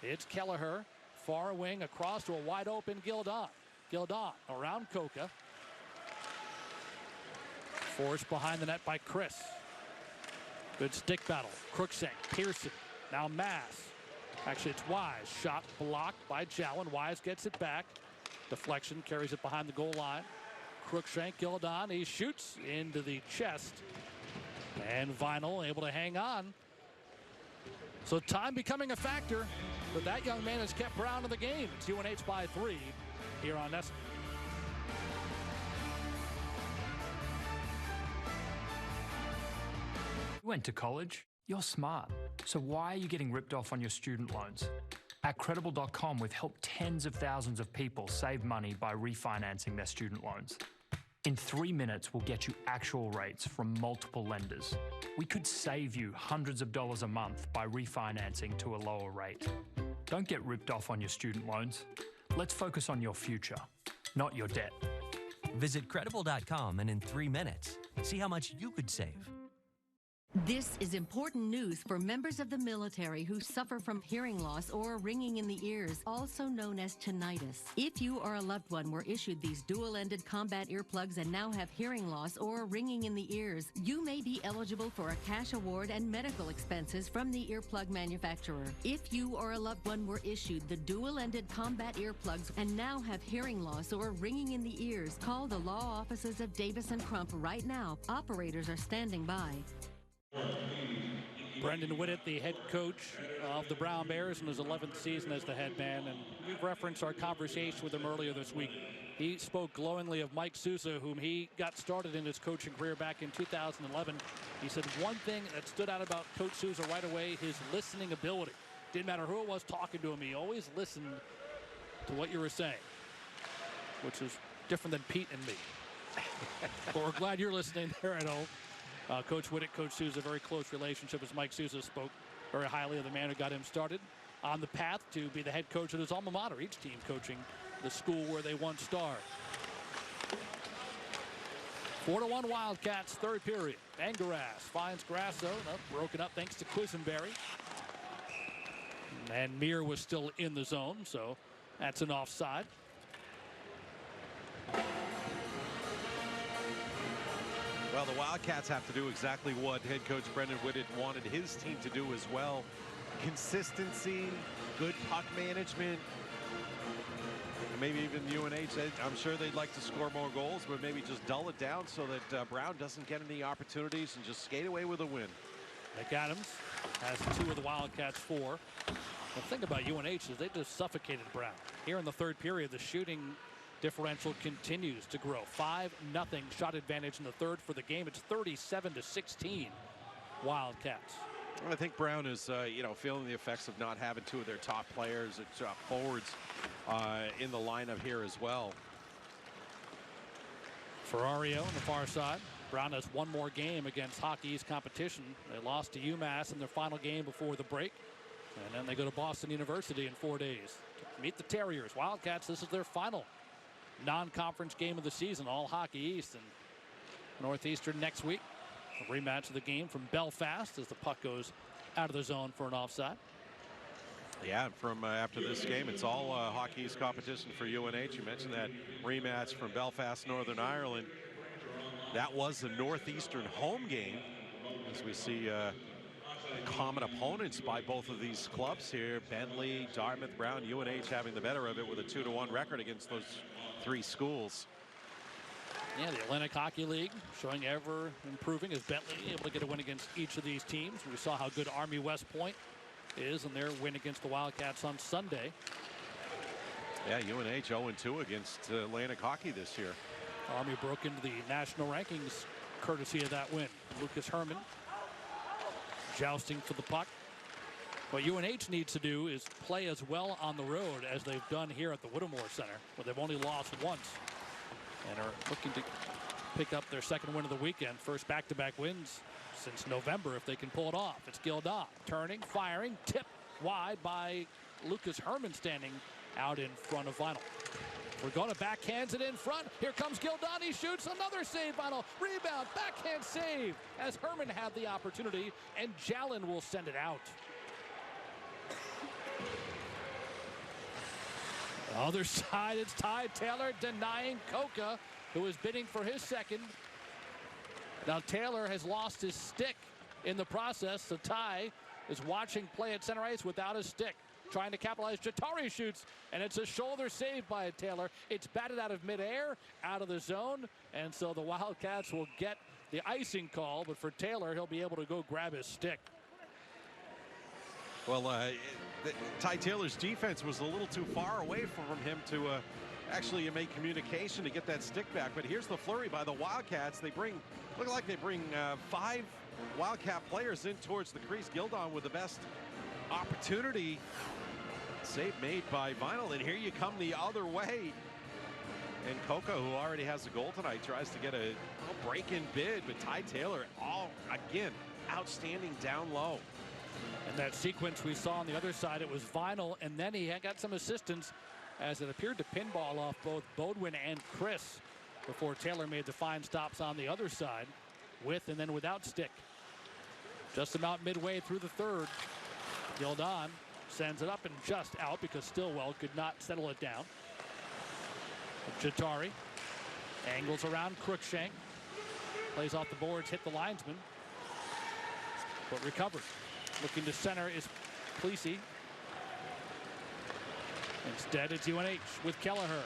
It's Kelleher, far wing across to a wide open Gildon. Gildon around Coca. Forced behind the net by Chris. Good stick battle. Crookshank, Pearson, now Mass. Actually, it's Wise. Shot blocked by Jalen. Wise gets it back. Deflection carries it behind the goal line. Crookshank, Gildon. He shoots into the chest. And Vinyl able to hang on. So time becoming a factor. But that young man has kept Brown in the game. It's UNH by 3 here on NESN.
You went to college? You're smart. So why are you getting ripped off on your student loans? At Credible.com, we've helped tens of thousands of people save money by refinancing their student loans. In 3 minutes, we'll get you actual rates from multiple lenders. We could save you hundreds of dollars a month by refinancing to a lower rate. Don't get ripped off on your student loans. Let's focus on your future, not your debt.
Visit Credible.com and in 3 minutes, see how much you could save.
This is important news for members of the military who suffer from hearing loss or ringing in the ears, also known as tinnitus. If you or a loved one were issued these dual-ended combat earplugs and now have hearing loss or ringing in the ears, you may be eligible for a cash award and medical expenses from the earplug manufacturer. If you or a loved one were issued the dual-ended combat earplugs and now have hearing loss or ringing in the ears, call the law offices of Davis & Crump right now. Operators are standing by.
Brendan Whittet, the head coach of the Brown Bears in his 11th season as the head man, and we've referenced our conversation with him earlier this week. He spoke glowingly of Mike Sousa, whom he got started in his coaching career back in 2011. He said one thing that stood out about Coach Sousa right away, his listening ability. Didn't matter who it was talking to him, he always listened to what you were saying, which is different than Pete and me. But we're glad you're listening there at home. Coach Whittet, Coach Sousa, very close relationship, as Mike Sousa spoke very highly of the man who got him started on the path to be the head coach of his alma mater, each team coaching the school where they once starred. 4-1 Wildcats, third period. Bangaras finds Grasso, broken up thanks to Quisenberry. And Mir was still in the zone, so that's an offside.
Well, the Wildcats have to do exactly what head coach Brendan Whittet wanted his team to do as well. Consistency, good puck management. And maybe even UNH, I'm sure they'd like to score more goals, but maybe just dull it down so that Brown doesn't get any opportunities and just skate away with a win.
Nick Adams has 2 of the Wildcats' 4. The thing about UNH is they just suffocated Brown. Here in the third period, the shooting differential continues to grow. 5-0 shot advantage in the third for the game. It's 37-16 Wildcats.
I think Brown is, feeling the effects of not having 2 of their top players, top forwards, in the lineup here as well.
Ferrario on the far side Brown has one more game against Hockey East competition. They lost to UMass in their final game before the break. And then they go to Boston University in 4 days to meet the Terriers. Wildcats, this is their final non-conference game of the season. All Hockey East and Northeastern next week. A rematch of the game from Belfast as the puck goes out of the zone for an offside.
Yeah, from after this game, it's all Hockey East competition for UNH. You mentioned that rematch from Belfast, Northern Ireland. That was the Northeastern home game, as we see common opponents by both of these clubs here. Bentley, Dartmouth, Brown, UNH having the better of it with a 2-1 record against those three schools.
Yeah, the Atlantic Hockey League showing ever improving as Bentley able to get a win against each of these teams. We saw how good Army West Point is in their win against the Wildcats on Sunday.
Yeah, UNH 0-2 against Atlantic Hockey this year.
Army broke into the national rankings courtesy of that win. Lucas Herman jousting for the puck. What UNH needs to do is play as well on the road as they've done here at the Whittemore Center, where they've only lost once and are looking to pick up their second win of the weekend. First back-to-back wins since November if they can pull it off. It's Gildon turning, firing, tipped wide by Lucas Herman standing out in front of Vinyl. We're going to backhands it in front. Here comes Gildon. He shoots another save. Vinyl rebound, backhand save as Herman had the opportunity, and Jalen will send it out. Other side, it's Ty Taylor denying Coca, who is bidding for his second. Now Taylor has lost his stick in the process, so Ty is watching play at center ice without his stick. Trying to capitalize. Jatari shoots, and it's a shoulder save by Taylor. It's batted out of midair, out of the zone, and so the Wildcats will get the icing call, but for Taylor, he'll be able to go grab his stick.
Well, Ty Taylor's defense was a little too far away from him to actually make communication to get that stick back. But here's the flurry by the Wildcats. They look like they bring 5 Wildcat players in towards the crease. Gildon with the best opportunity. Save made by Vinyl, and here you come the other way. And Coca, who already has a goal tonight, tries to get a break-in bid, but Ty Taylor, again, outstanding down low.
And that sequence we saw on the other side, it was Vinyl, and then he got some assistance as it appeared to pinball off both Bodwin and Chris before Taylor made the fine stops on the other side with and then without stick. Just about midway through the third, Gildon sends it up and just out because Stillwell could not settle it down. Jatari angles around Crookshank, plays off the boards, hit the linesman, but recovered. Looking to center is Plessy. Instead, it's UNH with Kelleher.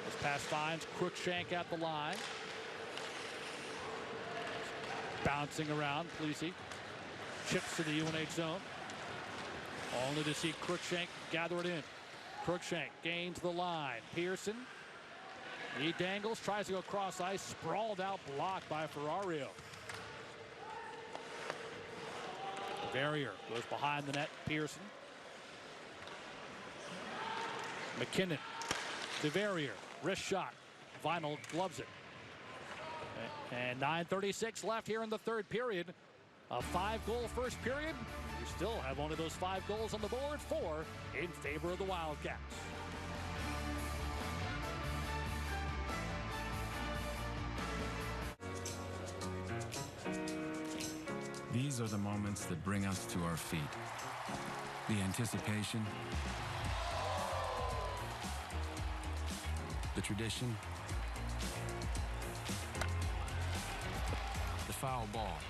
This pass finds Crookshank at the line. Bouncing around, Plessy chips to the UNH zone. Only to see Crookshank gather it in. Crookshank gains the line. Pearson. He dangles, tries to go cross ice, sprawled out, blocked by Ferrario. Verrier goes behind the net. Pearson. McKinnon to Verrier. Wrist shot. Vinyl gloves it. And 9:36 left here in the third period. A 5-goal first period. We still have only those 5 goals on the board, 4 in favor of the Wildcats.
These are the moments that bring us to our feet. The anticipation, the tradition, the foul ball,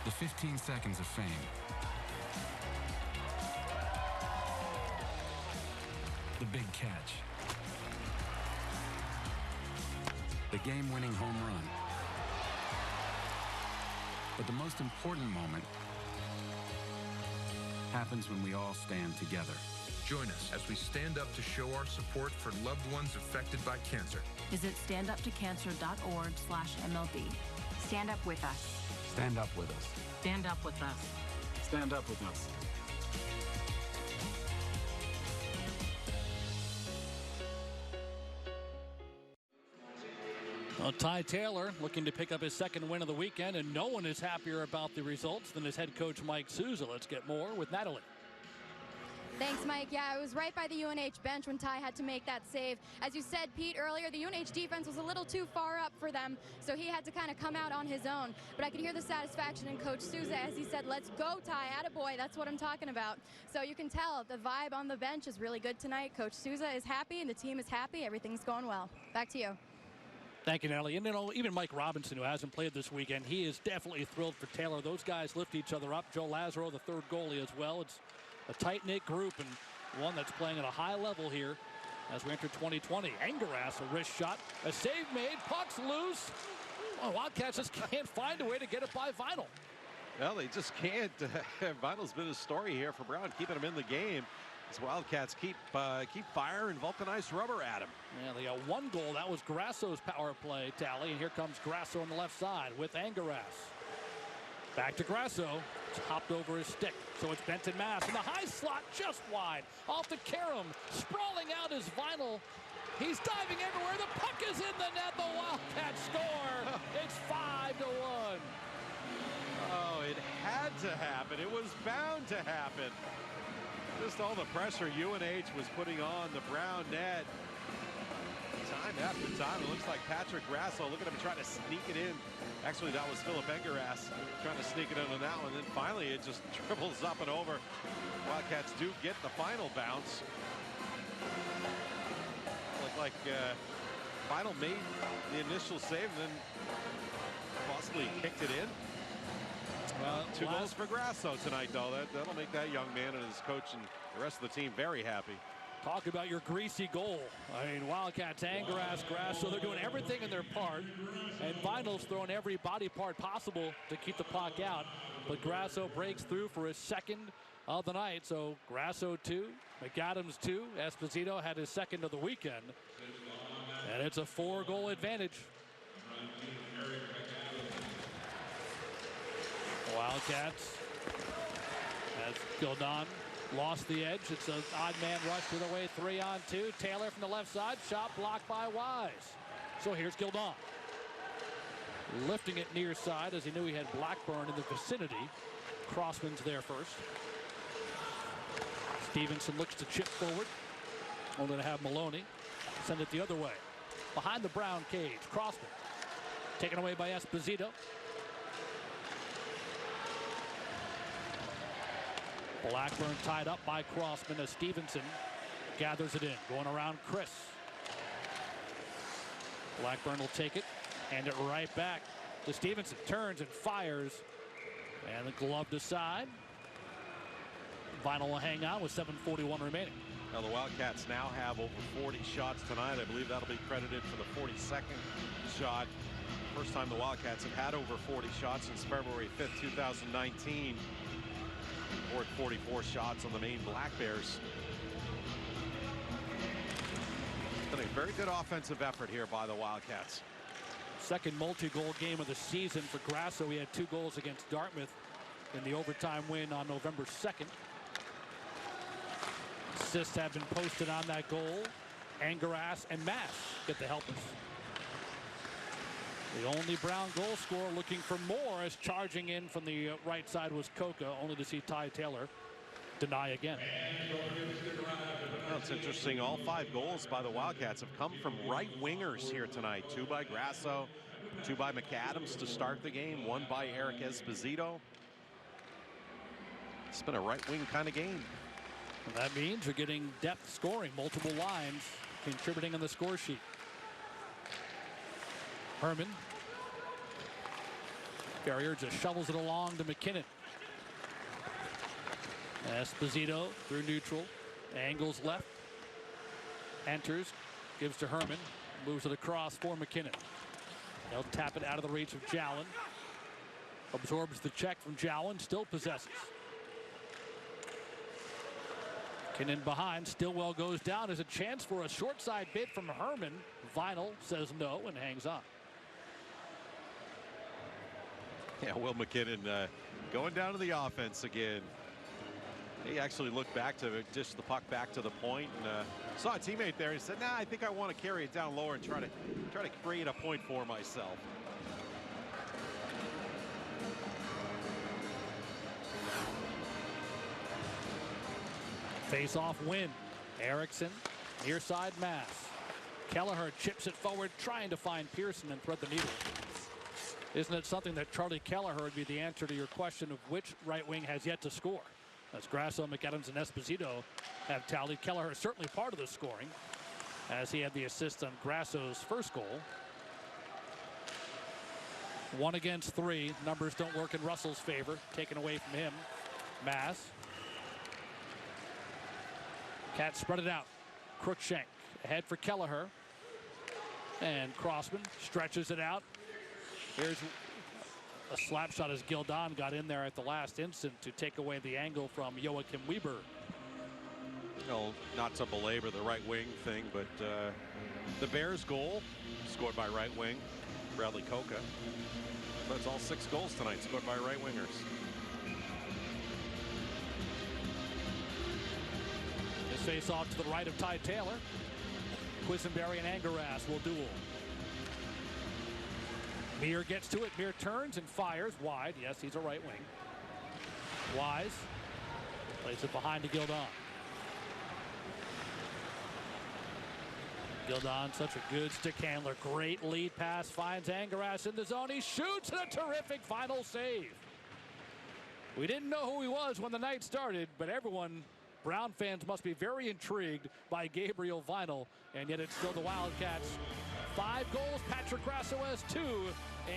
the 15 seconds of fame, the big catch, the game-winning home run. But the most important moment happens when we all stand together.
Join us as we stand up to show our support for loved ones affected by cancer.
Visit standuptocancer.org/MLB. Stand up with us.
Stand up with us.
Stand up with us.
Stand up with us.
Well, Ty Taylor looking to pick up his second win of the weekend, and no one is happier about the results than his head coach Mike Souza. Let's get more with Natalie.
Thanks, Mike. Yeah, it was right by the UNH bench when Ty had to make that save. As you said, Pete, earlier, the UNH defense was a little too far up for them, so he had to kind of come out on his own. But I could hear the satisfaction in Coach Souza as he said, let's go, Ty, attaboy. That's what I'm talking about. So you can tell the vibe on the bench is really good tonight. Coach Souza is happy, and the team is happy. Everything's going well. Back to you.
Thank you, Natalie. And, even Mike Robinson, who hasn't played this weekend, he is definitely thrilled for Taylor. Those guys lift each other up. Joe Lazaro, the third goalie as well. It's a tight-knit group and one that's playing at a high level here as we enter 2020. Angaras, a wrist shot. A save made. Puck's loose. Well, Wildcats just can't find a way to get it by Vinyl.
Well, they just can't. Vinyl's been a story here for Brown, keeping him in the game. As Wildcats keep firing vulcanized rubber at him.
Yeah, they got one goal. That was Grasso's power play tally. And here comes Grasso on the left side with Angaras. Back to Grasso. It's hopped over his stick. So it's Benton Mass in the high slot just wide. Off to Karam. Sprawling out is Vinyl. He's diving everywhere. The puck is in the net. The Wildcats score. It's 5-1.
Oh, it had to happen. It was bound to happen. Just all the pressure UNH was putting on the Brown net. Time after time, it looks like Patrick Grasso. Look at him trying to sneak it in. Actually, that was Philip Engaras trying to sneak it into that one. And then finally, it just dribbles up and over. Wildcats do get the final bounce. Looked like Final made the initial save and then possibly kicked it in. Well, two goals for Grasso tonight, though. That'll make that young man and his coach and the rest of the team very happy.
Talk about your greasy goal. I mean, Wildcats, Angaras, Grasso, they're doing everything in their part. And Vinyl's throwing every body part possible to keep the puck out. But Grasso breaks through for his second of the night. So Grasso 2, McAdams 2. Esposito had his second of the weekend. And it's a 4-goal advantage. Wildcats, as Gildon lost the edge. It's an odd man rush to the way 3-on-2. Taylor from the left side, shot blocked by Wise. So here's Gildon. Lifting it near side as he knew he had Blackburn in the vicinity. Crossman's there first. Stevenson looks to chip forward. Only to have Maloney send it the other way. Behind the Brown cage, Crossman. Taken away by Esposito. Blackburn tied up by Crossman as Stevenson gathers it in. Going around Chris. Blackburn will take it. Hand it right back to Stevenson. Turns and fires. And the glove to side. Vinyl will hang on with 7:41 remaining.
Now the Wildcats now have over 40 shots tonight. I believe that'll be credited for the 42nd shot. First time the Wildcats have had over 40 shots since February 5th, 2019. Scored 44 shots on the Maine Black Bears. Been a very good offensive effort here by the Wildcats.
Second multi-goal game of the season for Grasso. He had 2 goals against Dartmouth in the overtime win on November 2nd. Assists have been posted on that goal. Angaras and Mass get the helpers. The only Brown goal scorer looking for more as charging in from the right side was Coca, only to see Ty Taylor deny again.
Well, it's interesting. All 5 goals by the Wildcats have come from right wingers here tonight. 2 by Grasso, 2 by McAdams to start the game, 1 by Eric Esposito. It's been a right wing kind of game.
And that means you're getting depth scoring, multiple lines contributing on the score sheet. Herman. Ferrier just shovels it along to McKinnon. Esposito through neutral. Angles left. Enters. Gives to Herman. Moves it across for McKinnon. They'll tap it out of the reach of Jalen. Absorbs the check from Jalen. Still possesses. McKinnon behind. Stillwell goes down. There's a chance for a short side bid from Herman. Vinyl says no and hangs on.
Yeah, Will McKinnon going down to the offense again. He actually looked back to dish the puck back to the point and saw a teammate there. He said, "Nah, I think I want to carry it down lower and try to create a point for myself."
Face-off win. Erickson, near side mass. Kelleher chips it forward, trying to find Pearson and thread the needle. Isn't it something that Charlie Kelleher would be the answer to your question of which right wing has yet to score? As Grasso, McAdams, and Esposito have tallied. Kelleher certainly part of the scoring, as he had the assist on Grasso's first goal. 1 against 3. Numbers don't work in Russell's favor. Taken away from him. Mass. Cats spread it out. Cruikshank ahead for Kelleher. And Crossman stretches it out. Here's a slap shot as Gildon got in there at the last instant to take away the angle from Joachim Weber.
Well, not to belabor the right wing thing, but the Bears goal scored by right wing Bradley Coca. So it's all 6 goals tonight scored by right wingers.
This face off to the right of Ty Taylor. Quisenberry and Angaras will duel. Meir gets to it. Meir turns and fires wide. Yes, he's a right wing. Wise plays it behind to Gildon. Gildon, such a good stick handler. Great lead pass. Finds Angaras in the zone. He shoots, and a terrific final save. We didn't know who he was when the night started, but everyone, Brown fans, must be very intrigued by Gabriel Vinyl, and yet it's still the Wildcats. 5 goals. Patrick Grasso has 2,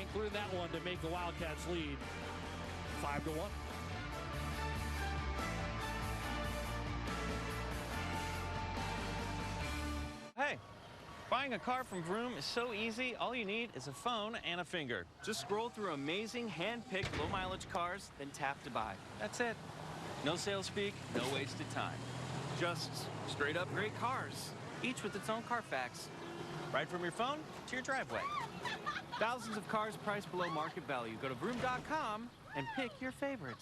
including that one to make the Wildcats lead 5-1.
Hey, buying a car from Vroom is so easy. All you need is a phone and a finger. Just scroll through amazing hand-picked low-mileage cars, then tap to buy. That's it. No sales speak, no wasted time. Just straight up great cars, each with its own Carfax. Right from your phone to your driveway. Thousands of cars priced below market value. Go to vroom.com and pick your favorite.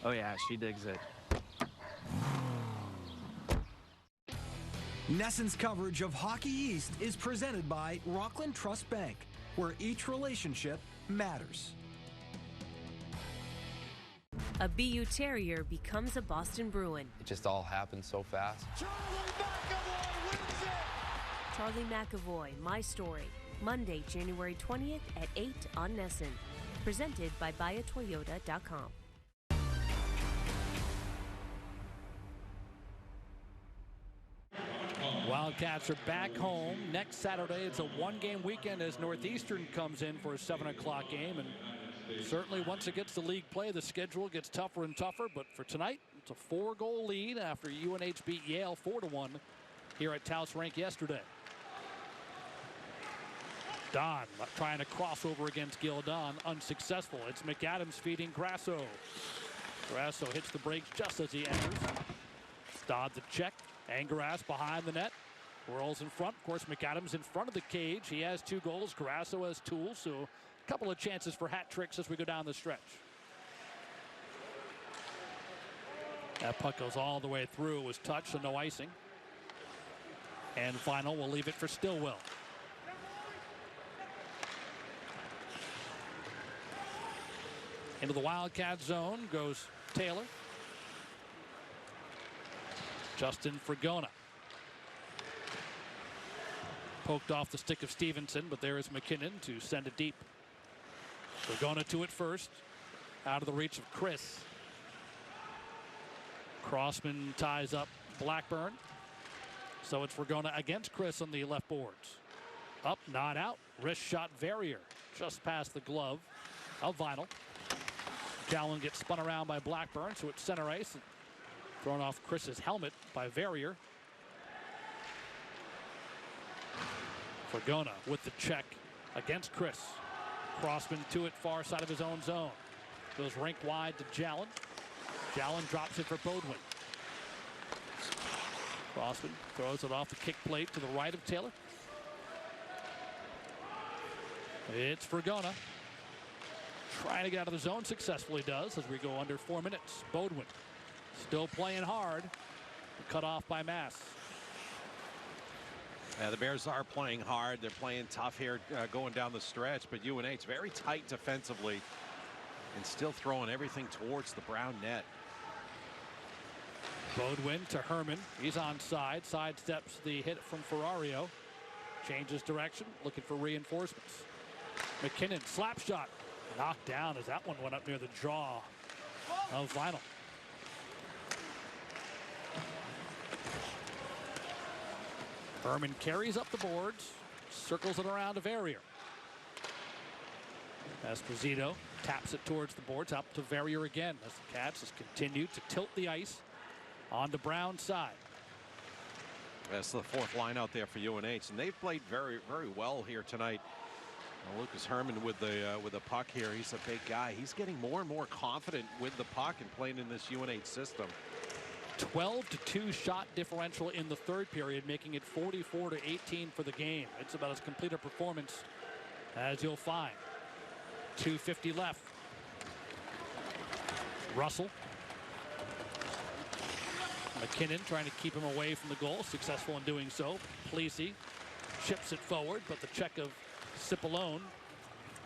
Oh yeah, she digs it.
NESN's coverage of Hockey East is presented by Rockland Trust Bank, where each relationship matters.
A BU Terrier becomes a Boston Bruin.
It just all happened so fast.
Charlie McAvoy, My Story. Monday, January 20th at 8 on NESN. Presented by BuyAToyota.com.
Wildcats are back home next Saturday. It's a 1-game weekend as Northeastern comes in for a 7 o'clock game. And certainly once it gets to league play, the schedule gets tougher and tougher. But for tonight, it's a 4-goal lead after UNH beat Yale 4-1 here at Taos Rink yesterday. Don trying to cross over against Gildon, unsuccessful. It's McAdams feeding Grasso. Grasso hits the brakes just as he enters. Dodd the check. Angaras behind the net. Whirls in front. Of course, McAdams in front of the cage. He has 2 goals. Grasso has tools, so a couple of chances for hat tricks as we go down the stretch. That puck goes all the way through. It was touched, so no icing. And final, we'll leave it for Stillwell. Into the Wildcat zone goes Taylor. Justin Fragona. Poked off the stick of Stevenson, but there is McKinnon to send it deep. Fragona to it first. Out of the reach of Chris. Crossman ties up Blackburn. So it's Fragona against Chris on the left boards. Up, not out. Wrist shot Verrier. Just past the glove of Vinyl. Callan gets spun around by Blackburn, so it's center ice. Thrown off Chris's helmet by Verrier. Fragona with the check against Chris. Crossman to it, far side of his own zone. Goes rink wide to Jalen. Jalen drops it for Bodwin. Crossman throws it off the kick plate to the right of Taylor. It's Fragona. Trying to get out of the zone, successfully does as we go under 4 minutes. Bodwin still playing hard. Cut off by Mass.
The Bears are playing hard. They're playing tough here going down the stretch, but UNH very tight defensively and still throwing everything towards the Brown net.
Bodwin to Herman. He's onside. Sidesteps the hit from Ferrario. Changes direction, looking for reinforcements. McKinnon, slap shot. Knocked down as that one went up near the jaw of Vinyl. Herman carries up the boards, circles it around to Verrier. Esposito taps it towards the boards, up to Verrier again as the Cats has continued to tilt the ice onto Brown's side.
That's the fourth line out there for UNH, and they've played very, very well here tonight. Lucas Herman with the puck here. He's a big guy. He's getting more and more confident with the puck and playing in this UNH system.
12-2 shot differential in the third period, making it 44-18 for the game. It's about as complete a performance as you'll find. 2:50 left. Russell. McKinnon trying to keep him away from the goal, successful in doing so. Plessis chips it forward, but the check of Cipollone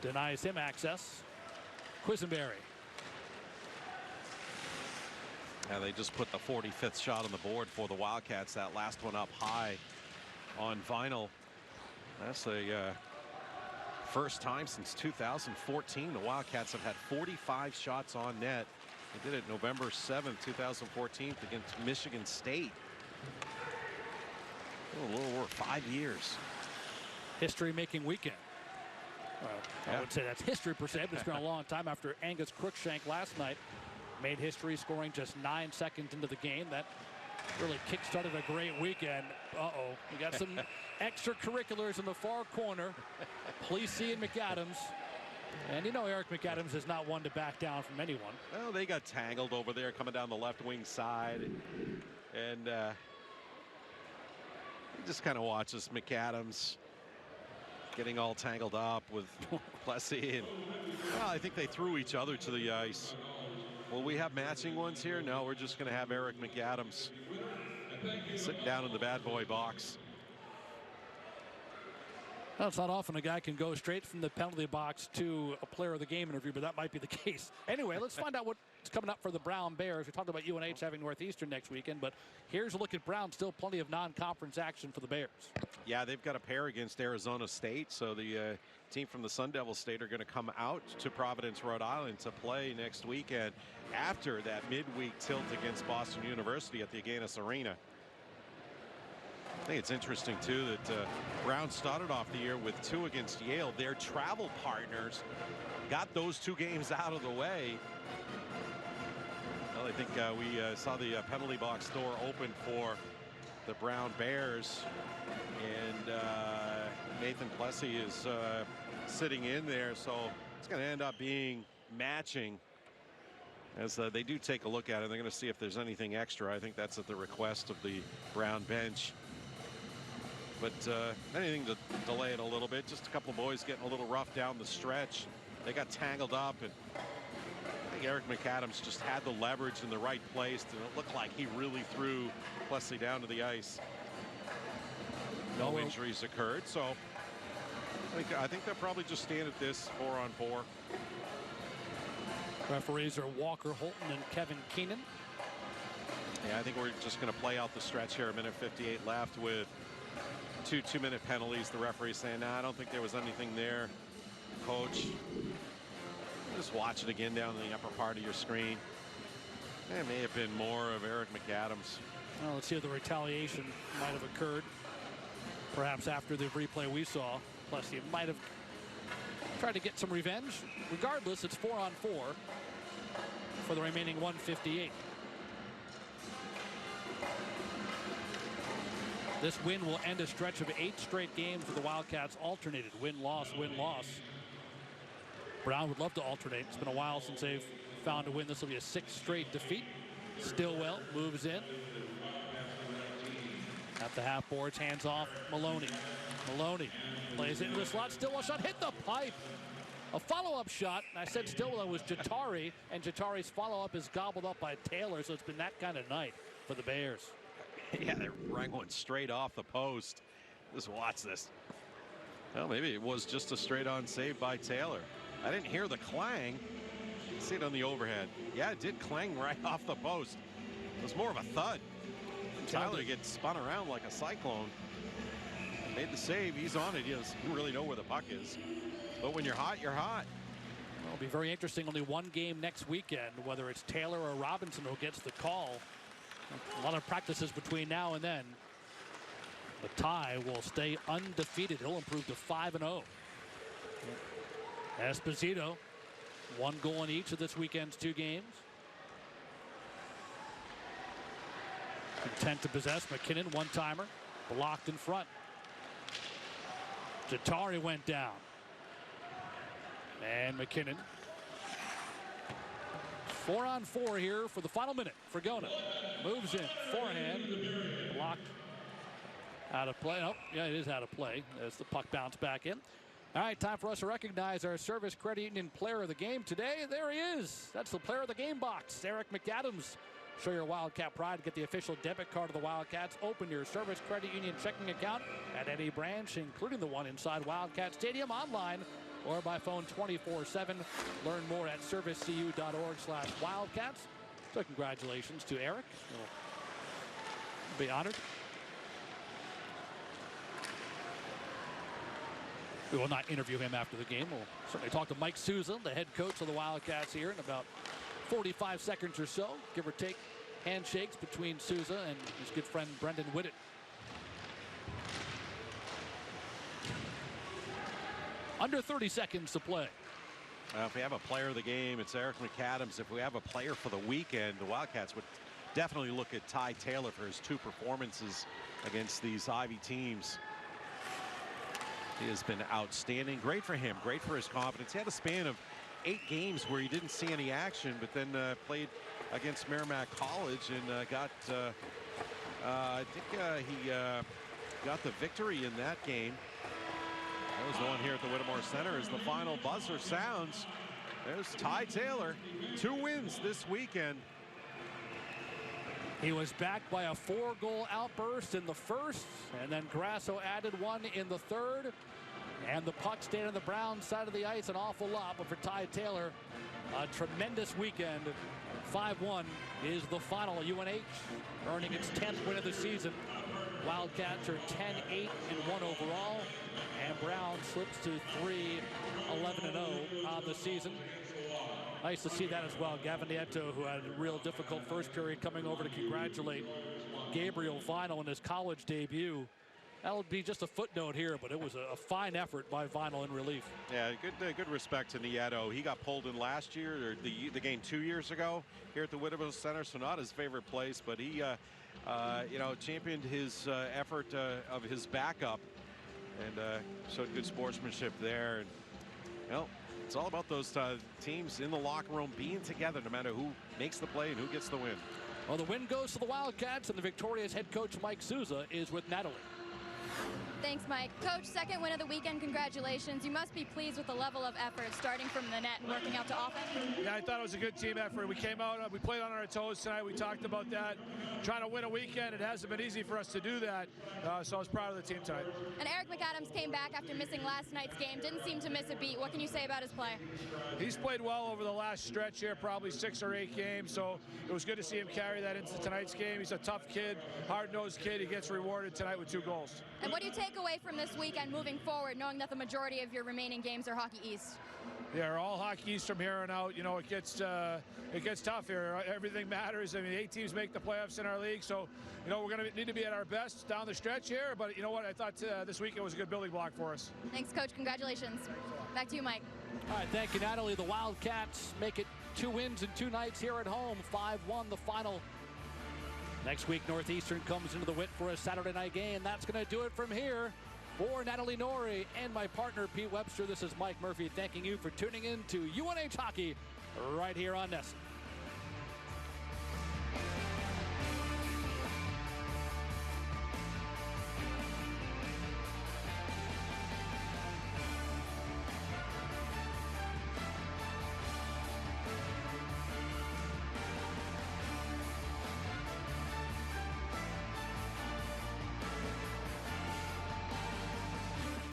denies him access. Quisenberry.
Yeah, they just put the 45th shot on the board for the Wildcats. That last one up high on Vinyl. That's a first time since 2014 the Wildcats have had 45 shots on net. They did it November 7th, 2014 against Michigan State. A little over 5 years.
History-making weekend. Well, I would say that's history per se, but it's been a long time after Angus Crookshank last night made history, scoring just 9 seconds into the game. That really kick-started a great weekend. Uh-oh. We got some extracurriculars in the far corner. Plessis and McAdams. And you know Eric McAdams is not one to back down from anyone.
Well, they got tangled over there coming down the left wing side. And just kind of watches McAdams getting all tangled up with Plessis. And, well, I think they threw each other to the ice. Will we have matching ones here? No, we're just going to have Eric McAdams sitting down in the bad boy box.
Well, it's not often a guy can go straight from the penalty box to a player of the game interview, but that might be the case. Anyway, let's find out what's coming up for the Brown Bears. We talked about UNH having Northeastern next weekend, but here's a look at Brown. Still plenty of non-conference action for the Bears.
Yeah, they've got a pair against Arizona State, so the team from the Sun Devil State are going to come out to Providence, Rhode Island to play next weekend after that midweek tilt against Boston University at the Agganis Arena. I think it's interesting, too, that Brown started off the year with 2 against Yale. Their travel partners got those 2 games out of the way. Well, I think we saw the penalty box door open for the Brown Bears. And Nathan Plessis is sitting in there, so it's going to end up being matching as they do take a look at it. They're going to see if there's anything extra. I think that's at the request of the Brown bench. But anything to delay it a little bit. Just a couple of boys getting a little rough down the stretch. They got tangled up, and I think Eric McAdams just had the leverage in the right place, and it looked like he really threw Plessis down to the ice. No injuries occurred, so I think they'll probably just stand at this 4-on-4.
Referees are Walker Holton and Kevin Keenan.
Yeah, I think we're just going to play out the stretch here. 1:58 left with 2 2-minute penalties. The referee saying, "No, I don't think there was anything there, coach." Just watch it again down in the upper part of your screen. It may have been more of Eric McAdams.
Well, let's see if the retaliation might have occurred. Perhaps after the replay we saw, Plessis might have tried to get some revenge. Regardless, it's 4-on-4 for the remaining 1:58. This win will end a stretch of 8 straight games with the Wildcats alternated. Win-loss, win-loss. Brown would love to alternate. It's been a while since they've found a win. This will be a 6th straight defeat. Stillwell moves in. At the half boards, hands off Maloney. Maloney plays into the slot. Stillwell shot hit the pipe. A follow-up shot. I said still it was Jatari, and Jatari's follow-up is gobbled up by Taylor, so it's been that kind of night for the Bears.
Yeah, they rang one straight off the post. Just watch this. Well, maybe it was just a straight-on save by Taylor. I didn't hear the clang. See it on the overhead. Yeah, it did clang right off the post. It was more of a thud. Tyler gets spun around like a cyclone. Made the save. He's on it. He doesn't really know where the puck is. But when you're hot, you're hot.
Well, it'll be very interesting. Only one game next weekend, whether it's Taylor or Robinson who gets the call. A lot of practices between now and then. The tie will stay undefeated. He'll improve to 5-0. Esposito, 1 goal in each of this weekend's 2 games. Intent to possess. McKinnon, one-timer, blocked in front. Jatari went down. And McKinnon. 4-on-4 here for the final minute for Gona. Moves in, forehand, blocked. Out of play. Oh, yeah, it is out of play as the puck bounced back in. All right, time for us to recognize our Service Credit Union player of the game today. There he is. That's the player of the game box, Eric McAdams. Show your Wildcat pride. Get the official debit card of the Wildcats. Open your Service Credit Union checking account at any branch, including the one inside Wildcat Stadium, online or by phone 24/7. Learn more at servicecu.org/Wildcats. So congratulations to Eric. We'll be honored. We will not interview him after the game. We'll certainly talk to Mike Souza, the head coach of the Wildcats, here in about 45 seconds or so, give or take. Handshakes between Souza and his good friend Brendan Whitted. Under 30 seconds to play.
If we have a player of the game, it's Eric McAdams. If we have a player for the weekend, the Wildcats would definitely look at Ty Taylor for his 2 performances against these Ivy teams. He has been outstanding. Great for him. Great for his confidence. He had a span of 8 games where he didn't see any action, but then played against Merrimack College and got, I think he got the victory in that game. That was the one here at the Whittemore Center as the final buzzer sounds. There's Ty Taylor. 2 wins this weekend.
He was backed by a 4-goal outburst in the first, and then Grasso added 1 in the third. And the puck stayed on the Brown side of the ice an awful lot, but for Ty Taylor, a tremendous weekend. 5-1 is the final. UNH earning its 10th win of the season. Wildcats are 10-8-1 overall, and Brown slips to 3-11-0 on the season. Nice to see that as well. Gavin Nieto, who had a real difficult first period, coming over to congratulate Gabriel Vinyl in his college debut. That'll be just a footnote here, but it was a fine effort by Vinyl in relief.
Yeah, good respect to Nieto. He got pulled in last year, or the game 2 years ago here at the Whittemore Center, so not his favorite place, but he, you know, championed his effort of his backup and showed good sportsmanship there. And, you know, it's all about those teams in the locker room being together no matter who makes the play and who gets the win.
Well, the win goes to the Wildcats, and the Victoria's head coach Mike Souza is with Natalie.
Thanks, Mike. Coach, 2nd win of the weekend. Congratulations. You must be pleased with the level of effort starting from the net and working out to offense.
Yeah, I thought it was a good team effort. We came out, we played on our toes tonight. We talked about that. Trying to win a weekend, it hasn't been easy for us to do that. So I was proud of the team tonight.
And Eric McAdams came back after missing last night's game. Didn't seem to miss a beat. What can you say about his play?
He's played well over the last stretch here, probably 6 or 8 games. So it was good to see him carry that into tonight's game. He's a tough kid, hard-nosed kid. He gets rewarded tonight with 2 goals.
And what do you take away from this weekend moving forward, knowing that the majority of your remaining games are Hockey East?
Yeah, all Hockey East from here on out. You know, it gets tough here. Everything matters. I mean, 8 teams make the playoffs in our league, so you know we're going to need to be at our best down the stretch here. But you know what? I thought this weekend was a good building block for us.
Thanks, Coach. Congratulations. Back to you, Mike.
All right, thank you, Natalie. The Wildcats make it 2 wins in 2 nights here at home. 5-1 the final. Next week, Northeastern comes into the Whit for a Saturday night game. That's going to do it from here. For Natalie Norrie and my partner, Pete Webster, this is Mike Murphy thanking you for tuning in to UNH Hockey right here on NESN.